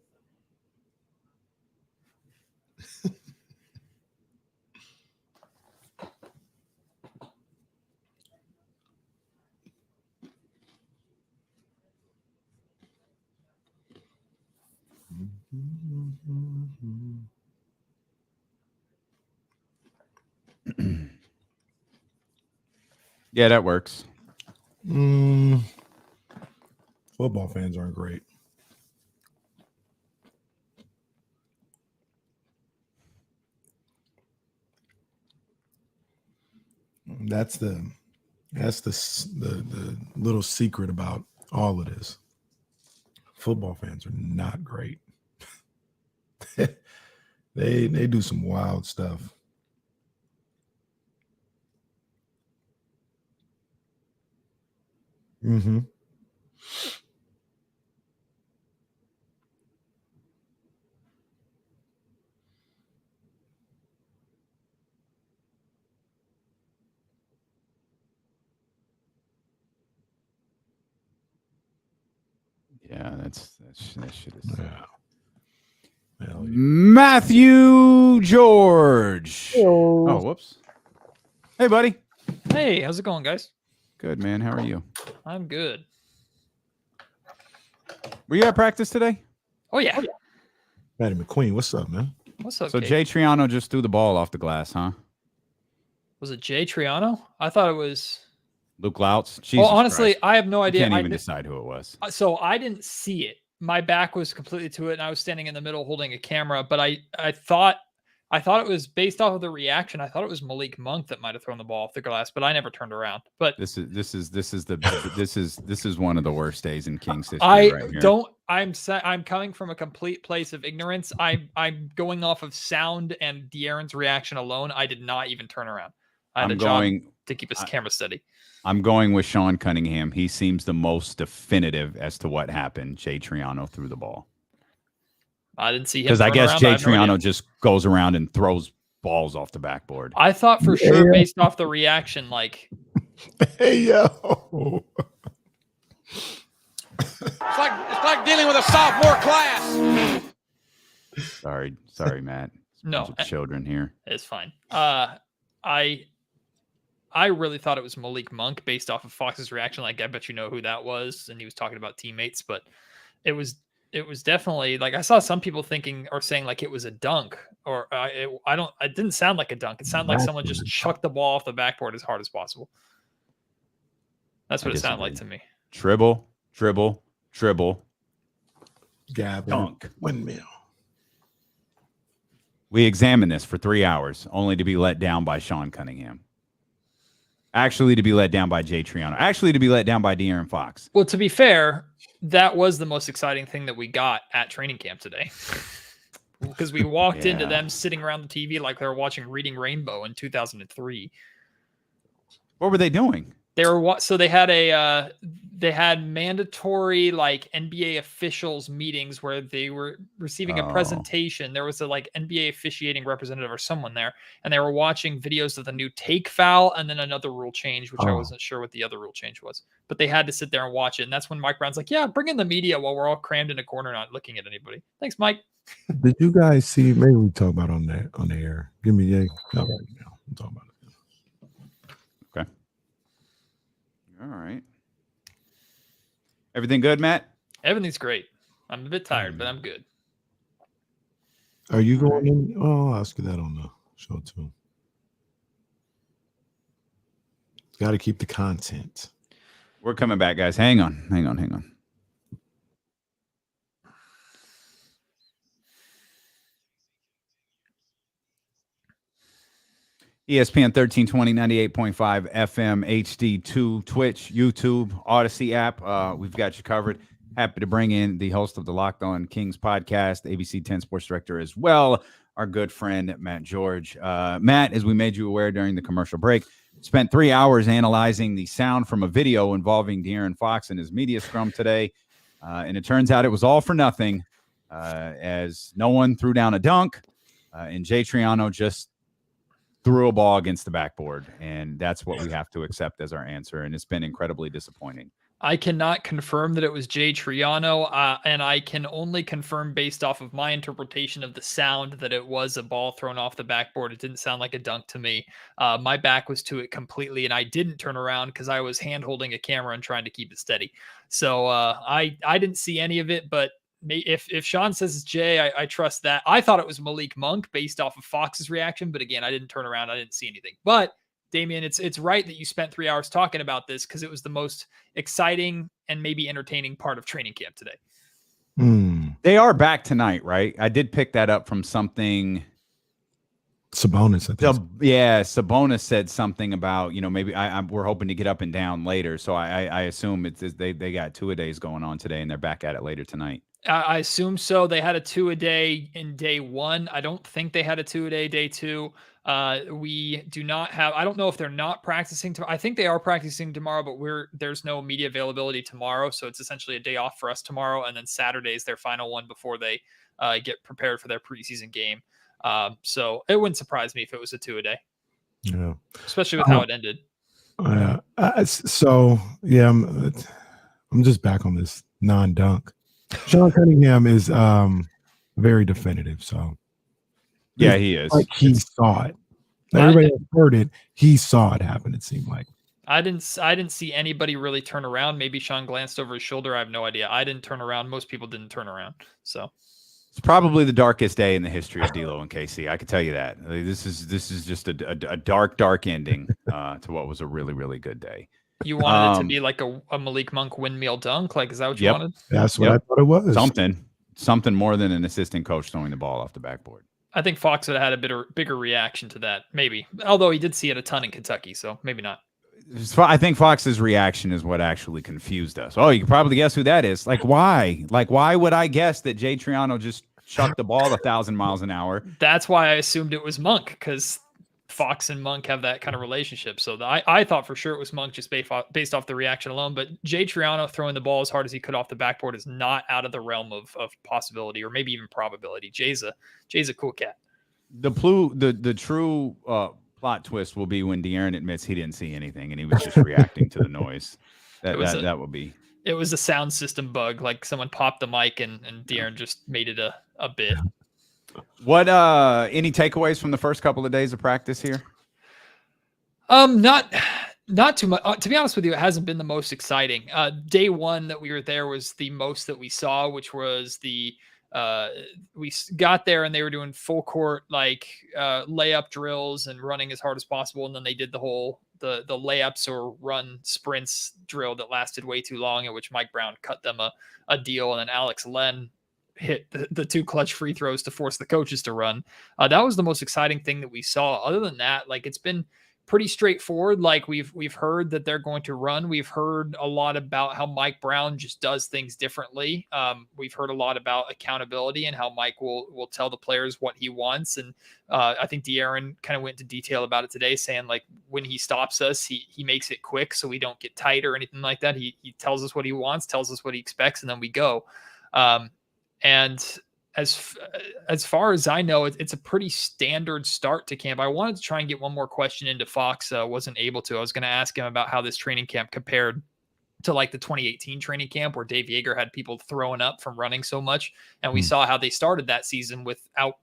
Yeah, that works. Football fans aren't great. That's the little secret about all of this. Football fans are not great. They do some wild stuff. Mm-hmm. Yeah, that shit is. Yeah. Matthew George. Oh, whoops. Hey, buddy. Hey, how's it going, guys? Good, man. How are you? I'm good. Were you at practice today? Oh, yeah. Matty McQueen, what's up, man? What's up, So Kate? Jay Triano just threw the ball off the glass, huh? Was it Jay Triano? I thought it was Luke Louts. Well, honestly, I have no idea. Can't I even kn- decide who it was. So I didn't see it, my back was completely to it, and I was standing in the middle holding a camera. But I thought it was based off of the reaction. I thought it was Malik Monk that might have thrown the ball off the glass, but I never turned around. But this is one of the worst days in Kings history. Right here. I'm coming from a complete place of ignorance. I'm going off of sound and De'Aaron's reaction alone. I did not even turn around. I had a job to keep his camera steady. I'm going with Sean Cunningham. He seems the most definitive as to what happened. Jay Triano threw the ball. I didn't see him. Because I guess Jay Triano just goes around and throws balls off the backboard. I thought for sure, based off the reaction, like, hey yo, it's like dealing with a sophomore class. Sorry, Matt. No, children here. It's fine. I really thought it was Malik Monk based off of Fox's reaction. Like, I bet you know who that was, and he was talking about teammates, but it was definitely like I saw some people thinking or saying like it was a dunk, or it didn't sound like a dunk. It sounded like someone just chucked the ball off the backboard as hard as possible. That's what it sounded like to me. Dribble, gab, dunk, windmill. We examined this for 3 hours, only to be let down by Sean Cunningham. Actually, to be let down by Jay Triano. Actually, to be let down by De'Aaron Fox. Well, to be fair, that was the most exciting thing that we got at training camp today. Because we walked into them sitting around the TV like they were watching Reading Rainbow in 2003. What were they doing? They had mandatory like NBA officials meetings where they were receiving a presentation. There was a like NBA officiating representative or someone there, and they were watching videos of the new take foul and then another rule change, which I wasn't sure what the other rule change was, but they had to sit there and watch it. And that's when Mike Brown's like, yeah, bring in the media while we're all crammed in a corner, not looking at anybody. Thanks, Mike. Did you guys see? Maybe we talk about on the air. Give me a no. We'll talk about it. Okay. All right. Everything good, Matt? Everything's great. I'm a bit tired, but I'm good. Are you going in? Oh, I'll ask you that on the show too. Got to keep the content. We're coming back, guys. Hang on. ESPN 1320, 98.5 FM, HD2, Twitch, YouTube, Odyssey app. We've got you covered. Happy to bring in the host of the Locked On Kings podcast, ABC 10 sports director as well, our good friend, Matt George. Matt, as we made you aware during the commercial break, spent 3 hours analyzing the sound from a video involving De'Aaron Fox and his media scrum today. And it turns out it was all for nothing as no one threw down a dunk and Jay Triano just threw a ball against the backboard, and that's what we have to accept as our answer, and it's been incredibly disappointing. I cannot confirm that it was Jay Triano, and I can only confirm based off of my interpretation of the sound that it was a ball thrown off the backboard. It didn't sound like a dunk to me. My back was to it completely, and I didn't turn around because I was hand-holding a camera and trying to keep it steady. So I didn't see any of it, but if Sean says it's Jay, I trust that. I thought it was Malik Monk based off of Fox's reaction, but again, I didn't turn around. I didn't see anything. But Damian, it's right that you spent 3 hours talking about this because it was the most exciting and maybe entertaining part of training camp today. They are back tonight, right? I did pick that up from something. Sabonis, I think. Sabonis said something about, maybe we're hoping to get up and down later. So I assume they got 2-a-days going on today and they're back at it later tonight. I assume so. They had a 2-a-day in day 1. I don't think they had a 2-a-day day 2. We do not have, I don't know if they're not practicing tomorrow. I think they are practicing tomorrow, but there's no media availability tomorrow. So it's essentially a day off for us tomorrow. And then Saturday is their final one before they get prepared for their preseason game. So it wouldn't surprise me if it was a 2-a-day. Yeah. Especially with how it ended. I'm just back on this non-dunk. Sean Cunningham is very definitive. So yeah, he is. Like he saw it. Everybody that heard it, he saw it happen. It seemed like I didn't see anybody really turn around. Maybe Sean glanced over his shoulder. I have no idea. I didn't turn around. Most people didn't turn around. So it's probably the darkest day in the history of D'Lo and KC. I can tell you that. This is just a dark ending to what was a really, really good day. You wanted it to be like a Malik Monk windmill dunk? Like, is that what you wanted? That's what I thought it was. Something more than an assistant coach throwing the ball off the backboard. I think Fox would have had a bigger reaction to that, maybe. Although he did see it a ton in Kentucky, so maybe not. I think Fox's reaction is what actually confused us. Oh, you can probably guess who that is. Like, why? Like, why would I guess that Jay Triano just chucked the ball 1,000 miles an hour? That's why I assumed it was Monk, because Fox and Monk have that kind of relationship. So I thought for sure it was Monk just based off the reaction alone. But Jay Triano throwing the ball as hard as he could off the backboard is not out of the realm of possibility or maybe even probability. Jay's a cool cat. The true plot twist will be when De'Aaron admits he didn't see anything and he was just reacting to the noise. That would be. It was a sound system bug. Like someone popped the mic and De'Aaron just made it a bit. What any takeaways from the first couple of days of practice here? Not too much. To be honest with you, it hasn't been the most exciting. Day one that we were there was the most that we saw, which was we got there and they were doing full court layup drills and running as hard as possible, and then they did the whole the layups or run sprints drill that lasted way too long, in which Mike Brown cut them a deal, and then Alex Len hit the 2 clutch free throws to force the coaches to run. That was the most exciting thing that we saw. Other than that, it's been pretty straightforward. Like we've heard that they're going to run. We've heard a lot about how Mike Brown just does things differently. We've heard a lot about accountability and how Mike will tell the players what he wants. And I think De'Aaron kind of went into detail about it today, saying when he stops us, he makes it quick so we don't get tight or anything like that. He tells us what he wants, tells us what he expects, and then we go. And as far as I know, it's a pretty standard start to camp. I wanted to try and get one more question into Fox. Wasn't able to. I was going to ask him about how this training camp compared to the 2018 training camp where Dave Yeager had people throwing up from running so much. And we saw how they started that season without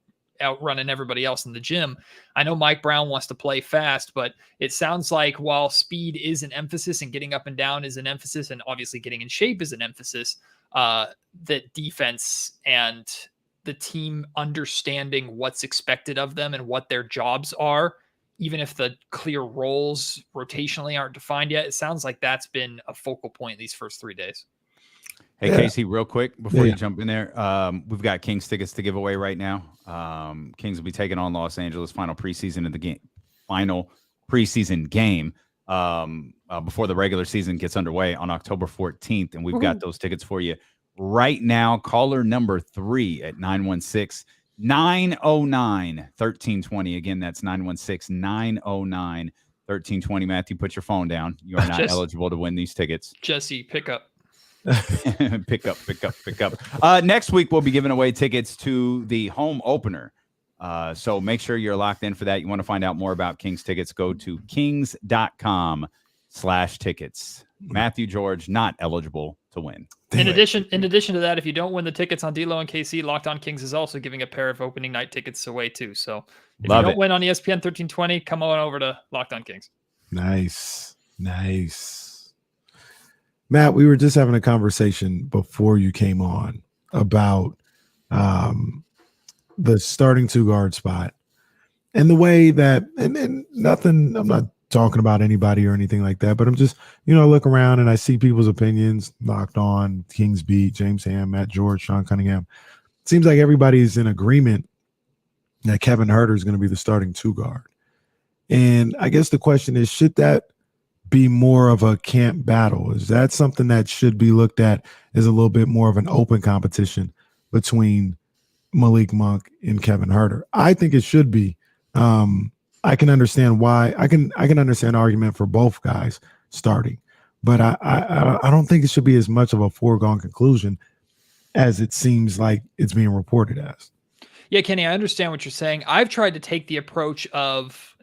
outrunning everybody else in the gym. I know Mike Brown wants to play fast, but it sounds like while speed is an emphasis and getting up and down is an emphasis, and obviously getting in shape is an emphasis, that defense and the team understanding what's expected of them and what their jobs are, even if the clear roles rotationally aren't defined yet. It sounds like that's been a focal point these first 3 daes. Hey, Casey, real quick before you jump in there, we've got Kings tickets to give away right now. Kings will be taking on Los Angeles final preseason game before the regular season gets underway on October 14th, and we've got those tickets for you right now. Caller number 3 at 916-909-1320. Again, that's 916-909-1320. Matthew, put your phone down. You are not eligible to win these tickets. Jesse, pick up. pick up. Next week, we'll be giving away tickets to the home opener. So make sure you're locked in for that. You want to find out more about Kings tickets, go to kings.com/tickets. Matthew George, not eligible to win. In addition to that, if you don't win the tickets on D-Lo and KC, Locked On Kings is also giving a pair of opening night tickets away too. So if you don't win on ESPN 1320, come on over to Locked On Kings. Nice. Matt, we were just having a conversation before you came on about the starting 2 guard spot and the way that, and nothing, I'm not talking about anybody or anything like that, but I'm just, look around and I see people's opinions. Locked On, Kings Beat, James Ham, Matt George, Sean Cunningham. It seems like everybody's in agreement that Kevin Huerter is going to be the starting 2 guard. And I guess the question is, should that be more of a camp battle? Is that something that should be looked at as a little bit more of an open competition between Malik Monk and Kevin Huerter? I think it should be. I can understand why. I can understand an argument for both guys starting, but I don't think it should be as much of a foregone conclusion as it seems like it's being reported as. Yeah, Kenny, I understand what you're saying. I've tried to take the approach of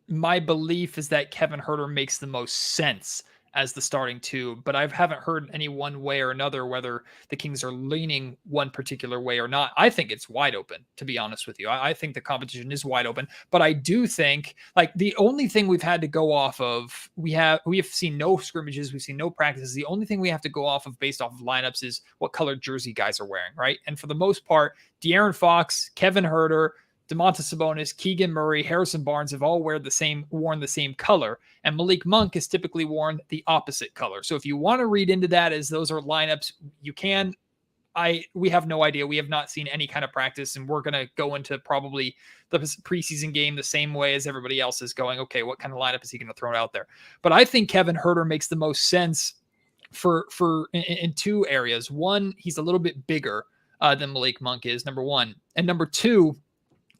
my belief is that Kevin Huerter makes the most sense as the starting 2, but I haven't heard any one way or another whether the Kings are leaning one particular way or not. I think it's wide open, to be honest with you. I think the competition is wide open, but I do think the only thing we've had to go off of, we have seen no scrimmages, we've seen no practices. The only thing we have to go off of based off of lineups is what colored jersey guys are wearing, right? And for the most part, De'Aaron Fox, Kevin Huerter, Domantas Sabonis, Keegan Murray, Harrison Barnes have all worn the same color, and Malik Monk has typically worn the opposite color. So if you want to read into that as those are lineups, you can. We have no idea. We have not seen any kind of practice, and we're going to go into probably the preseason game the same way as everybody else is going. Okay, what kind of lineup is he going to throw out there? But I think Kevin Huerter makes the most sense in two areas. One, he's a little bit bigger than Malik Monk is, number one. And number two,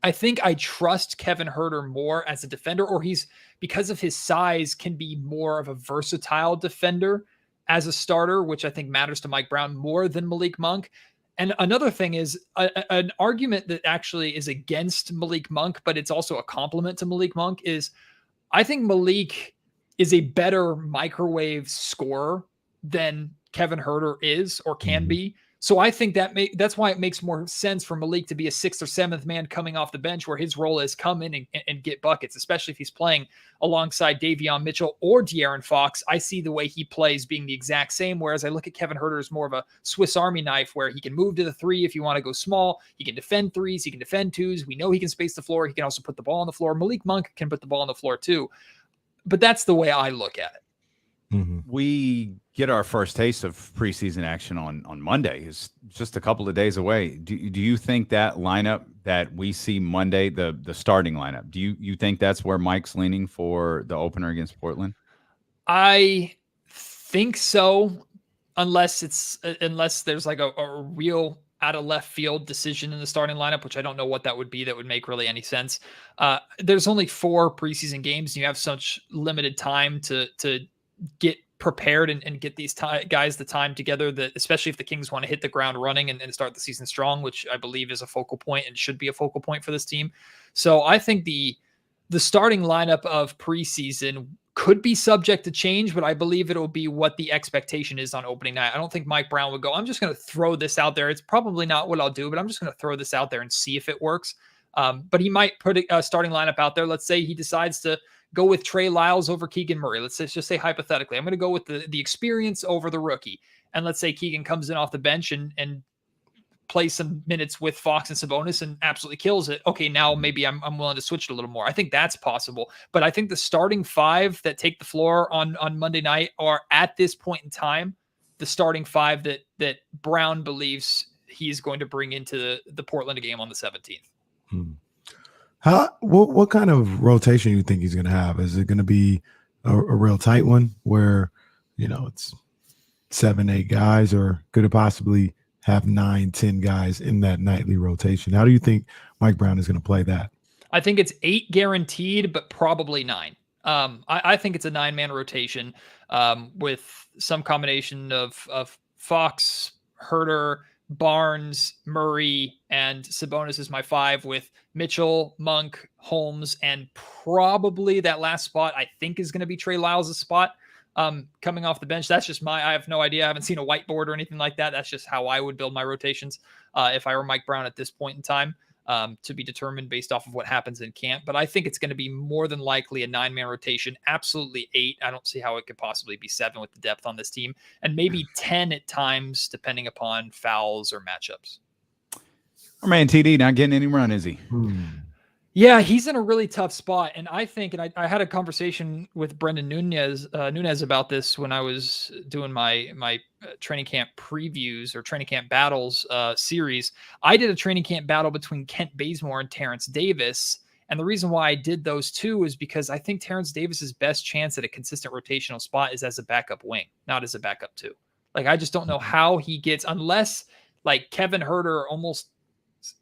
I think I trust Kevin Huerter more as a defender, or he's, because of his size, can be more of a versatile defender as a starter, which I think matters to Mike Brown more than Malik Monk. And another thing is an argument that actually is against Malik Monk, but it's also a compliment to Malik Monk, is I think Malik is a better microwave scorer than Kevin Huerter is or can be. So I think that's why it makes more sense for Malik to be a sixth or seventh man coming off the bench, where his role is come in and get buckets, especially if he's playing alongside Davion Mitchell or De'Aaron Fox. I see the way he plays being the exact same, whereas I look at Kevin Huerter as more of a Swiss Army knife, where he can move to the three if you want to go small. He can defend threes. He can defend twos. We know he can space the floor. He can also put the ball on the floor. Malik Monk can put the ball on the floor too. But that's the way I look at it. We get our first taste of preseason action on Monday. It's just a couple of days away. Do you think that lineup that we see Monday, the starting lineup, do you think that's where Mike's leaning for the opener against Portland? I think so, unless there's like a real out of left field decision in the starting lineup, which I don't know what that would be that would make really any sense. There's only 4 preseason games, and you have such limited time to get prepared and get these guys the time together, that especially if the Kings want to hit the ground running and start the season strong, which I believe is a focal point and should be a focal point for this team. So I think the starting lineup of preseason could be subject to change, but I believe it'll be what the expectation is on opening night. I don't think Mike Brown would go, I'm just going to throw this out there. It's probably not what I'll do, but I'm just going to throw this out there and see if it works. But he might put a starting lineup out there. Let's say he decides to go with Trey Lyles over Keegan Murray. Let's just say hypothetically, I'm going to go with the experience over the rookie. And let's say Keegan comes in off the bench and plays some minutes with Fox and Sabonis and absolutely kills it. Okay, now maybe I'm willing to switch it a little more. I think that's possible. But I think the starting 5 that take the floor on Monday night are, at this point in time, the starting 5 that Brown believes he's going to bring into the Portland game on the 17th. What kind of rotation you think he's going to have? Is it going to be a real tight one where, it's 7-8 guys, or could it possibly have 9-10 guys in that nightly rotation? How do you think Mike Brown is going to play that? I think it's 8 guaranteed, but probably 9. I think it's a 9-man rotation with some combination of Fox, Huerter, Barnes, Murray, and Sabonis is my 5, with Mitchell, Monk, Holmes, and probably that last spot I think is going to be Trey Lyles' spot coming off the bench. That's just I have no idea. I haven't seen a whiteboard or anything like that. That's just how I would build my rotations if I were Mike Brown at this point in time, to be determined based off of what happens in camp. But I think it's going to be more than likely a 9-man rotation. Absolutely 8. I don't see how it could possibly be 7 with the depth on this team, and maybe 10 at times, depending upon fouls or matchups. Our man TD not getting any run, is he? Yeah, he's in a really tough spot. And I think, and I had a conversation with Brendan Nunez about this when I was doing my training camp previews or training camp battles series. I did a training camp battle between Kent Bazemore and Terrence Davis. And the reason why I did those two is because I think Terrence Davis's best chance at a consistent rotational spot is as a backup wing, not as a backup 2. Like, I just don't know how he gets, unless like Kevin Huerter almost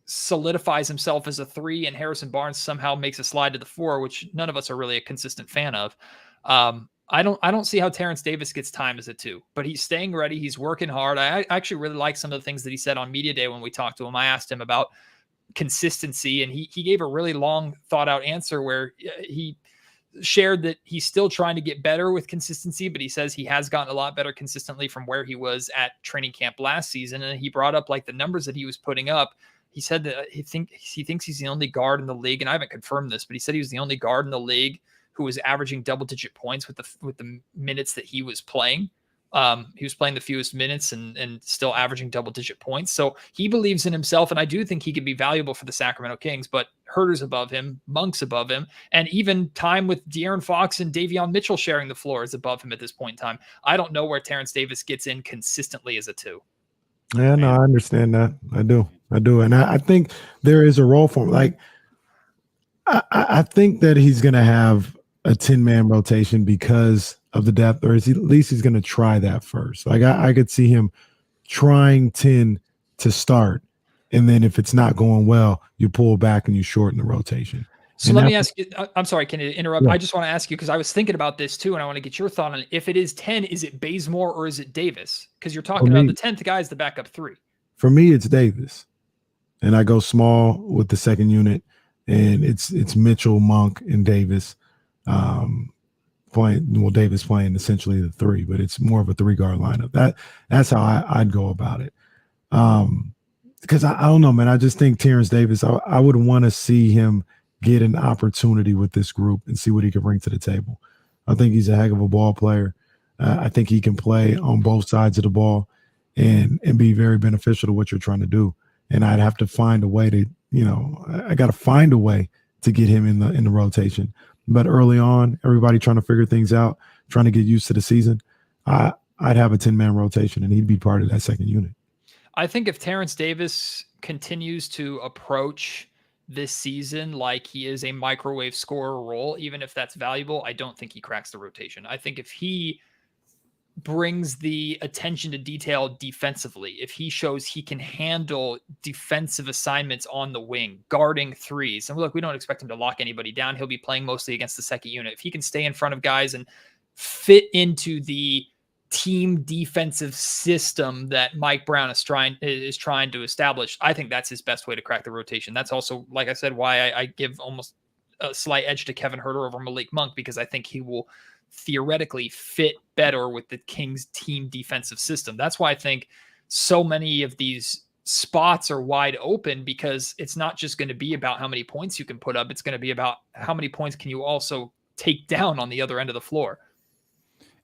solidifies himself as a 3 and Harrison Barnes somehow makes a slide to the 4, which none of us are really a consistent fan of. I don't see how Terrence Davis gets time as a 2, but he's staying ready. He's working hard. I actually really like some of the things that he said on media day when we talked to him. I asked him about consistency, and he gave a really long thought out answer where he shared that he's still trying to get better with consistency, but he says he has gotten a lot better consistently from where he was at training camp last season. And he brought up like the numbers that he was putting up. He said that he thinks he's the only guard in the league, and I haven't confirmed this, but he said he was the only guard in the league who was averaging double-digit points with the minutes that he was playing. He was playing the fewest minutes and still averaging double-digit points. So he believes in himself, and I do think he could be valuable for the Sacramento Kings, but Huerter's above him, Monk's above him, and even time with De'Aaron Fox and Davion Mitchell sharing the floor is above him at this point in time. I don't know where Terrence Davis gets in consistently as a 2. Yeah, no, I understand that. I do. And I think there is a role for him. Like, I think that he's going to have a 10-man rotation because of the depth, or at least he's going to try that first. Like, I could see him trying 10 to start, and then if it's not going well, you pull back and you shorten the rotation. So let me ask you, I'm sorry, can I interrupt? Yeah. I just want to ask you, because I was thinking about this too, and I want to get your thought on it. If it is 10, is it Bazemore or is it Davis? Because you're talking about the 10th guy is the backup 3. For me, it's Davis. And I go small with the second unit, and it's Mitchell, Monk, and Davis. Davis playing essentially the 3, but it's more of a 3-guard lineup. That's how I'd go about it. Because I don't know, man. I just think Terrence Davis, I would want to see him get an opportunity with this group and see what he can bring to the table. I think he's a heck of a ball player. I think he can play on both sides of the ball and be very beneficial to what you're trying to do. And I'd have to find a way to, I got to find a way to get him in the rotation. But early on, everybody trying to figure things out, trying to get used to the season, I'd have a 10-man rotation, and he'd be part of that second unit. I think if Terrence Davis continues to approach this season like he is a microwave scorer role, even if that's valuable, I don't think he cracks the rotation. I think if he brings the attention to detail defensively, if he shows he can handle defensive assignments on the wing, guarding threes, and look, we don't expect him to lock anybody down. He'll be playing mostly against the second unit. If he can stay in front of guys and fit into the team defensive system that Mike Brown is trying to establish, I think that's his best way to crack the rotation. That's also, like I said, why I give almost a slight edge to Kevin Huerter over Malik Monk, because I think he will theoretically fit better with the Kings team defensive system. That's why I think so many of these spots are wide open, because it's not just going to be about how many points you can put up. It's going to be about how many points can you also take down on the other end of the floor.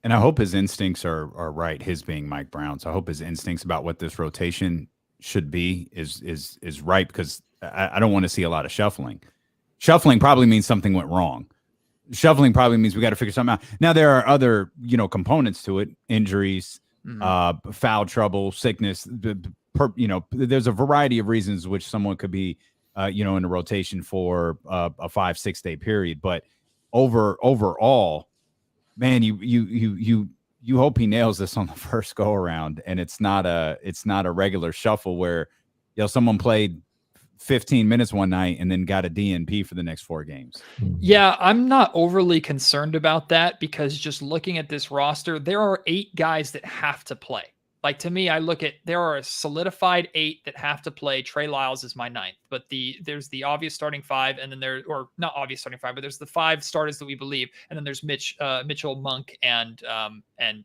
And I hope his instincts are right, his being Mike Brown. So I hope his instincts about what this rotation should be is right, because I don't want to see a lot of shuffling. Shuffling probably means something went wrong. Shuffling probably means we got to figure something out. Now, there are other, components to it, injuries, foul trouble, sickness, there's a variety of reasons which someone could be, in a rotation for a 5-6 day period. But overall, man, you hope he nails this on the first go around, and it's not a regular shuffle where, someone played 15 minutes one night and then got a DNP for the next 4 games. Yeah, I'm not overly concerned about that, because just looking at this roster, there are 8 guys that have to play. Like, to me, I look at, there are a solidified 8 that have to play. Trey Lyles is my 9th, but there's the obvious starting 5, and then or not obvious starting 5, but there's the 5 starters that we believe, and then there's Mitchell, Monk, and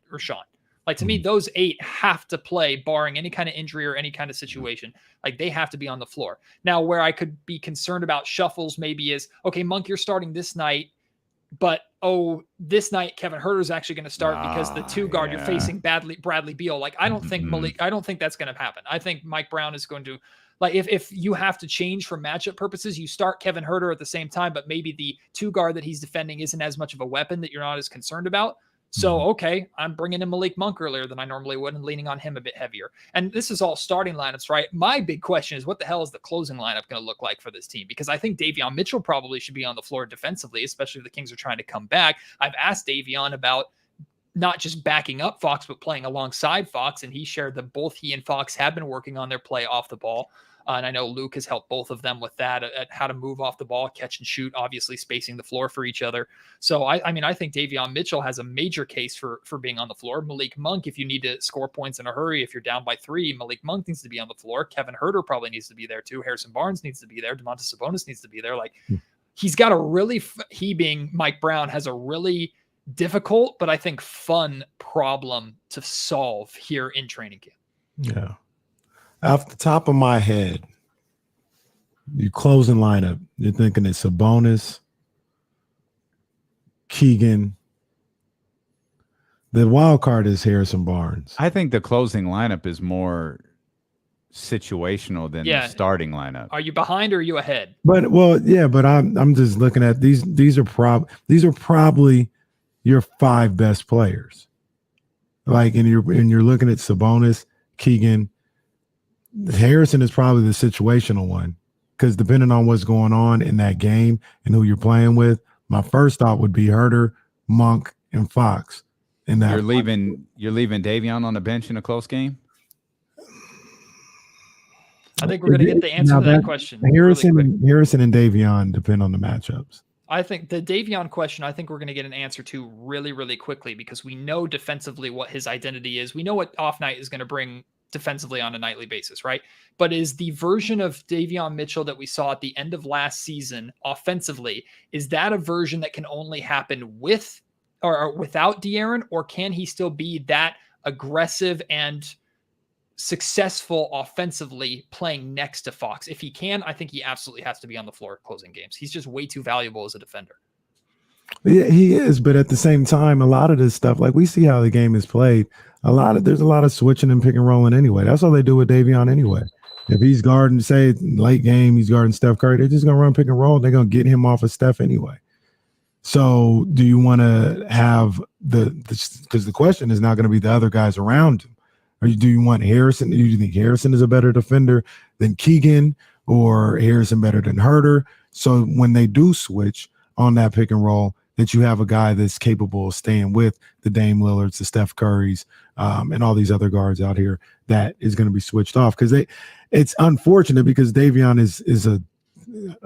Rashawn. Like, to me, those 8 have to play, barring any kind of injury or any kind of situation. Like, they have to be on the floor. Now, where I could be concerned about shuffles maybe is, okay, Monk, you're starting this night, but this night Kevin Huerter is actually going to start because the 2 guard you're facing Bradley Beal. Like, I don't think I don't think that's going to happen. I think Mike Brown is going to, like, if you have to change for matchup purposes, you start Kevin Huerter at the same time, but maybe the 2 guard that he's defending isn't as much of a weapon that you're not as concerned about. So, okay, I'm bringing in Malik Monk earlier than I normally would and leaning on him a bit heavier. And this is all starting lineups, right? My big question is, what the hell is the closing lineup going to look like for this team? Because I think Davion Mitchell probably should be on the floor defensively, especially if the Kings are trying to come back. I've asked Davion about not just backing up Fox, but playing alongside Fox, and he shared that both he and Fox have been working on their play off the ball. And I know Luke has helped both of them with that, at how to move off the ball, catch and shoot, obviously spacing the floor for each other. So, I mean, I think Davion Mitchell has a major case for being on the floor. Malik Monk, if you need to score points in a hurry, if you're down by 3, Malik Monk needs to be on the floor. Kevin Huerter probably needs to be there too. Harrison Barnes needs to be there. Domantas Sabonis needs to be there. Like, he's got a really, he being Mike Brown, has a really difficult, but I think fun problem to solve here in training camp. Yeah. Off the top of my head, you closing lineup, you're thinking it's Sabonis, Keegan, The wild card is Harrison Barnes. I think the closing lineup is more situational than the starting lineup. Are you behind or are you ahead? But I'm just looking at these. These are probably your 5 best players. Like, and you're looking at Sabonis, Keegan. Harrison is probably the situational one, because depending on what's going on in that game and who you're playing with, my first thought would be Huerter, Monk, and Fox. In that, you're leaving Davion on the bench in a close game. I think we're going to get the answer to that question. Harrison and Davion depend on the matchups. I think the Davion question, I think we're going to get an answer to really, really quickly, because we know defensively what his identity is. We know what off night is going to bring defensively on a nightly basis, right? But is the version of Davion Mitchell that we saw at the end of last season offensively, is that a version that can only happen with or without De'Aaron, or can he still be that aggressive and successful offensively playing next to Fox? If he can, I think he absolutely has to be on the floor closing games. He's just way too valuable as a defender. Yeah, he is, but at the same time, a lot of this stuff, like we see how the game is played, there's a lot of switching and pick and rolling anyway. That's all they do with Davion anyway. If he's guarding, say late game, he's guarding Steph Curry, they're just gonna run pick and roll. They're gonna get him off of Steph anyway. So do you want to have because the question is not going to be the other guys around him. Or do you want Harrison? Do you think Harrison is a better defender than Keegan, or Harrison better than Huerter? So when they do switch on that pick and roll, that you have a guy that's capable of staying with the Dame Lillards, the Steph Currys, and all these other guards out here, that is going to be switched off. Because it's unfortunate, because Davion is a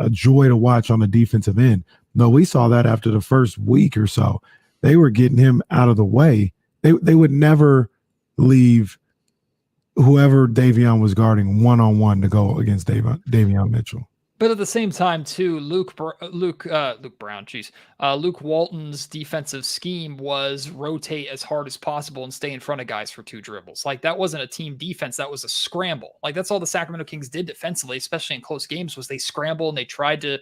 joy to watch on the defensive end. No, we saw that after the first week or so. They were getting him out of the way. They would never leave whoever Davion was guarding one-on-one to go against Davion Mitchell. But at the same time, too, Luke Walton's defensive scheme was rotate as hard as possible and stay in front of guys for 2 dribbles. Like, that wasn't a team defense. That was a scramble. Like, that's all the Sacramento Kings did defensively, especially in close games, was they scramble and they tried to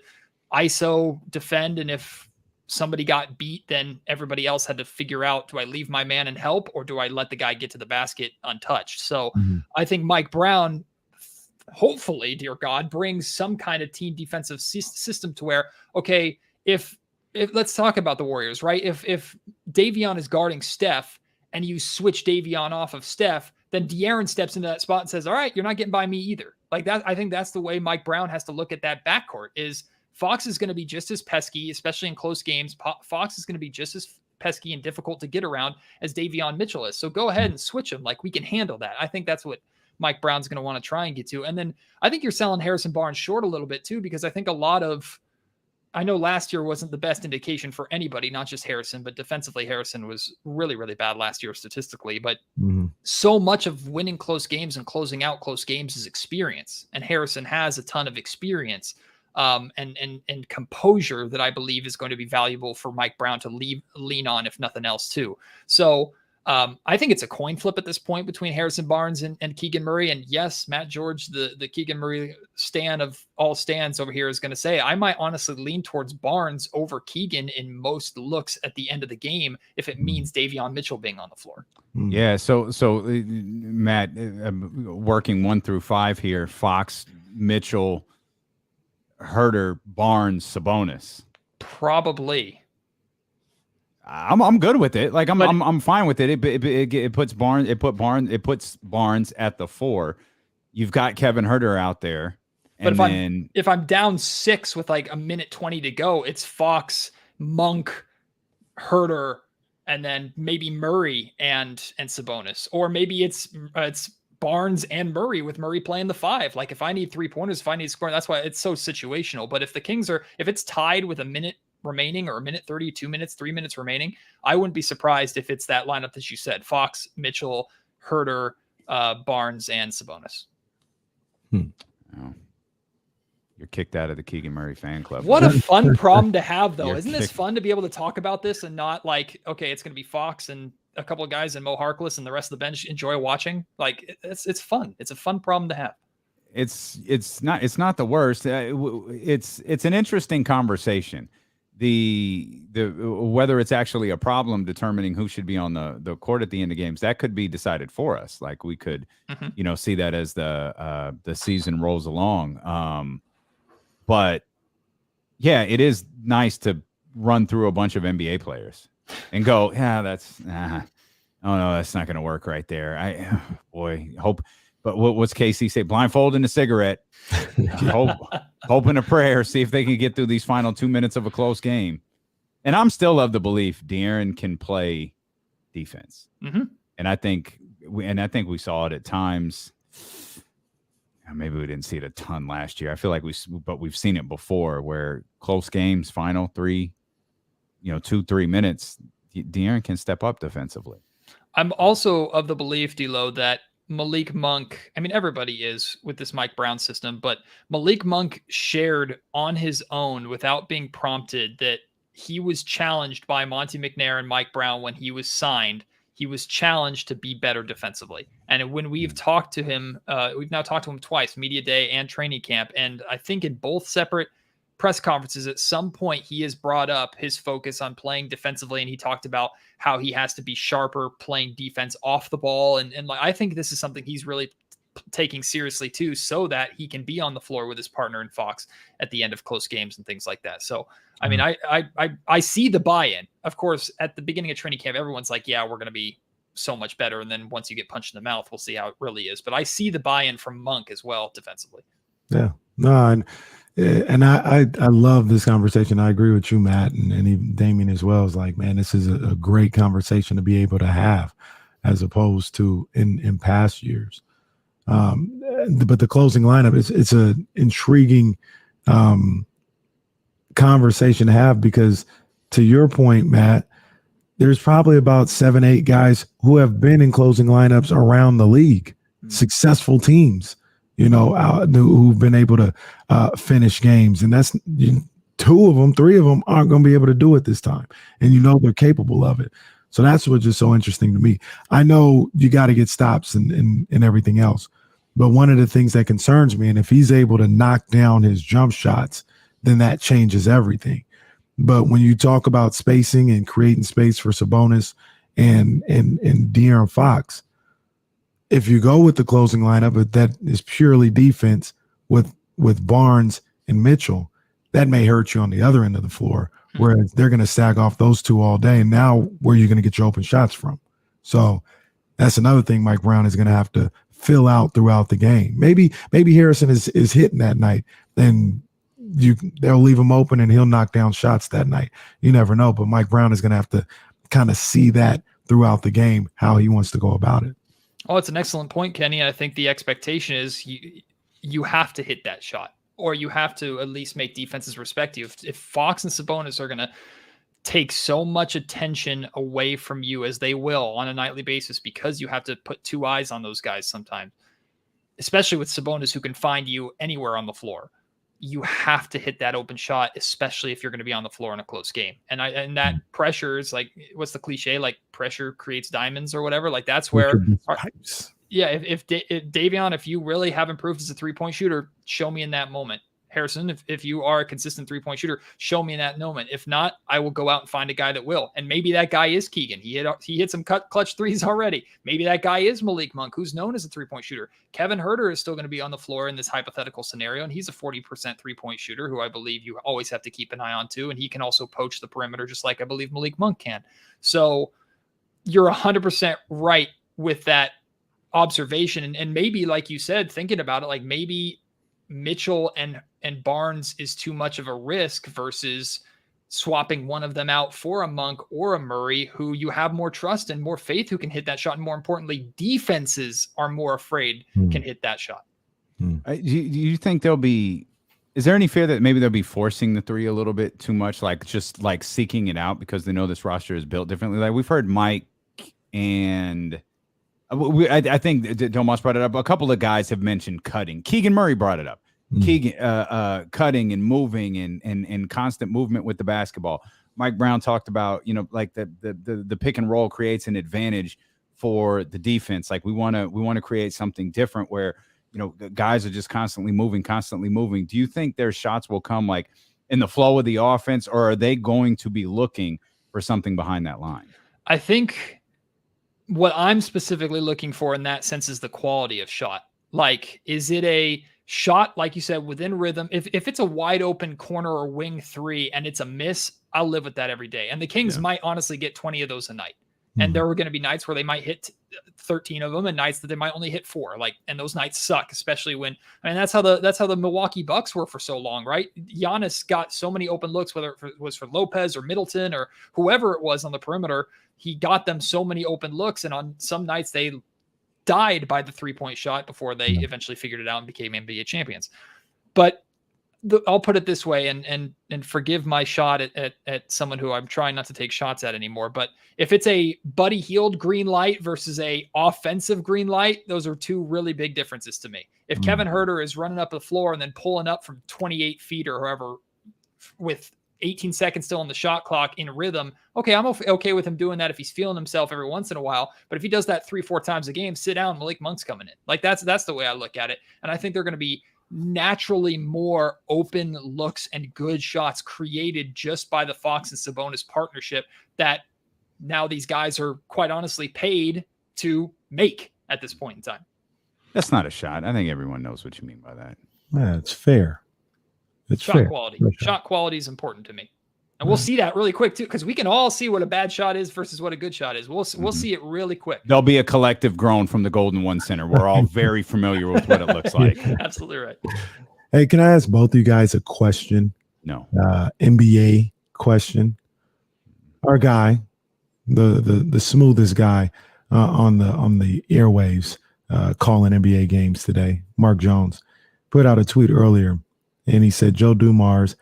ISO defend. And if somebody got beat, then everybody else had to figure out, do I leave my man and help, or do I let the guy get to the basket untouched? So I think Mike Brown, hopefully, dear God, brings some kind of team defensive system to where, okay, if let's talk about the Warriors, right? If Davion is guarding Steph and you switch Davion off of Steph, then De'Aaron steps into that spot and says, all right, you're not getting by me either. Like that, I think that's the way Mike Brown has to look at that backcourt. Is Fox is going to be just as pesky, especially in close games. Fox is going to be just as pesky and difficult to get around as Davion Mitchell is. So go ahead and switch him. Like, we can handle that. I think that's what Mike Brown's going to want to try and get to. And then I think you're selling Harrison Barnes short a little bit too, because I think I know last year wasn't the best indication for anybody, not just Harrison, but defensively Harrison was really, really bad last year statistically. But so much of winning close games and closing out close games is experience. And Harrison has a ton of experience and composure that I believe is going to be valuable for Mike Brown to lean on, if nothing else too. So I think it's a coin flip at this point between Harrison Barnes and Keegan Murray. And yes, Matt George, the Keegan Murray stan of all stans over here, is going to say, I might honestly lean towards Barnes over Keegan in most looks at the end of the game, if it means Davion Mitchell being on the floor. Yeah. So Matt, working 1 through 5 here, Fox, Mitchell, Huerter, Barnes, Sabonis. Probably. I'm good with it. Like I'm fine with it. It puts Barnes at the 4. You've got Kevin Huerter out there. But if I'm down 6 with like a minute 20 to go, it's Fox, Monk, Huerter, and then maybe Murray and Sabonis, or maybe it's Barnes and Murray, with Murray playing the 5. Like, if I need 3-pointers, if I need scoring, that's why it's so situational. But if the Kings if it's tied with a minute remaining, or a minute 30, 2 minutes, 3 minutes remaining, I wouldn't be surprised if it's that lineup that you said: Fox, Mitchell, Huerter, Barnes, and Sabonis. Oh. You're kicked out of the Keegan Murray fan club. What a fun problem to have, though. Isn't this fun to be able to talk about this and not like, okay, it's going to be Fox and a couple of guys and Mo Harkless and the rest of the bench enjoy watching? Like, it's fun. It's a fun problem to have. It's not the worst. It's an interesting conversation. the whether it's actually a problem determining who should be on the court at the end of games, that could be decided for us. Like we could, see that as the season rolls along. But yeah, it is nice to run through a bunch of NBA players and go, yeah, oh no, that's not going to work right there. Hope. But what's KC say? Blindfolding a cigarette, hoping a prayer, see if they can get through these final 2 minutes of a close game. And I'm still of the belief De'Aaron can play defense, and I think we saw it at times. Maybe we didn't see it a ton last year. I feel like we've seen it before, where close games, final 3, 2-3 minutes, De'Aaron can step up defensively. I'm also of the belief, D-Lo, that Malik Monk, I mean, everybody is with this Mike Brown system, but Malik Monk shared on his own without being prompted that he was challenged by Monty McNair and Mike Brown when he was signed. He was challenged to be better defensively. And when we've talked to him, we've now talked to him twice, media day and training camp. And I think in both separate press conferences, at some point, he has brought up his focus on playing defensively. And he talked about how he has to be sharper playing defense off the ball. And I think this is something he's really taking seriously too, so that he can be on the floor with his partner in Fox at the end of close games and things like that. So, I mean, I see the buy-in. Of course, at the beginning of training camp, everyone's like, yeah, we're going to be so much better. And then once you get punched in the mouth, we'll see how it really is. But I see the buy-in from Monk as well defensively. Yeah, no, and I love this conversation. I agree with you, Matt, and even Damien as well. Is like, man, this is a great conversation to be able to have, as opposed to in past years. But the closing lineup, it's an intriguing conversation to have, because to your point, Matt, there's probably about 7-8 guys who have been in closing lineups around the league, successful teams, who've been able to finish games. And that's 2 of them, 3 of them aren't going to be able to do it this time. And they're capable of it. So that's what's just so interesting to me. I know you got to get stops and everything else. But one of the things that concerns me, and if he's able to knock down his jump shots, then that changes everything. But when you talk about spacing and creating space for Sabonis and De'Aaron Fox, if you go with the closing lineup, but that is purely defense with Barnes and Mitchell, that may hurt you on the other end of the floor, whereas they're going to sag off those 2 all day. And now where are you going to get your open shots from? So that's another thing Mike Brown is going to have to fill out throughout the game. Maybe Harrison is hitting that night, then they'll leave him open and he'll knock down shots that night. You never know, but Mike Brown is going to have to kind of see that throughout the game, how he wants to go about it. Oh, it's an excellent point, Kenny. I think the expectation is you have to hit that shot, or you have to at least make defenses respect you. If Fox and Sabonis are going to take so much attention away from you, as they will on a nightly basis, because you have to put 2 eyes on those guys sometimes, especially with Sabonis, who can find you anywhere on the floor. You have to hit that open shot, especially if you're going to be on the floor in a close game. And that pressure is like, what's the cliche? Like, pressure creates diamonds or whatever. Like, that's where if Davion, if you really have improved as a 3-point shooter, show me in that moment. Harrison, if you are a consistent 3-point shooter, show me in that moment. If not, I will go out and find a guy that will. And maybe that guy is Keegan. He hit some clutch threes already. Maybe that guy is Malik Monk, who's known as a 3-point shooter. Kevin Huerter is still going to be on the floor in this hypothetical scenario, and he's a 40% 3-point shooter, who I believe you always have to keep an eye on too. And he can also poach the perimeter, just like I believe Malik Monk can. So you're 100% right with that observation. And maybe, like you said, thinking about it, like maybe Mitchell and Barnes is too much of a risk versus swapping one of them out for a Monk or a Murray, who you have more trust and more faith who can hit that shot. And more importantly, defenses are more afraid can hit that shot. Do you think is there any fear that maybe they'll be forcing the 3 a little bit too much, like just like seeking it out because they know this roster is built differently? Like we've heard Mike and I think Domas brought it up. A couple of guys have mentioned cutting. Keegan Murray brought it up. Keegan cutting and moving and constant movement with the basketball. Mike Brown talked about, like the pick and roll creates an advantage for the defense. Like we want to create something different where, guys are just constantly moving. Do you think their shots will come like in the flow of the offense, or are they going to be looking for something behind that line? I think what I'm specifically looking for in that sense is the quality of shot. Like, is it a shot, like you said, within rhythm? If it's a wide open corner or wing three and it's a miss, I'll live with that every day. And the Kings might honestly get 20 of those a night. And there are going to be nights where they might hit 13 of them and nights that they might only hit 4. Like, and those nights suck, especially when, I mean, that's how the Milwaukee Bucks were for so long, right? Giannis got so many open looks, whether it was for Lopez or Middleton or whoever it was on the perimeter. He got them so many open looks. And on some nights they died by the 3-point shot before they eventually figured it out and became NBA champions. But I'll put it this way, and forgive my shot at someone who I'm trying not to take shots at anymore. But if it's a Buddy Hield green light versus a offensive green light, those are two really big differences to me. If Kevin Huerter is running up the floor and then pulling up from 28 feet or however with 18 seconds still on the shot clock in rhythm, okay, I'm okay with him doing that if he's feeling himself every once in a while. But if he does that 3-4 times a game, sit down, Malik Monk's coming in. Like, that's the way I look at it. And I think they're going to be naturally more open looks and good shots created just by the Fox and Sabonis partnership that now these guys are quite honestly paid to make at this point in time. That's not a shot. I think everyone knows what you mean by that. Yeah, it's fair. It's shot fair. quality. Shot quality is important to me. And we'll see that really quick too, because we can all see what a bad shot is versus what a good shot is. We'll see it really quick. There'll be a collective groan from the Golden One Center. We're all very familiar with what it looks like. Absolutely right. Hey, can I ask both of you guys a question? No. NBA question. Our guy, the smoothest guy on the airwaves, calling NBA games today, Mark Jones, put out a tweet earlier, and he said, Joe Dumars,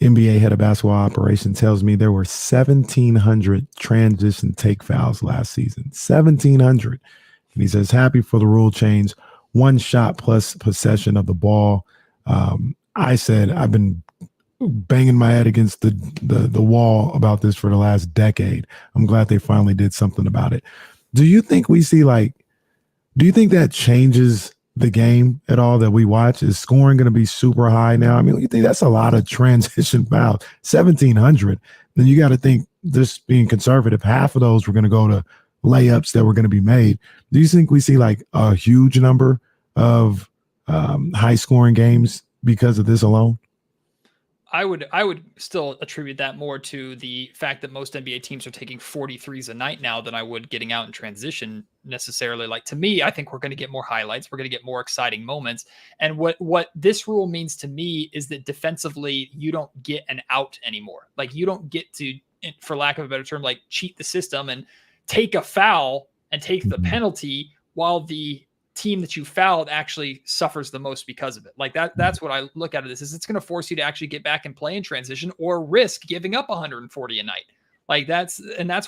NBA head of basketball operations, tells me there were 1,700 transition take fouls last season. 1,700. And he says, happy for the rule change, 1 shot plus possession of the ball. I said, I've been banging my head against the wall about this for the last decade. I'm glad they finally did something about it. Do you think that changes the game at all that we watch? Is scoring going to be super high now? I mean, you think that's a lot of transition fouls, 1,700. Then you got to think, just being conservative, half of those were going to go to layups that were going to be made. Do you think we see like a huge number of high scoring games because of this alone? I would still attribute that more to the fact that most NBA teams are taking 43s a night now than I would getting out in transition necessarily. Like, to me, I think we're going to get more highlights. We're going to get more exciting moments. And what this rule means to me is that defensively, you don't get an out anymore. Like, you don't get to, for lack of a better term, like cheat the system and take a foul and take the penalty while the team that you fouled actually suffers the most because of it. Like, that's what I look at it as, is it's going to force you to actually get back and play in transition or risk giving up 140 a night. Like, that's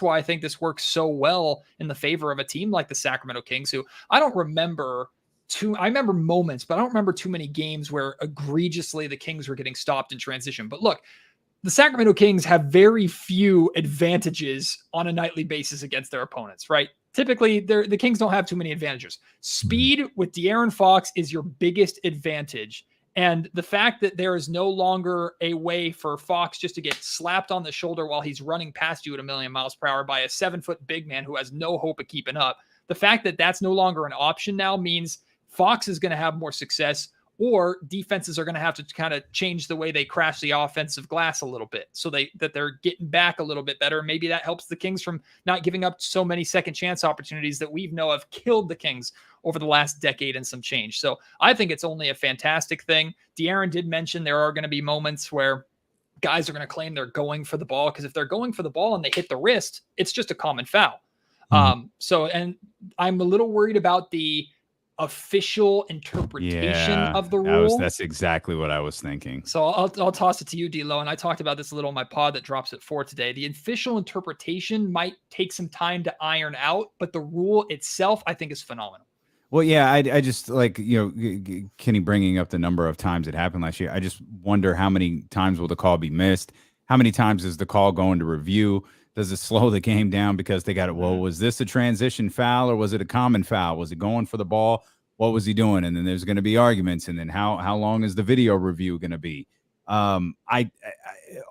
why I think this works so well in the favor of a team like the Sacramento Kings, who I remember moments, but I don't remember too many games where egregiously the Kings were getting stopped in transition. But look, the Sacramento Kings have very few advantages on a nightly basis against their opponents, right? Typically, the Kings don't have too many advantages. Speed with De'Aaron Fox is your biggest advantage. And the fact that there is no longer a way for Fox just to get slapped on the shoulder while he's running past you at 1,000,000 miles per hour by a 7-foot big man who has no hope of keeping up, the fact that that's no longer an option now means Fox is going to have more success, or defenses are going to have to kind of change the way they crash the offensive glass a little bit so that they're getting back a little bit better. Maybe that helps the Kings from not giving up so many second chance opportunities that we know have killed the Kings over the last decade and some change. So I think it's only a fantastic thing. De'Aaron did mention there are going to be moments where guys are going to claim they're going for the ball, because if they're going for the ball and they hit the wrist, it's just a common foul. And I'm a little worried about the official interpretation of the rule. That's exactly what I was thinking. So I'll toss it to you, D-Lo, and I talked about this a little on my pod that drops at 4 today. The official interpretation might take some time to iron out, but the rule itself, I think, is phenomenal. Well, yeah, I just, like, Kenny bringing up the number of times it happened last year. I just wonder how many times will the call be missed? How many times is the call going to review? Does it slow the game down because they got it? Well, was this a transition foul or was it a common foul? Was it going for the ball? What was he doing? And then there's going to be arguments. And then how long is the video review going to be? I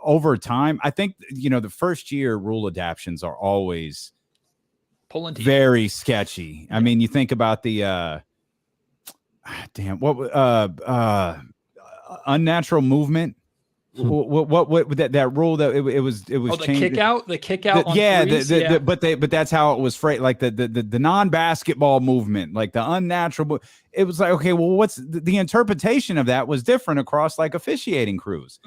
over time, I think, the first year rule adaptions are always pulling teeth. Very sketchy. I mean, you think about the unnatural movement. What that rule that it was the changed. the kick out. On but that's how it was phrased. Like the non-basketball movement, like the unnatural. It was like, okay, well, what's the interpretation of that was different across like officiating crews.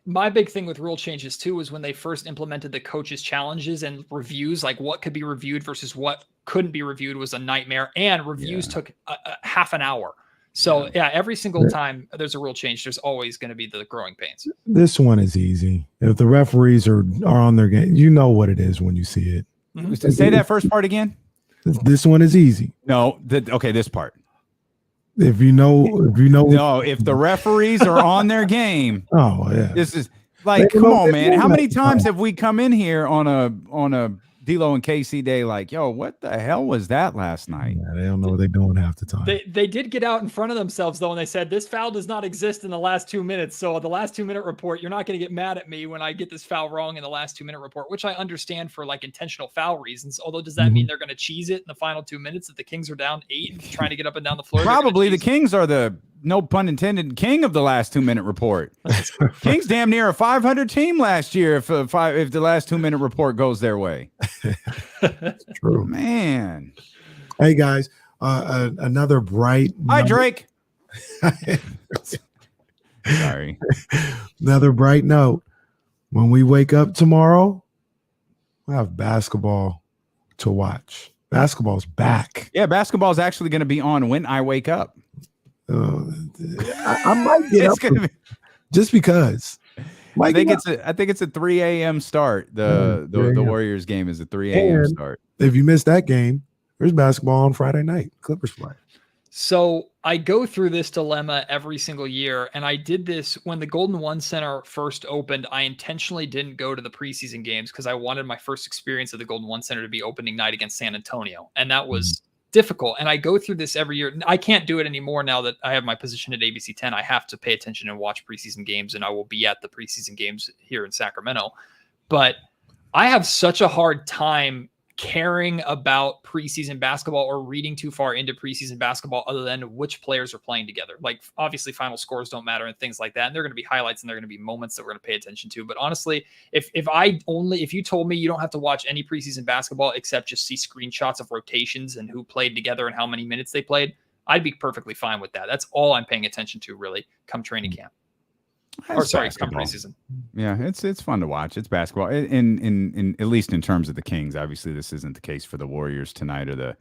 My big thing with rule changes too was when they first implemented the coaches' challenges and reviews, like what could be reviewed versus what couldn't be reviewed was a nightmare, and reviews took a half an hour. So every single time there's a rule change, there's always going to be the growing pains. This one is easy. If the referees are on their game, you know what it is when you see it. Mm-hmm. Say that first part again. This one is easy. No, this part. If you know. No, if the referees are on their game. Oh yeah. This is like, come on, man. How many times have we come in here on a D-Lo and KC day like, yo, what the hell was that last night? Yeah, they don't know what they're doing half the time. They did get out in front of themselves, though, and they said, this foul does not exist in the last 2 minutes. So the last 2 minute report, you're not going to get mad at me when I get this foul wrong in the last 2 minute report, which I understand for like intentional foul reasons. Although, does that mean they're going to cheese it in the final 2 minutes if the Kings are down 8 trying to get up and down the floor? Probably the Kings are the, no pun intended, king of the last 2 minute report. Kings damn near a 500 team last year if the last 2 minute report goes their way. True, man. Hey guys, another bright. Hi, Drake. Sorry. Another bright note. When we wake up tomorrow, we'll have basketball to watch. Basketball's back. Yeah, basketball's actually going to be on when I wake up. I might get up just because. I think it's a 3 a.m. start. The Warriors game is a 3 a.m. start. If you miss that game, there's basketball on Friday night. Clippers play. So I go through this dilemma every single year, and I did this when the Golden One Center first opened. I intentionally didn't go to the preseason games because I wanted my first experience of the Golden One Center to be opening night against San Antonio, and that was difficult. And I go through this every year. I can't do it anymore now that I have my position at ABC 10. I have to pay attention and watch preseason games, and I will be at the preseason games here in Sacramento. But I have such a hard time caring about preseason basketball or reading too far into preseason basketball other than which players are playing together. Like, obviously final scores don't matter and things like that. And they're going to be highlights and they're going to be moments that we're going to pay attention to. But honestly, if you told me you don't have to watch any preseason basketball except just see screenshots of rotations and who played together and how many minutes they played, I'd be perfectly fine with that. That's all I'm paying attention to really come training camp. Come preseason. Yeah, it's fun to watch. It's basketball. In at least in terms of the Kings. Obviously, this isn't the case for the Warriors tonight, or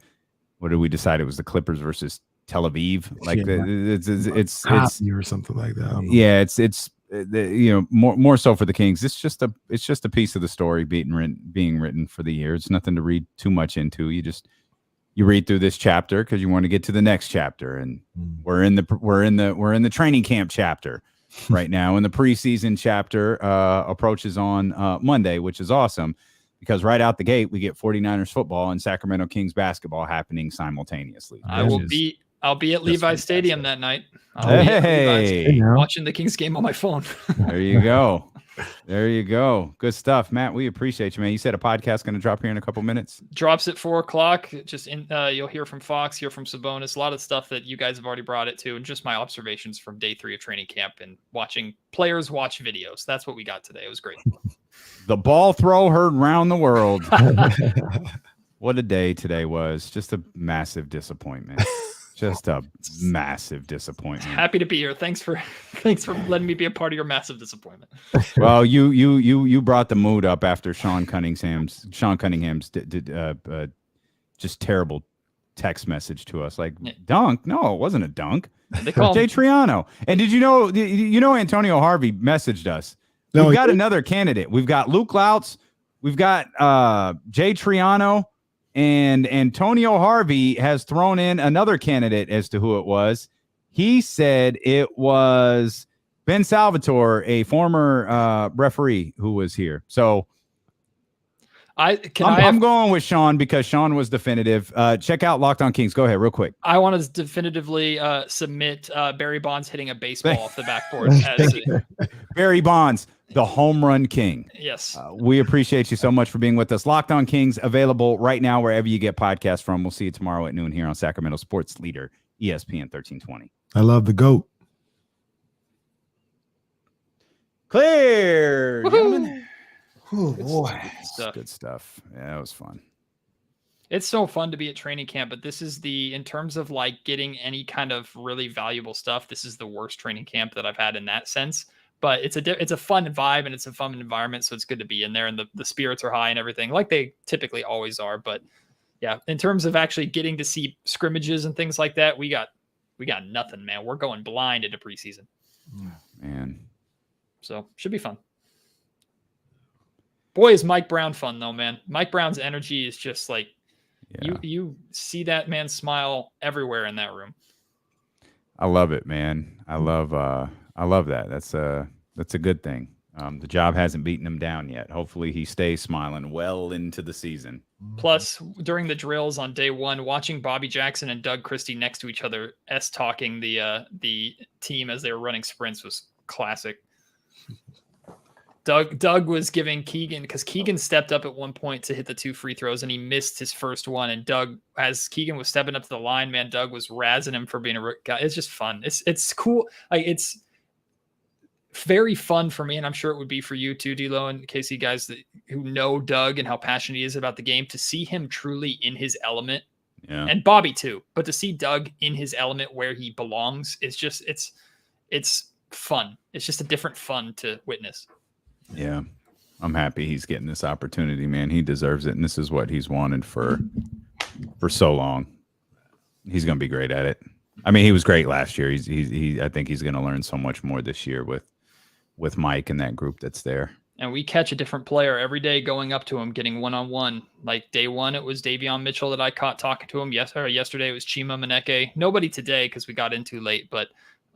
what did we decide? It was the Clippers versus Tel Aviv. Like it's or something like that. Yeah, it's more so for the Kings. It's just a piece of the story being written for the year. It's nothing to read too much into. You read through this chapter because you want to get to the next chapter, and we're in the training camp chapter right now, and the preseason chapter approaches on Monday, which is awesome because right out the gate we get 49ers football and Sacramento Kings basketball happening simultaneously. I'll be at Levi's Stadium that night. Watching the Kings game on my phone. There you go. There you go. Good stuff, Matt. We appreciate you, man. You said a podcast going to drop here in a couple minutes. Drops at 4:00. Just you'll hear from Fox, hear from Sabonis, a lot of stuff that you guys have already brought it to, and just my observations from day 3 of training camp and watching players watch videos. That's what we got today. It was great. The ball throw heard round the world. What a day today was. Just a massive disappointment. Just a massive disappointment. Happy to be here. Thanks for letting me be a part of your massive disappointment. Well, you brought the mood up after Sean Cunningham's just terrible text message to us. Like, dunk? No, it wasn't a dunk. They call Jay Triano. And did you know Antonio Harvey messaged us? We've got another candidate. We've got Luke Lautz. We've got Jay Triano. And Antonio Harvey has thrown in another candidate as to who it was. He said it was Ben Salvatore, a former referee who was here. So I'm going with Sean because Sean was definitive. Check out Locked On Kings. Go ahead real quick. I want to definitively submit Barry Bonds hitting a baseball off the backboard. Barry Bonds, the home run king. Yes. We appreciate you so much for being with us. Locked On Kings, available right now wherever you get podcasts from. We'll see you tomorrow at noon here on Sacramento Sports Leader, ESPN 1320. I love the GOAT. Clear, gentlemen. Oh, boy. Good stuff. Yeah, that was fun. It's so fun to be at training camp, but this is in terms of like getting any kind of really valuable stuff, this is the worst training camp that I've had in that sense. But it's a fun vibe and it's a fun environment, so it's good to be in there, and the spirits are high and everything, like they typically always are. But yeah, in terms of actually getting to see scrimmages and things like that, we got nothing, man. We're going blind into preseason. Man. So should be fun. Boy, is Mike Brown fun though, man. Mike Brown's energy is just like you see that man smile everywhere in that room. I love it, man. I love that. That's a good thing. The job hasn't beaten him down yet. Hopefully he stays smiling well into the season. Plus, during the drills on day one, watching Bobby Jackson and Doug Christie next to each other, talking the team as they were running sprints was classic. Doug was giving Keegan, because Keegan stepped up at one point to hit the 2 free throws and he missed his first one. And Doug, as Keegan was stepping up to the line, man, Doug was razzing him for being a guy. It's just fun. It's cool. Like, it's very fun for me, and I'm sure it would be for you too, D'Lo and Casey, guys who know Doug and how passionate he is about the game, to see him truly in his element. Yeah. And Bobby too, but to see Doug in his element where he belongs is just it's fun. It's just a different fun to witness. Yeah. I'm happy he's getting this opportunity, man. He deserves it, and this is what he's wanted for so long. He's going to be great at it. I mean, he was great last year. I think he's going to learn so much more this year with Mike and that group that's there. And we catch a different player every day going up to him, getting one-on-one. Like day one, it was Davion Mitchell that I caught talking to him. Yesterday it was Chima Maneke. Nobody today because we got in too late, but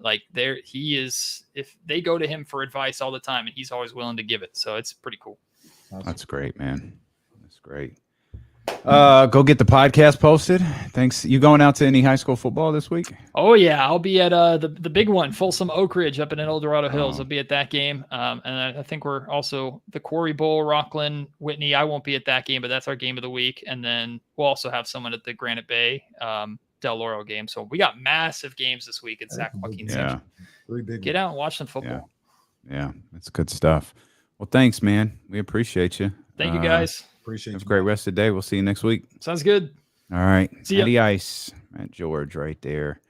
like he is, if they go to him for advice all the time, and he's always willing to give it. So it's pretty cool. That's great, man. That's great. Go get the podcast posted. Thanks. You going out to any high school football this week? Oh yeah, I'll be at the big one, Folsom Oak Ridge up in El Dorado Hills. I'll be at that game, and I think we're also the Quarry Bowl, Rockland, Whitney. I won't be at that game, but that's our game of the week. And then we'll also have someone at the Granite Bay Del Oro game. So we got massive games this week in Sac Joaquin. Yeah. Get out and watch some football. Yeah, that's good stuff. Well, thanks, man. We appreciate you. Thank you, guys. Appreciate Have you. a great rest of the day. We'll see you next week. Sounds good. All right. See ya. Eddie Ice, Matt George right there.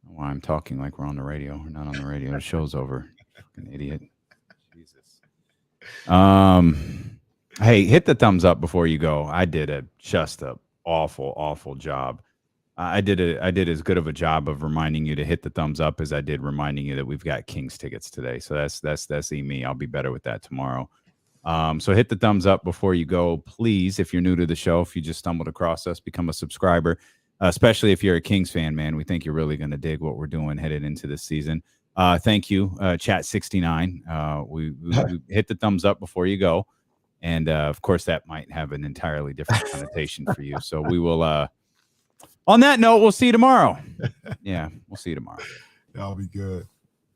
Why I'm talking like we're on the radio. We're not on the radio. The show's over. Fucking idiot. Jesus. Hey, hit the thumbs up before you go. I did just a awful job. I did as good of a job of reminding you to hit the thumbs up as I did reminding you that we've got Kings tickets today. So that's me. I'll be better with that tomorrow. So hit the thumbs up before you go, please. If you're new to the show, if you just stumbled across us, become a subscriber, especially if you're a Kings fan, man. We think you're really going to dig what we're doing headed into this season. Thank you, Chat 69. We hit the thumbs up before you go. And of course, that might have an entirely different connotation for you. So we will, on that note, we'll see you tomorrow. Yeah, we'll see you tomorrow. That'll be good.